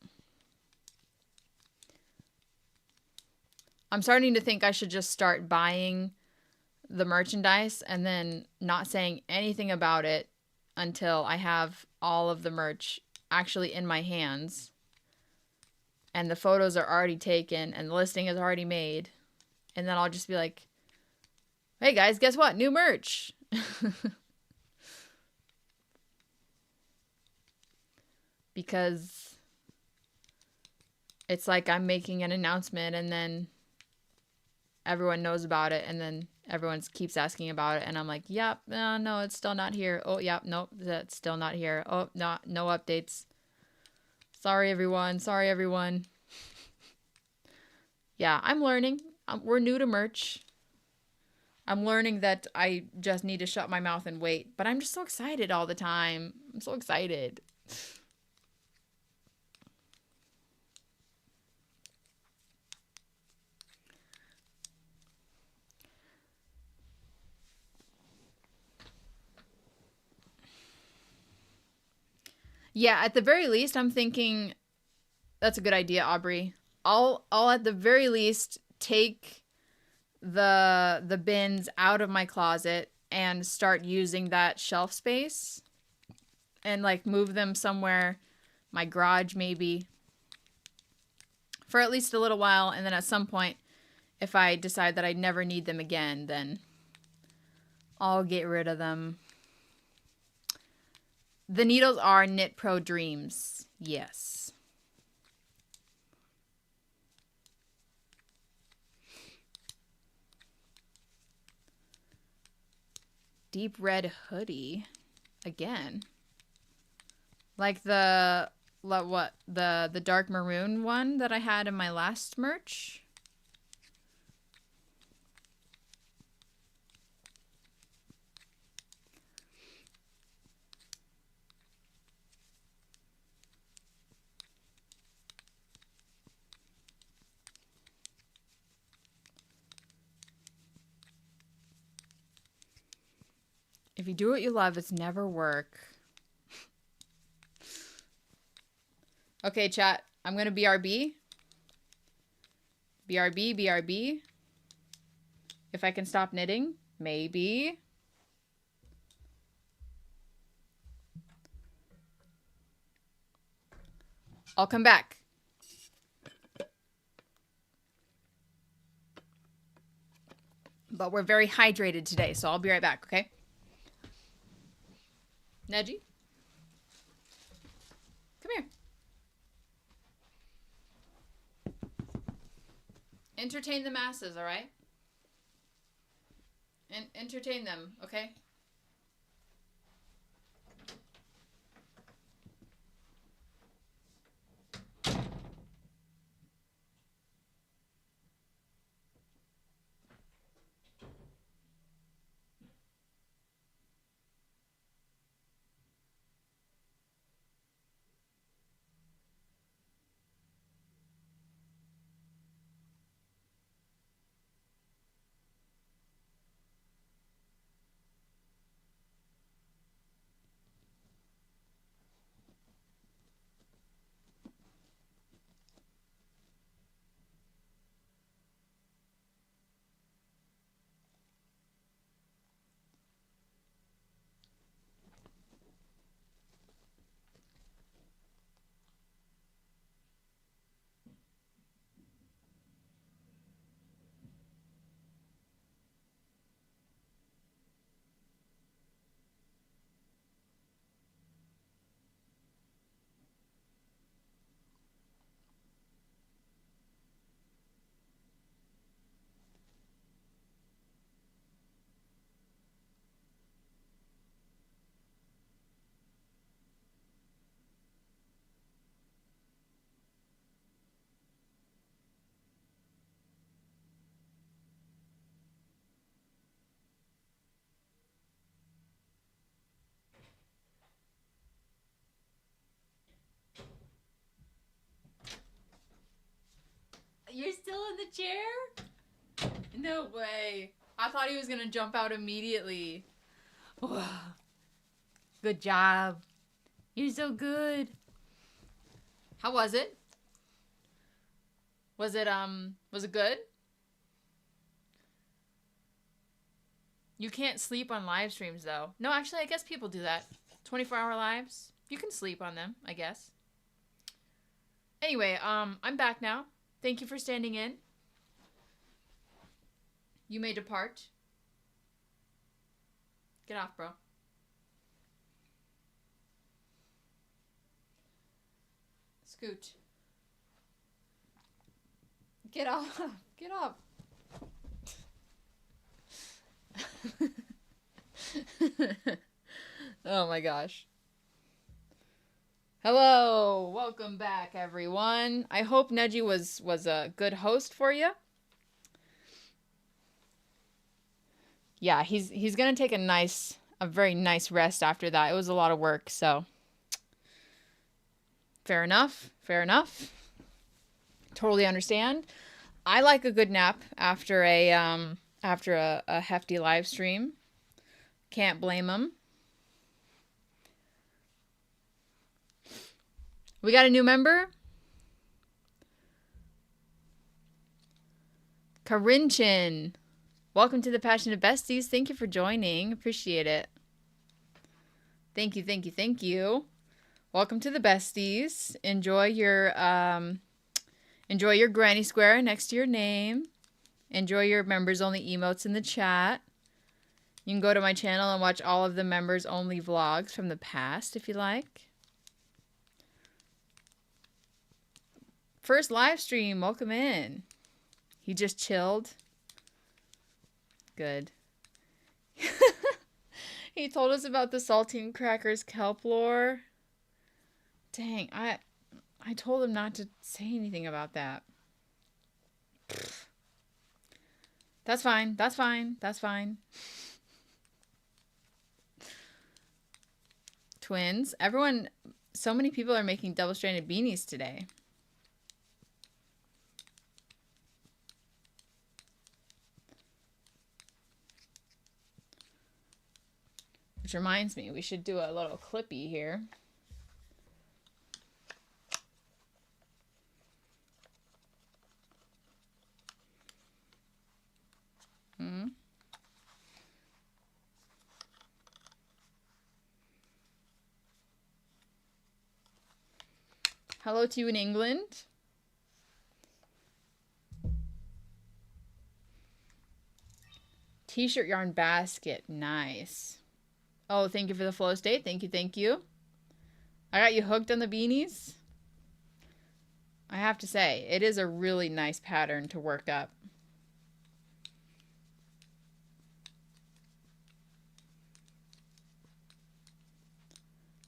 I'm starting to think I should just start buying the merchandise and then not saying anything about it until I have all of the merch actually in my hands and the photos are already taken and the listing is already made. And then I'll just be like, hey guys, guess what? New merch. Because it's like I'm making an announcement and then everyone knows about it and then everyone keeps asking about it and I'm like, yep, no, it's still not here. Oh, yep, nope, that's still not here. Oh, no updates. Sorry, everyone. Yeah, I'm learning. We're new to merch. I'm learning that I just need to shut my mouth and wait. But I'm just so excited all the time. I'm so excited. Yeah, at the very least, I'm thinking that's a good idea, Aubrey. I'll at the very least take the bins out of my closet and start using that shelf space and like move them somewhere, my garage maybe, for at least a little while, and then at some point if I decide that I never need them again, then I'll get rid of them. The needles are Knit Pro Dreams. Yes. Deep red hoodie. Again. Like the dark maroon one that I had in my last merch. If you do what you love, it's never work. Okay, chat. I'm going to BRB. BRB. If I can stop knitting, maybe. I'll come back. But we're very hydrated today, so I'll be right back, okay? Neji? Come here. Entertain the masses, all right? And entertain them, okay? You're still in the chair? No way. I thought he was gonna jump out immediately. Good job. You're so good. How was it? Was it good? You can't sleep on live streams though. No, actually I guess people do that. 24-hour lives. You can sleep on them, I guess. Anyway, I'm back now. Thank you for standing in. You may depart. Get off, bro. Scoot. Get off. Get off. Oh my gosh. Hello. Welcome back, everyone. I hope Neji was a good host for you. Yeah, he's gonna take a very nice rest after that. It was a lot of work, so fair enough. Fair enough. Totally understand. I like a good nap after a hefty live stream. Can't blame him. We got a new member. Karinchin. Welcome to the Passionate Besties. Thank you for joining. Appreciate it. Thank you, thank you, thank you. Welcome to the Besties. Enjoy your granny square next to your name. Enjoy your members only emotes in the chat. You can go to my channel and watch all of the members only vlogs from the past if you like. First live stream, welcome in. He just chilled. Good. He told us about the saltine crackers kelp lore. Dang, I told him not to say anything about that. Pfft. That's fine. That's fine. That's fine. Twins. Everyone, so many people are making double-stranded beanies today. Which reminds me, we should do a little clippy here. Hello to you in England. T-shirt yarn basket. Nice. Oh, thank you for the flow state. Thank you, thank you. I got you hooked on the beanies. I have to say, it is a really nice pattern to work up.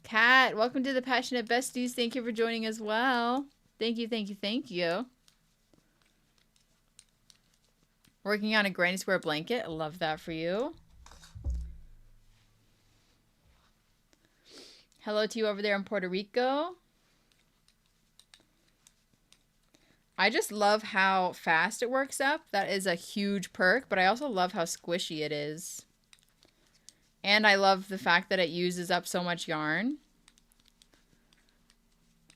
Kat, welcome to the Passionate Besties. Thank you for joining as well. Thank you, thank you, thank you. Working on a granny square blanket. I love that for you. Hello to you over there in Puerto Rico. I just love how fast it works up. That is a huge perk, but I also love how squishy it is. And I love the fact that it uses up so much yarn.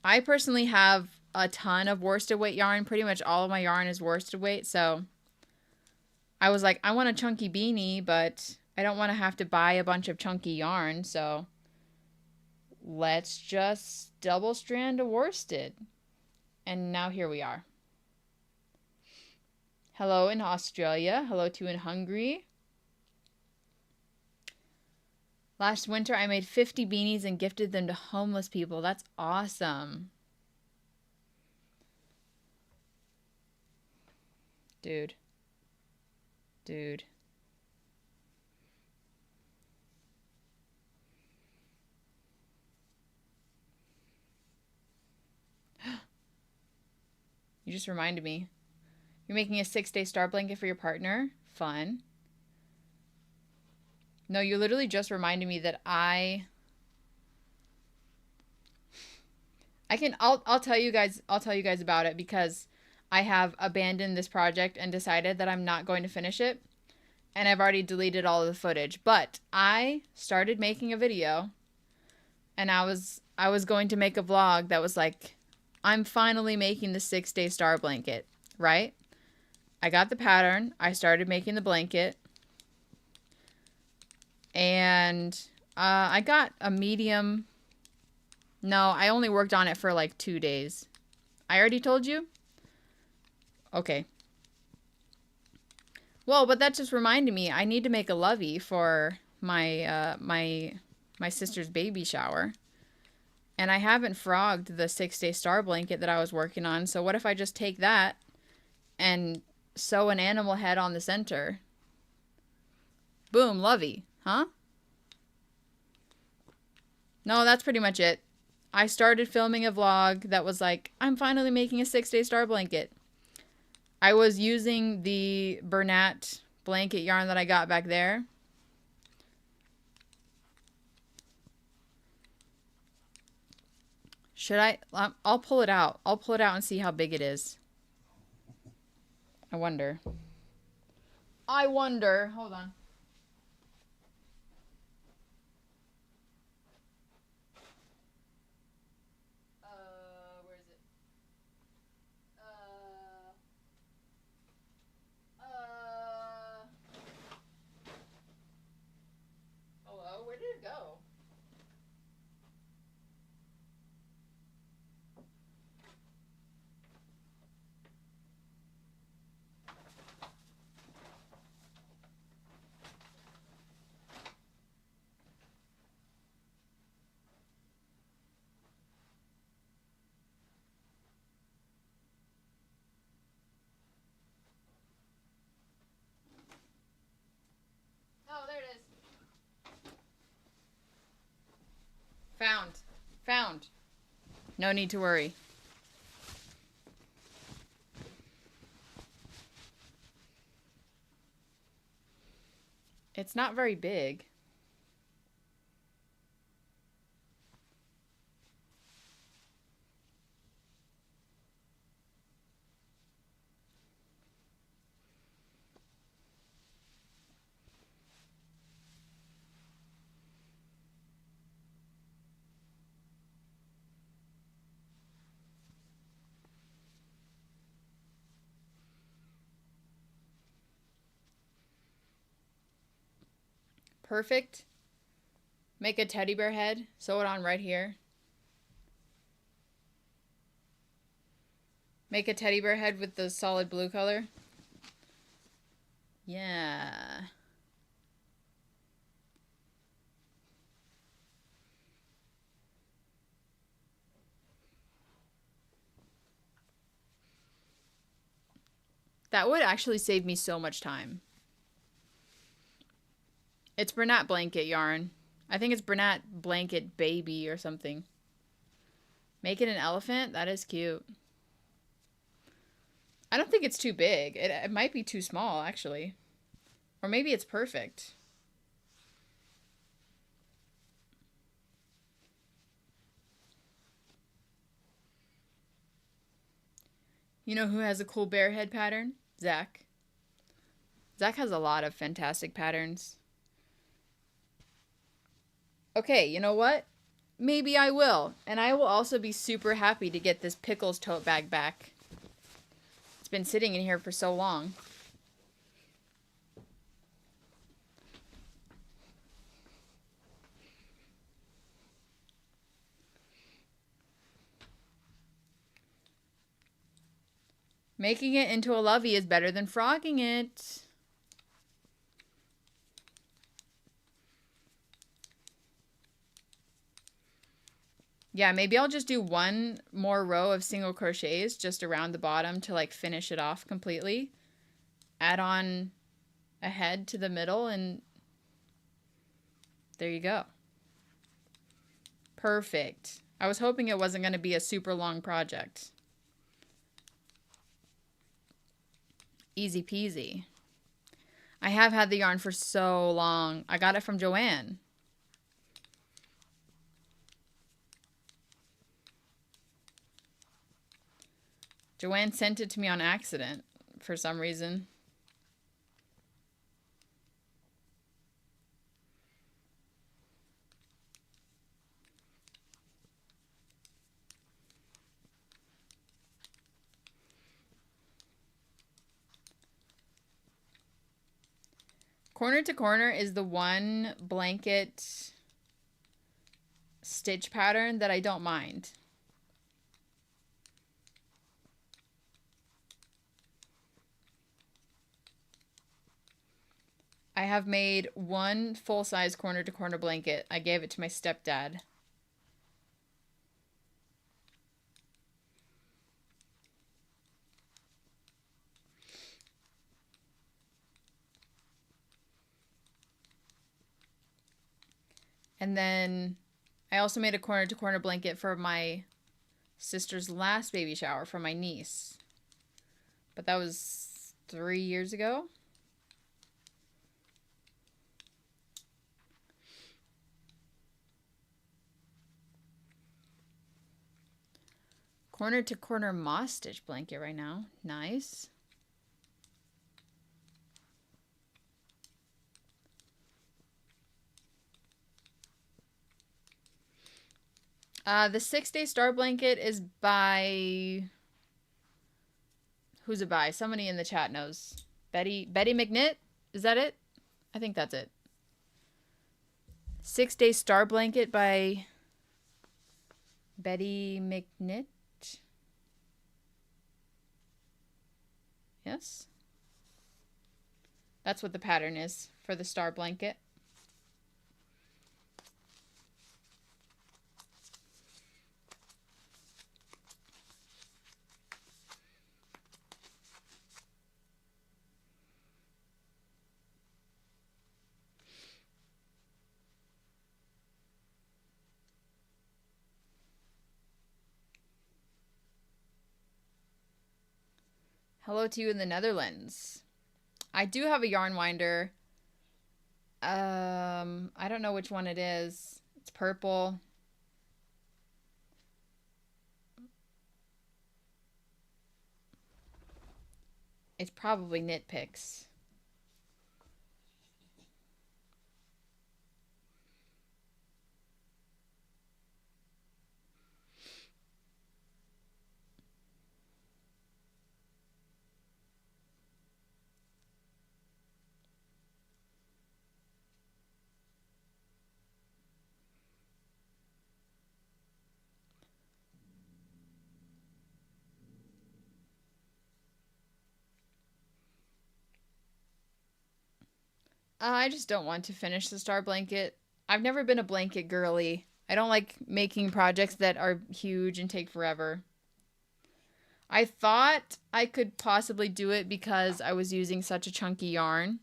I personally have a ton of worsted weight yarn. Pretty much all of my yarn is worsted weight, so I was like, I want a chunky beanie, but I don't want to have to buy a bunch of chunky yarn, so let's just double strand a worsted. And now here we are. Hello in Australia. Hello to you in Hungary. Last winter, I made 50 beanies and gifted them to homeless people. That's awesome. Dude. Dude. You just reminded me. You're making a 6-day star blanket for your partner? Fun. No, you literally just reminded me that I'll tell you guys about it because I have abandoned this project and decided that I'm not going to finish it. And I've already deleted all of the footage, but I started making a video and I was going to make a vlog that was like, I'm finally making the 6-day star blanket, right? I got the pattern, I started making the blanket, and I got a medium. No, I only worked on it for like 2 days. I already told you? Okay. Well, but that just reminded me, I need to make a lovey for my sister's baby shower. And I haven't frogged the 6-day star blanket that I was working on. So what if I just take that and sew an animal head on the center? Boom, lovey, huh? No, that's pretty much it. I started filming a vlog that was like, I'm finally making a 6-day star blanket. I was using the Bernat blanket yarn that I got back there. Should I? I'll pull it out. I'll pull it out and see how big it is. I wonder. Hold on. Where is it? Hello? Where did it go? Oh, there it is. Found. Found. No need to worry. It's not very big. Perfect. Make a teddy bear head. Sew it on right here. Make a teddy bear head with the solid blue color. Yeah. That would actually save me so much time. It's Bernat blanket yarn. I think it's Bernat blanket baby or something. Make it an elephant? That is cute. I don't think it's too big. It might be too small, actually. Or maybe it's perfect. You know who has a cool bear head pattern? Zach. Zach has a lot of fantastic patterns. Okay, you know what? Maybe I will. And I will also be super happy to get this pickles tote bag back. It's been sitting in here for so long. Making it into a lovey is better than frogging it. Yeah, maybe I'll just do one more row of single crochets just around the bottom to like finish it off completely. Add on a head to the middle and there you go. Perfect. I was hoping it wasn't going to be a super long project. Easy peasy. I have had the yarn for so long. I got it from Joanne. Joanne sent it to me on accident for some reason. Corner to corner is the one blanket stitch pattern that I don't mind. I have made one full-size corner to corner blanket. I gave it to my stepdad. And then I also made a corner to corner blanket for my sister's last baby shower for my niece. But that was 3 years ago. Corner to corner moss stitch blanket right now. Nice. The 6-Day Star Blanket is by... Who's it by? Somebody in the chat knows. Betty McKnit? Is that it? I think that's it. 6-Day Star Blanket by Betty McKnit. Yes. That's what the pattern is for the star blanket. Hello to you in the Netherlands. I do have a yarn winder. I don't know which one it is. It's purple. It's probably Knit Picks. I just don't want to finish the star blanket. I've never been a blanket girly. I don't like making projects that are huge and take forever. I thought I could possibly do it because I was using such a chunky yarn.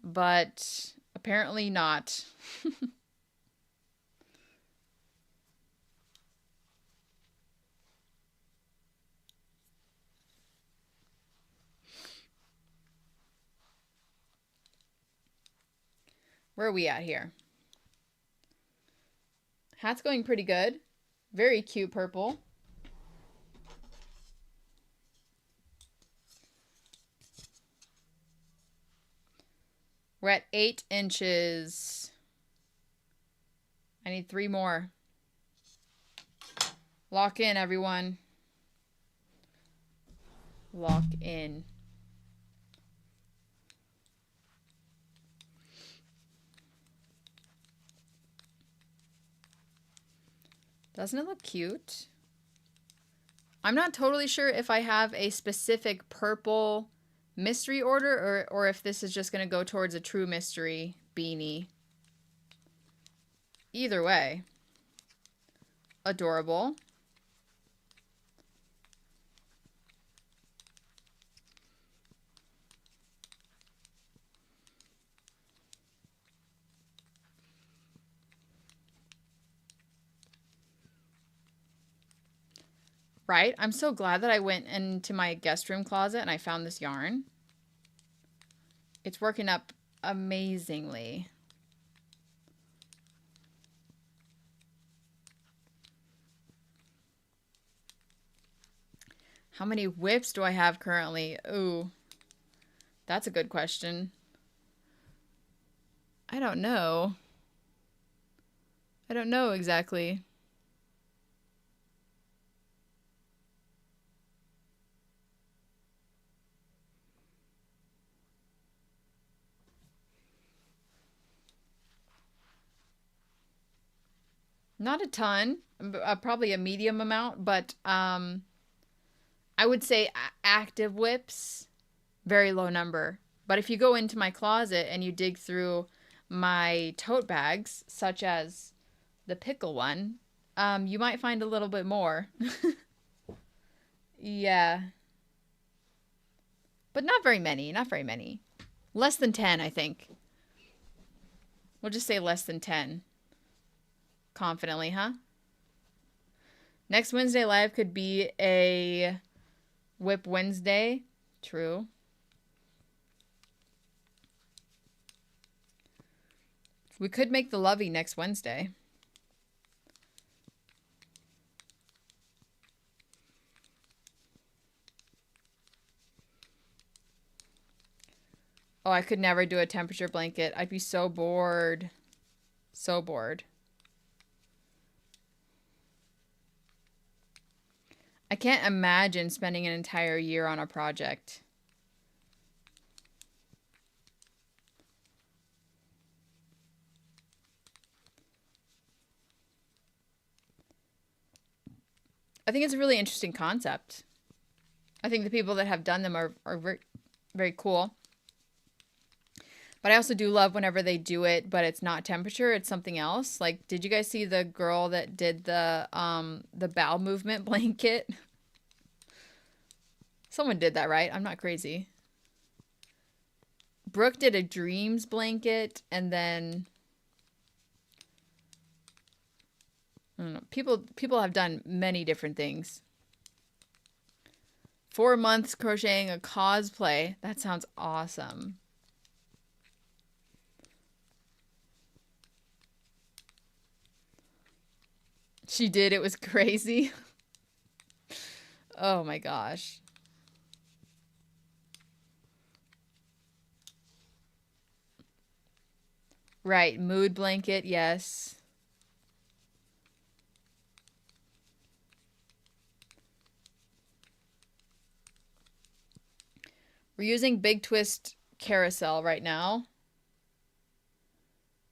But apparently not. Where are we at here? Hat's going pretty good. Very cute purple. We're at 8 inches. I need 3 more. Lock in, everyone. Lock in. Doesn't it look cute? I'm not totally sure if I have a specific purple mystery order or if this is just going to go towards a true mystery beanie. Either way. Adorable. Right? I'm so glad that I went into my guest room closet and I found this yarn. It's working up amazingly. How many whips do I have currently? Ooh, that's a good question. I don't know. I don't know exactly. Not a ton, probably a medium amount, but I would say active whips, very low number. But if you go into my closet and you dig through my tote bags, such as the pickle one, you might find a little bit more. Yeah, but not very many, not very many. Less than 10, I think. We'll just say less than 10. Confidently, huh? Next Wednesday live could be a Whip Wednesday. True. We could make the lovey next Wednesday. Oh, I could never do a temperature blanket. I'd be so bored. So bored. I can't imagine spending an entire year on a project. I think it's a really interesting concept. I think the people that have done them are very, very cool. But I also do love whenever they do it, but it's not temperature, it's something else. Like, did you guys see the girl that did the bowel movement blanket? Someone did that, right? I'm not crazy. Brooke did a dreams blanket, and then I don't know. People have done many different things. 4 months crocheting a cosplay. That sounds awesome. She did. It was crazy. Oh my gosh. Right. Mood blanket. Yes. We're using Big Twist Carousel right now.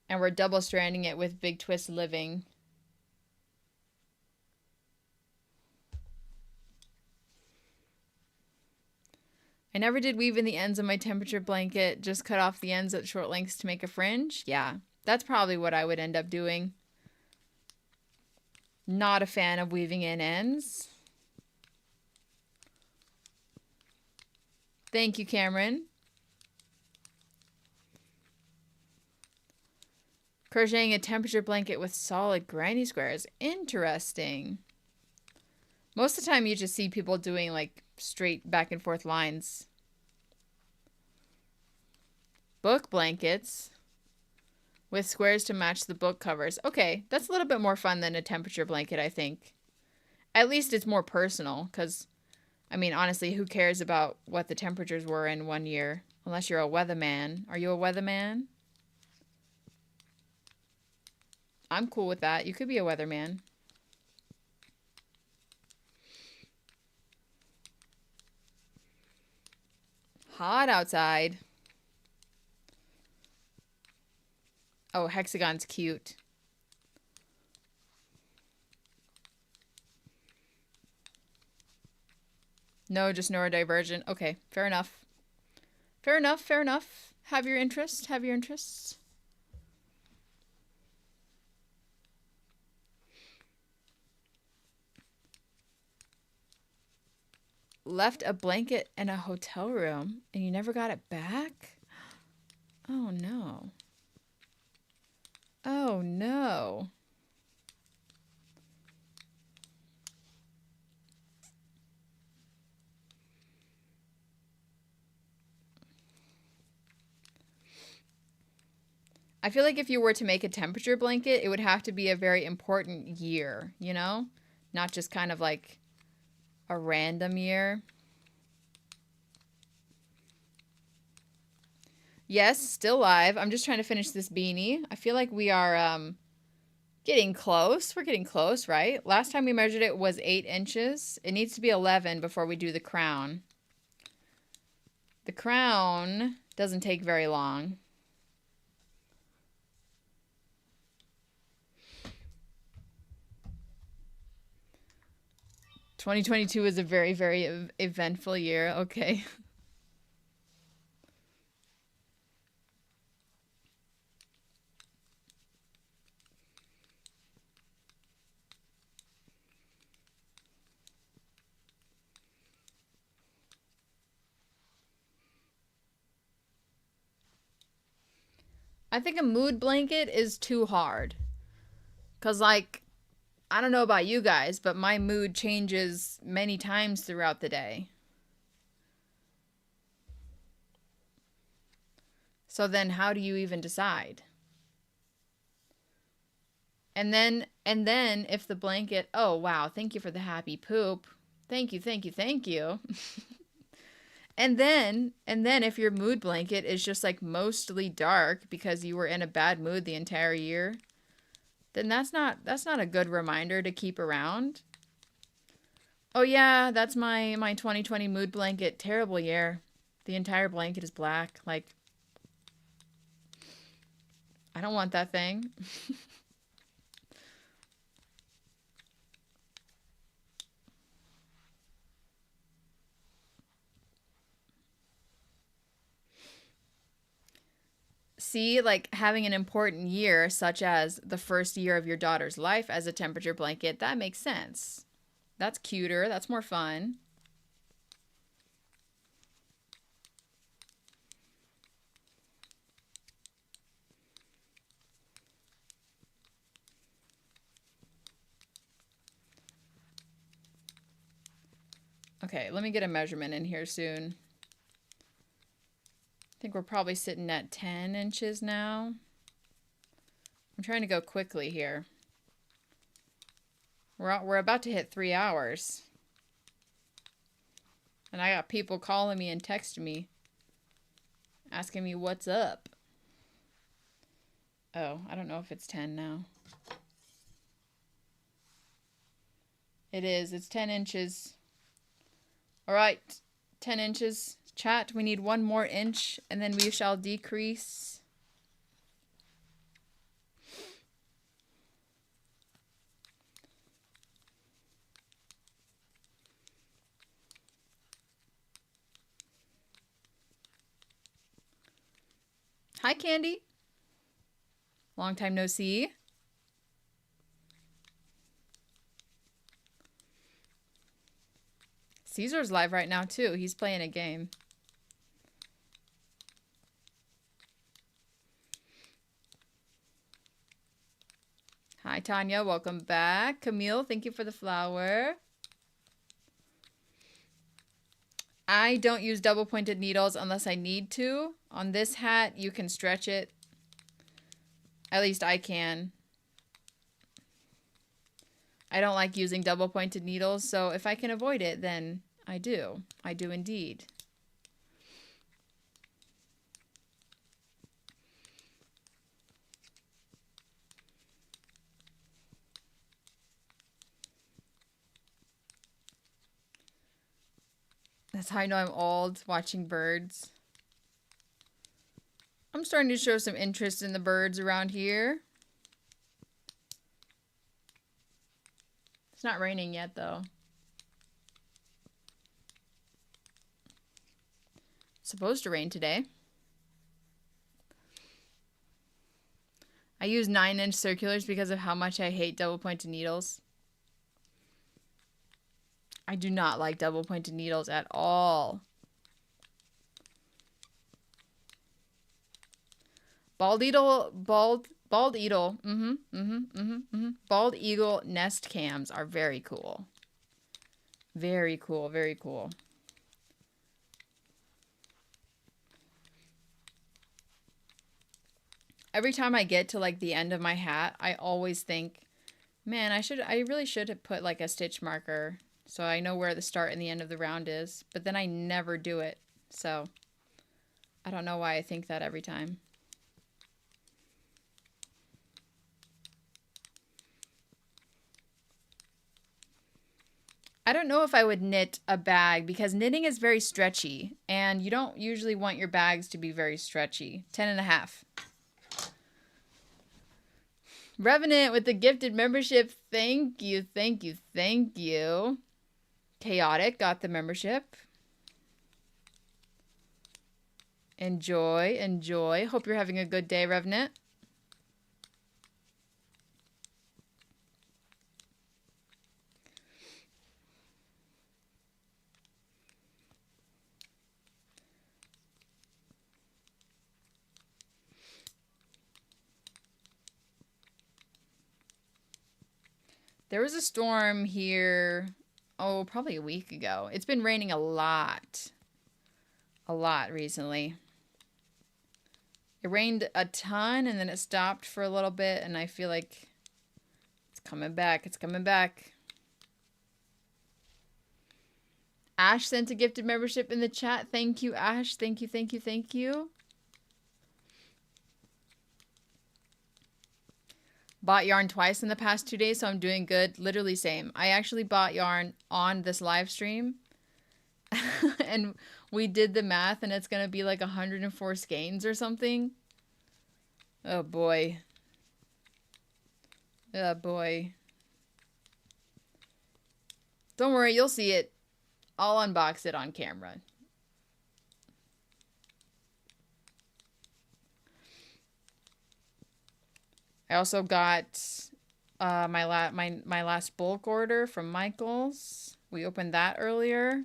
And we're double stranding it with Big Twist Living. I never did weave in the ends of my temperature blanket, just cut off the ends at short lengths to make a fringe. Yeah, that's probably what I would end up doing. Not a fan of weaving in ends. Thank you, Cameron. Crocheting a temperature blanket with solid granny squares. Interesting. Most of the time you just see people doing like straight back and forth lines. Book blankets with squares to match the book covers. Okay, that's a little bit more fun than a temperature blanket, I think. At least it's more personal because, I mean, honestly, who cares about what the temperatures were in one year? Unless you're a weatherman. Are you a weatherman? I'm cool with that. You could be a weatherman. Hot outside. Oh, hexagon's cute. No, just neurodivergent. Okay, fair enough. Fair enough, fair enough. Have your interests, have your interests. Left a blanket in a hotel room and you never got it back? Oh no. Oh no. I feel like if you were to make a temperature blanket, it would have to be a very important year, you know? Not just kind of like a random year. Yes, still live. I'm just trying to finish this beanie. I feel like we are getting close. We're getting close, right? Last time we measured it was 8 inches. It needs to be 11 before we do the crown. The crown doesn't take very long. 2022 was a very, very eventful year. Okay. I think a mood blanket is too hard. Because, like, I don't know about you guys, but my mood changes many times throughout the day. So then how do you even decide? And then if the blanket, oh wow, thank you for the happy poop. Thank you, thank you, thank you. And then if your mood blanket is just like mostly dark because you were in a bad mood the entire year, then that's not a good reminder to keep around. Oh yeah, that's my 2020 mood blanket. Terrible year. The entire blanket is black. Like, I don't want that thing. See, like having an important year, such as the first year of your daughter's life as a temperature blanket, that makes sense. That's cuter. That's more fun. Okay, let me get a measurement in here soon. I think we're probably sitting at 10 inches now. I'm trying to go quickly here. We're about to hit 3 hours. And I got people calling me and texting me, asking me what's up. Oh, I don't know if it's 10 now. It is. It's 10 inches. All right, 10 inches. Chat, we need 1 more inch, and then we shall decrease. Hi, Candy. Long time no see. Caesar's live right now, too. He's playing a game. Hi, Tanya. Welcome back. Camille, thank you for the flower. I don't use double-pointed needles unless I need to. On this hat, you can stretch it. At least I can. I don't like using double-pointed needles, so if I can avoid it, then I do. I do indeed. That's how I know I'm old, watching birds. I'm starting to show some interest in the birds around here. It's not raining yet, though. It's supposed to rain today. I use 9-inch circulars because of how much I hate double-pointed needles. I do not like double-pointed needles at all. Bald eagle nest cams are very cool. Very cool, very cool. Every time I get to like the end of my hat, I always think, man, I really should have put like a stitch marker so I know where the start and the end of the round is, but then I never do it. So I don't know why I think that every time. I don't know if I would knit a bag because knitting is very stretchy and you don't usually want your bags to be very stretchy. 10.5. Revenant with the gifted membership. Thank you, thank you, thank you. Chaotic got the membership. Enjoy, enjoy. Hope you're having a good day, Revenant. There was a storm here, oh, probably a week ago. It's been raining a lot recently. It rained a ton and then it stopped for a little bit, and I feel like it's coming back. It's coming back. Ash sent a gifted membership in the chat. Thank you, Ash. Thank you, thank you, thank you. Bought yarn twice in the past 2 days, so I'm doing good. Literally same. I actually bought yarn on this live stream. And we did the math, and it's going to be like 104 skeins or something. Oh, boy. Oh, boy. Don't worry, you'll see it. I'll unbox it on camera. I also got my last bulk order from Michael's. We opened that earlier.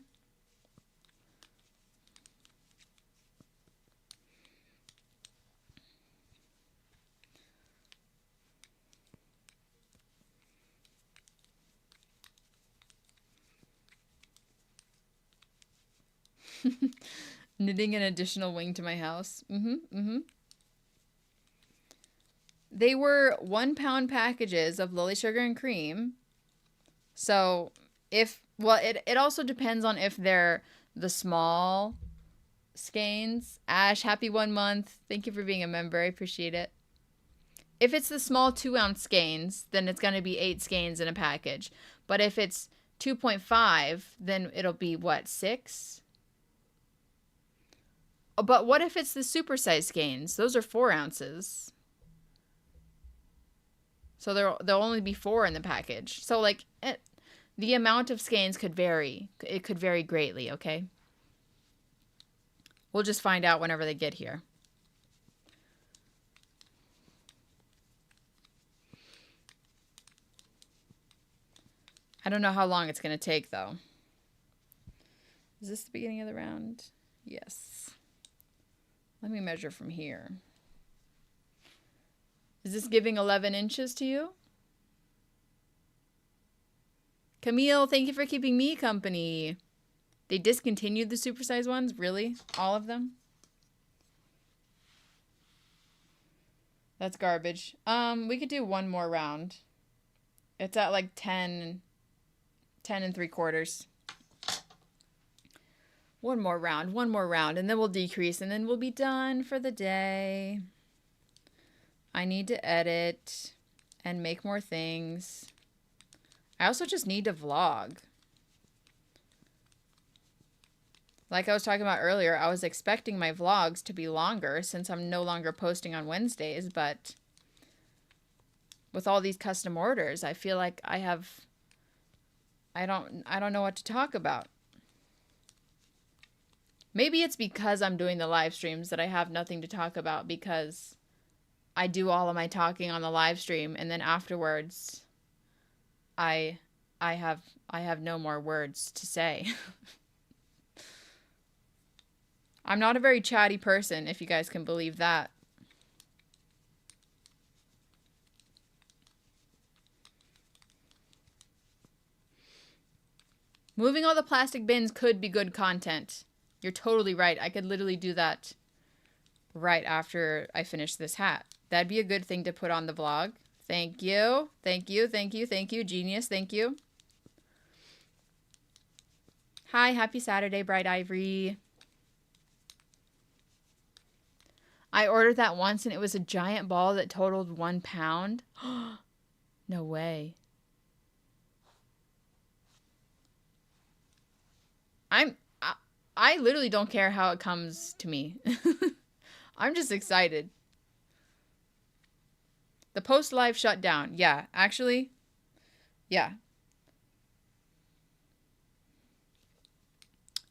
Knitting an additional wing to my house. They were 1 pound packages of Lily Sugar and Cream. So it also depends on if they're the small skeins. Ash, happy 1 month. Thank you for being a member. I appreciate it. If it's the small 2-ounce skeins, then it's going to be 8 skeins in a package. But if it's 2.5, then it'll be what, 6? But what if it's the supersized skeins? Those are 4 ounces. So there'll only be 4 in the package. So like the amount of skeins could vary. It could vary greatly, okay? We'll just find out whenever they get here. I don't know how long it's going to take, though. Is this the beginning of the round? Yes. Let me measure from here. Is this giving 11 inches to you? Camille, thank you for keeping me company. They discontinued the supersized ones? Really? All of them? That's garbage. We could do one more round. It's at like 10 3/4. One more round, and then we'll decrease, and then we'll be done for the day. I need to edit and make more things. I also just need to vlog. Like I was talking about earlier, I was expecting my vlogs to be longer since I'm no longer posting on Wednesdays, but with all these custom orders, I feel like I don't know what to talk about. Maybe it's because I'm doing the live streams that I have nothing to talk about, because I do all of my talking on the live stream, and then afterwards I have no more words to say. I'm not a very chatty person, if you guys can believe that. Moving all the plastic bins could be good content. You're totally right. I could literally do that right after I finish this hat. That'd be a good thing to put on the vlog. Thank you. Thank you. Thank you. Thank you. Genius. Thank you. Hi. Happy Saturday, Bright Ivory. I ordered that once and it was a giant ball that totaled 1 pound. No way. I literally don't care how it comes to me. I'm just excited. The post live shut down. Yeah, actually. Yeah.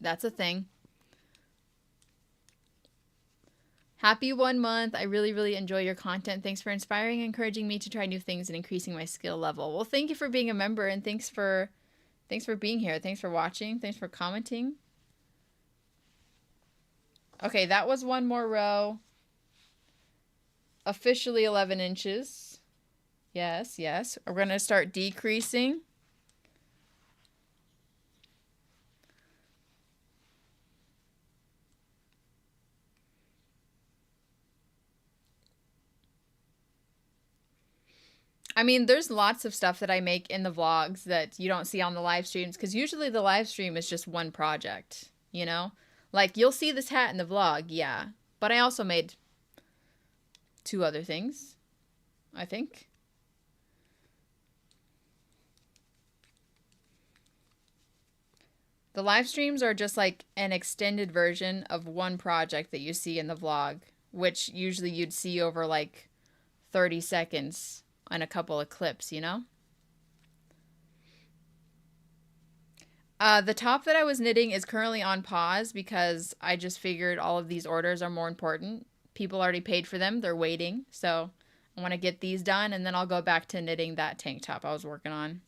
That's a thing. Happy 1 month. I really, really enjoy your content. Thanks for inspiring and encouraging me to try new things and increasing my skill level. Well, thank you for being a member, and thanks for being here. Thanks for watching. Thanks for commenting. Okay, that was one more row. Officially 11 inches. Yes, yes. We're going to start decreasing. I mean, there's lots of stuff that I make in the vlogs that you don't see on the live streams, because usually the live stream is just one project, you know? Like, you'll see this hat in the vlog, yeah. But I also made 2 other things, I think. The live streams are just like an extended version of one project that you see in the vlog, which usually you'd see over like 30 seconds and a couple of clips, you know? The top that I was knitting is currently on pause because I just figured all of these orders are more important. People already paid for them. They're waiting. So I want to get these done, and then I'll go back to knitting that tank top I was working on.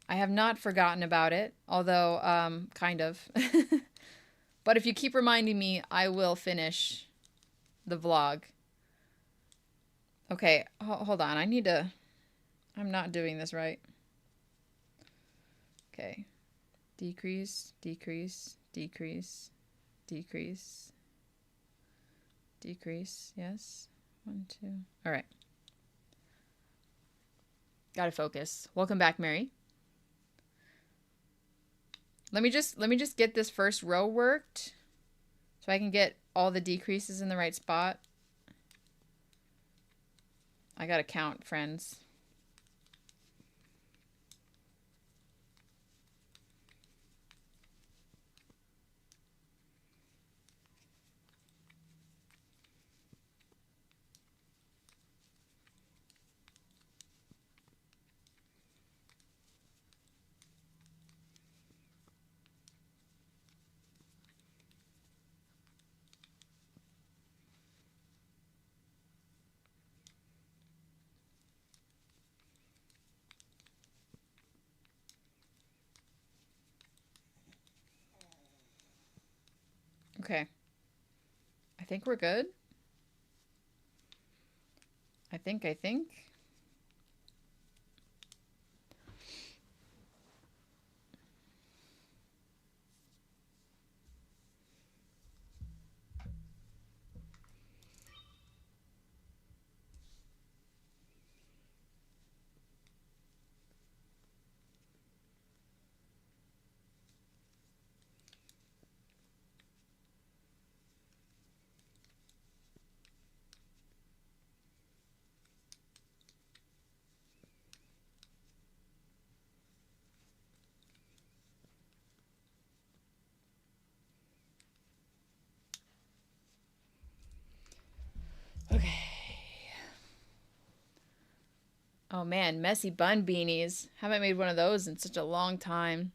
I have not forgotten about it, although, kind of. But if you keep reminding me, I will finish the vlog. Okay, hold on. I'm not doing this right. Okay. Decrease, decrease, decrease, decrease, decrease. Yes. 1, 2. All right. Gotta focus. Welcome back, Mary. Let me just get this first row worked so I can get all the decreases in the right spot. I gotta count, friends. Okay. I think we're good. I think. Okay. Oh man, messy bun beanies. Haven't made one of those in such a long time.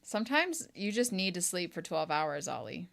Sometimes you just need to sleep for 12 hours, Ollie.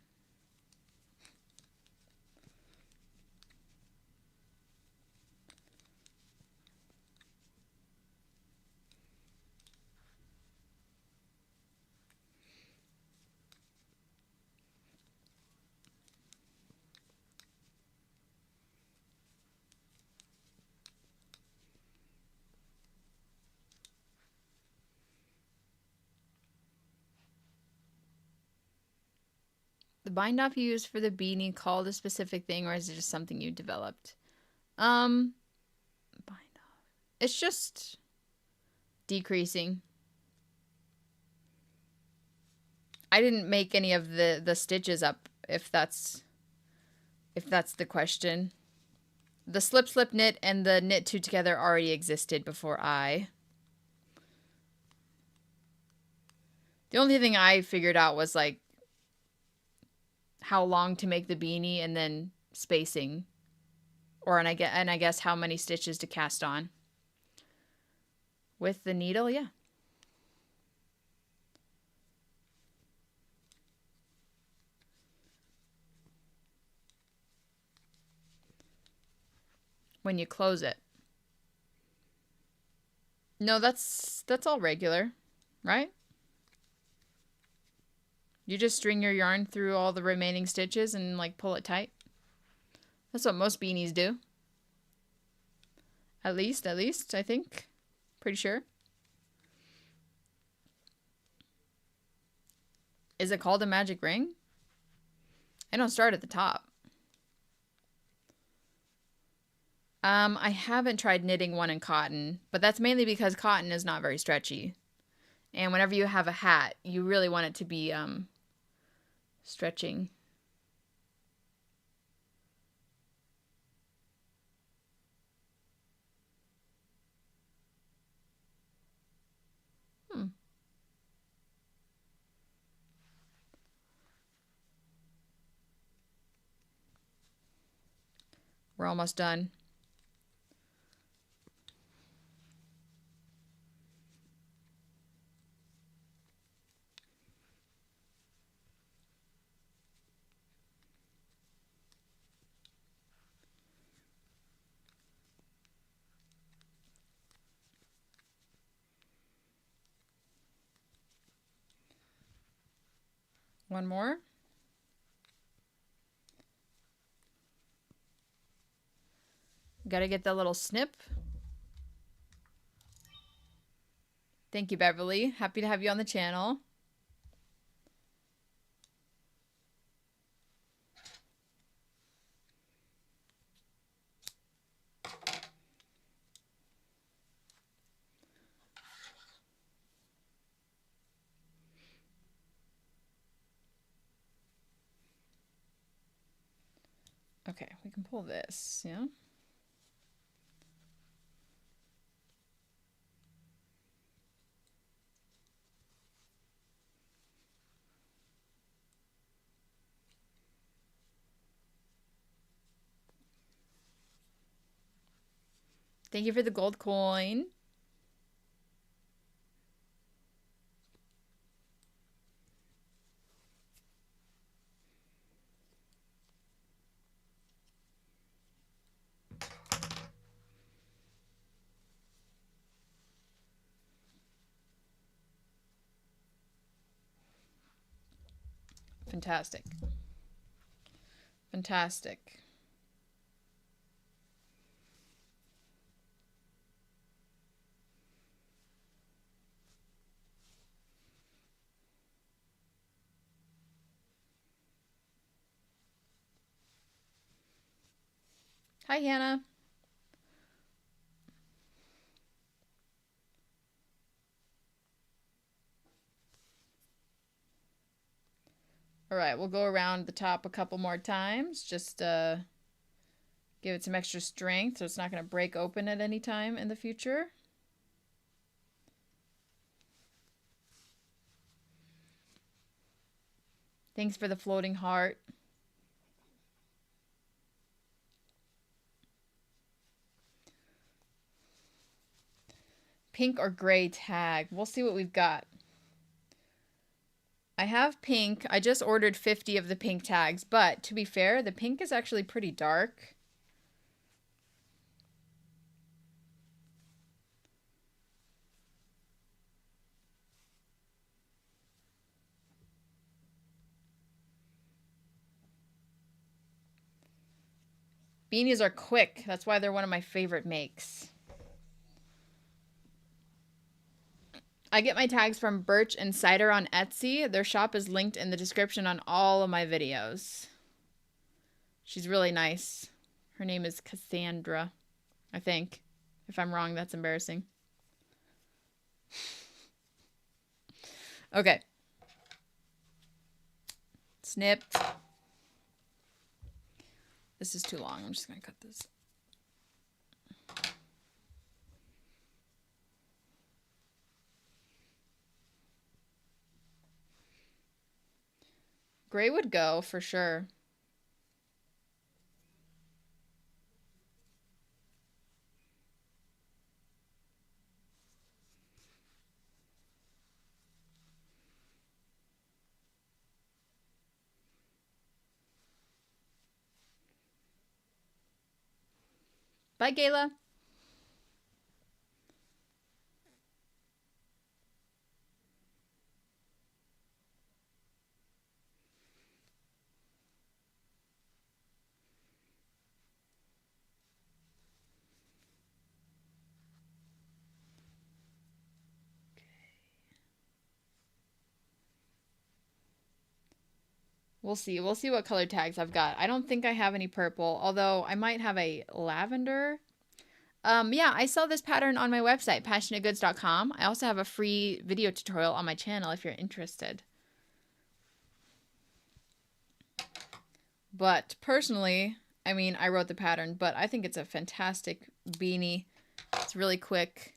The bind off you used for the beanie called a specific thing, or is it just something you developed? Bind off. It's just decreasing. I didn't make any of the stitches up, if that's the question. The slip knit and the knit 2 together already existed before I. The only thing I figured out was like how long to make the beanie and then spacing. Or and I guess how many stitches to cast on. With the needle, yeah. When you close it. No, that's all regular, right? You just string your yarn through all the remaining stitches and like pull it tight. That's what most beanies do. At least, I think. Pretty sure. Is it called a magic ring? I don't start at the top. I haven't tried knitting one in cotton, but that's mainly because cotton is not very stretchy. And whenever you have a hat, you really want it to be stretching. We're almost done. One more. Gotta get that little snip. Thank you, Beverly. Happy to have you on the channel. Okay, we can pull this, yeah? Thank you for the gold coin. Fantastic. Fantastic. Hi, Hannah. All right, we'll go around the top a couple more times. Just give it some extra strength so it's not going to break open at any time in the future. Thanks for the floating heart. Pink or gray tag. We'll see what we've got. I have pink. I just ordered 50 of the pink tags, but to be fair, the pink is actually pretty dark. Beanies are quick. That's why they're one of my favorite makes. I get my tags from Birch and Cider on Etsy. Their shop is linked in the description on all of my videos. She's really nice. Her name is Cassandra, I think. If I'm wrong, that's embarrassing. Okay. Snip. This is too long. I'm just going to cut this. Gray would go for sure. Bye, Gayla. We'll see. We'll see what color tags I've got. I don't think I have any purple, although I might have a lavender. Yeah, I sell this pattern on my website, passioknitgoods.com. I also have a free video tutorial on my channel if you're interested. But personally, I mean, I wrote the pattern, but I think it's a fantastic beanie. It's really quick.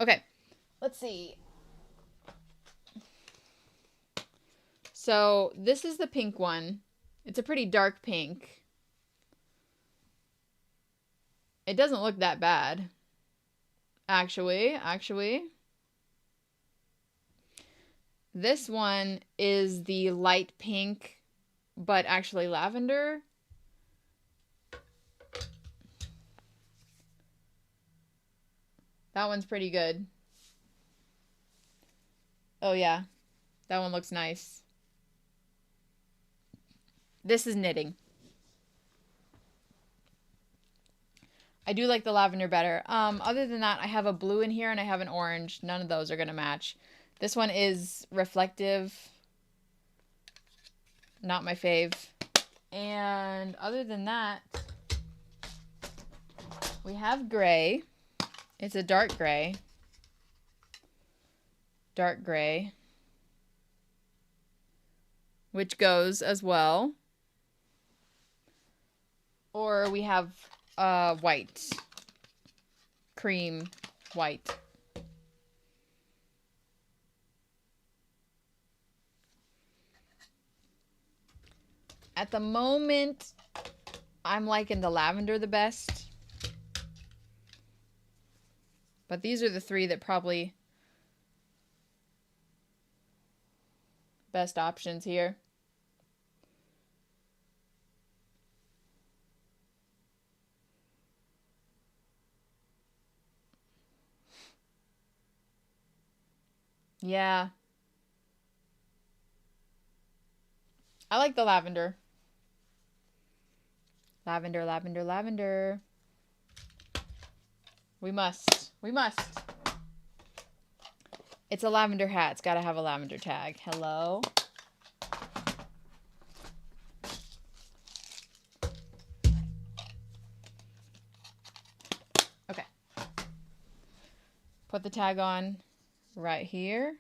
Okay, let's see. So this is the pink one. It's a pretty dark pink. It doesn't look that bad. Actually. This one is the light pink, but actually lavender. That one's pretty good. Oh yeah, that one looks nice. This is knitting. I do like the lavender better. Other than that, I have a blue in here and I have an orange. None of those are going to match. This one is reflective. Not my fave. And other than that, we have gray. It's a dark gray. Dark gray. Which goes as well. Or we have white. Cream white. At the moment, I'm liking the lavender the best. But these are the three that probably best options here. Yeah. I like the lavender. Lavender, lavender, lavender. We must. It's a lavender hat. It's got to have a lavender tag. Hello? Okay. Put the tag on right here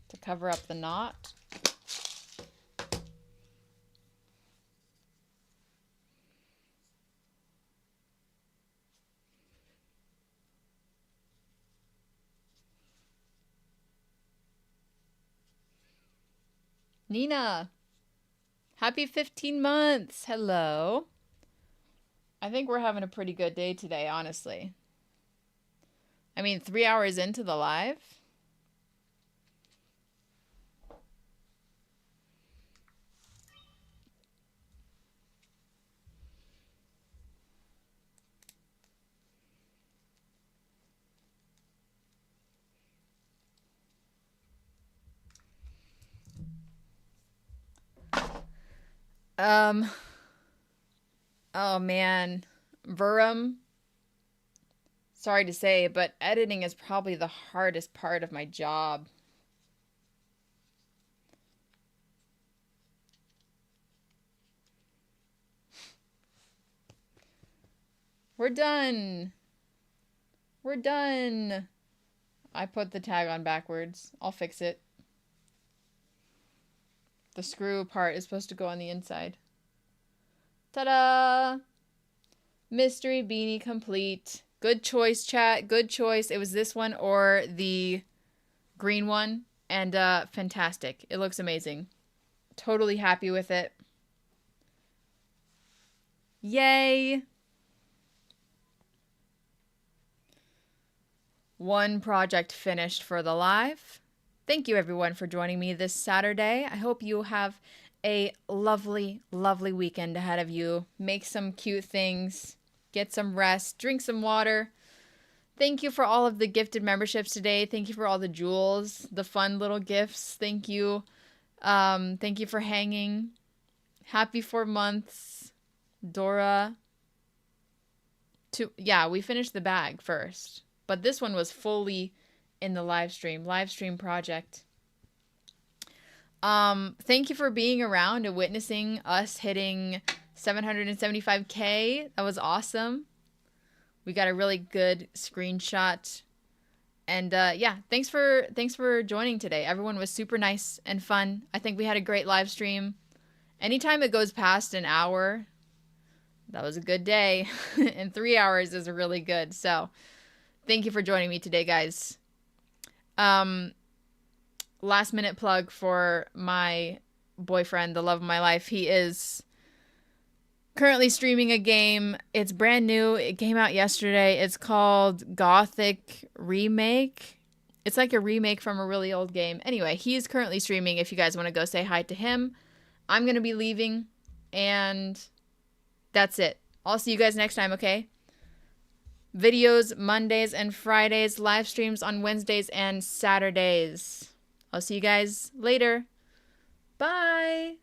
to cover up the knot. Nina, happy 15 months. Hello. I think we're having a pretty good day today, honestly. I mean, 3 hours into the live. Oh man, Vurum. Sorry to say, but editing is probably the hardest part of my job. We're done. We're done. I put the tag on backwards. I'll fix it. The screw part is supposed to go on the inside. Ta-da! Mystery beanie complete. Good choice, chat. Good choice. It was this one or the green one. and fantastic. It looks amazing. Totally happy with it. Yay! One project finished for the live. Thank you everyone for joining me this Saturday. I hope you have a lovely, lovely weekend ahead of you. Make some cute things, get some rest, drink some water. Thank you for all of the gifted memberships today. Thank you for all the jewels, the fun little gifts. Thank you. Thank you for hanging. Happy 4 months, Dora. Yeah, we finished the bag first, but this one was fully in the live stream project. Thank you for being around and witnessing us hitting 775K. That was awesome. We got a really good screenshot. And yeah, thanks for joining today. Everyone was super nice and fun. I think we had a great live stream. Anytime it goes past an hour, that was a good day. And 3 hours is really good. So thank you for joining me today, guys. Last minute plug for my boyfriend, the love of my life. He is currently streaming a game. It's brand new. It came out yesterday. It's called Gothic Remake. It's like a remake from a really old game. Anyway, he's currently streaming if you guys want to go say hi to him. I'm going to be leaving, and that's it. I'll see you guys next time, okay? Videos Mondays and Fridays, live streams on Wednesdays and Saturdays. I'll see you guys later. Bye.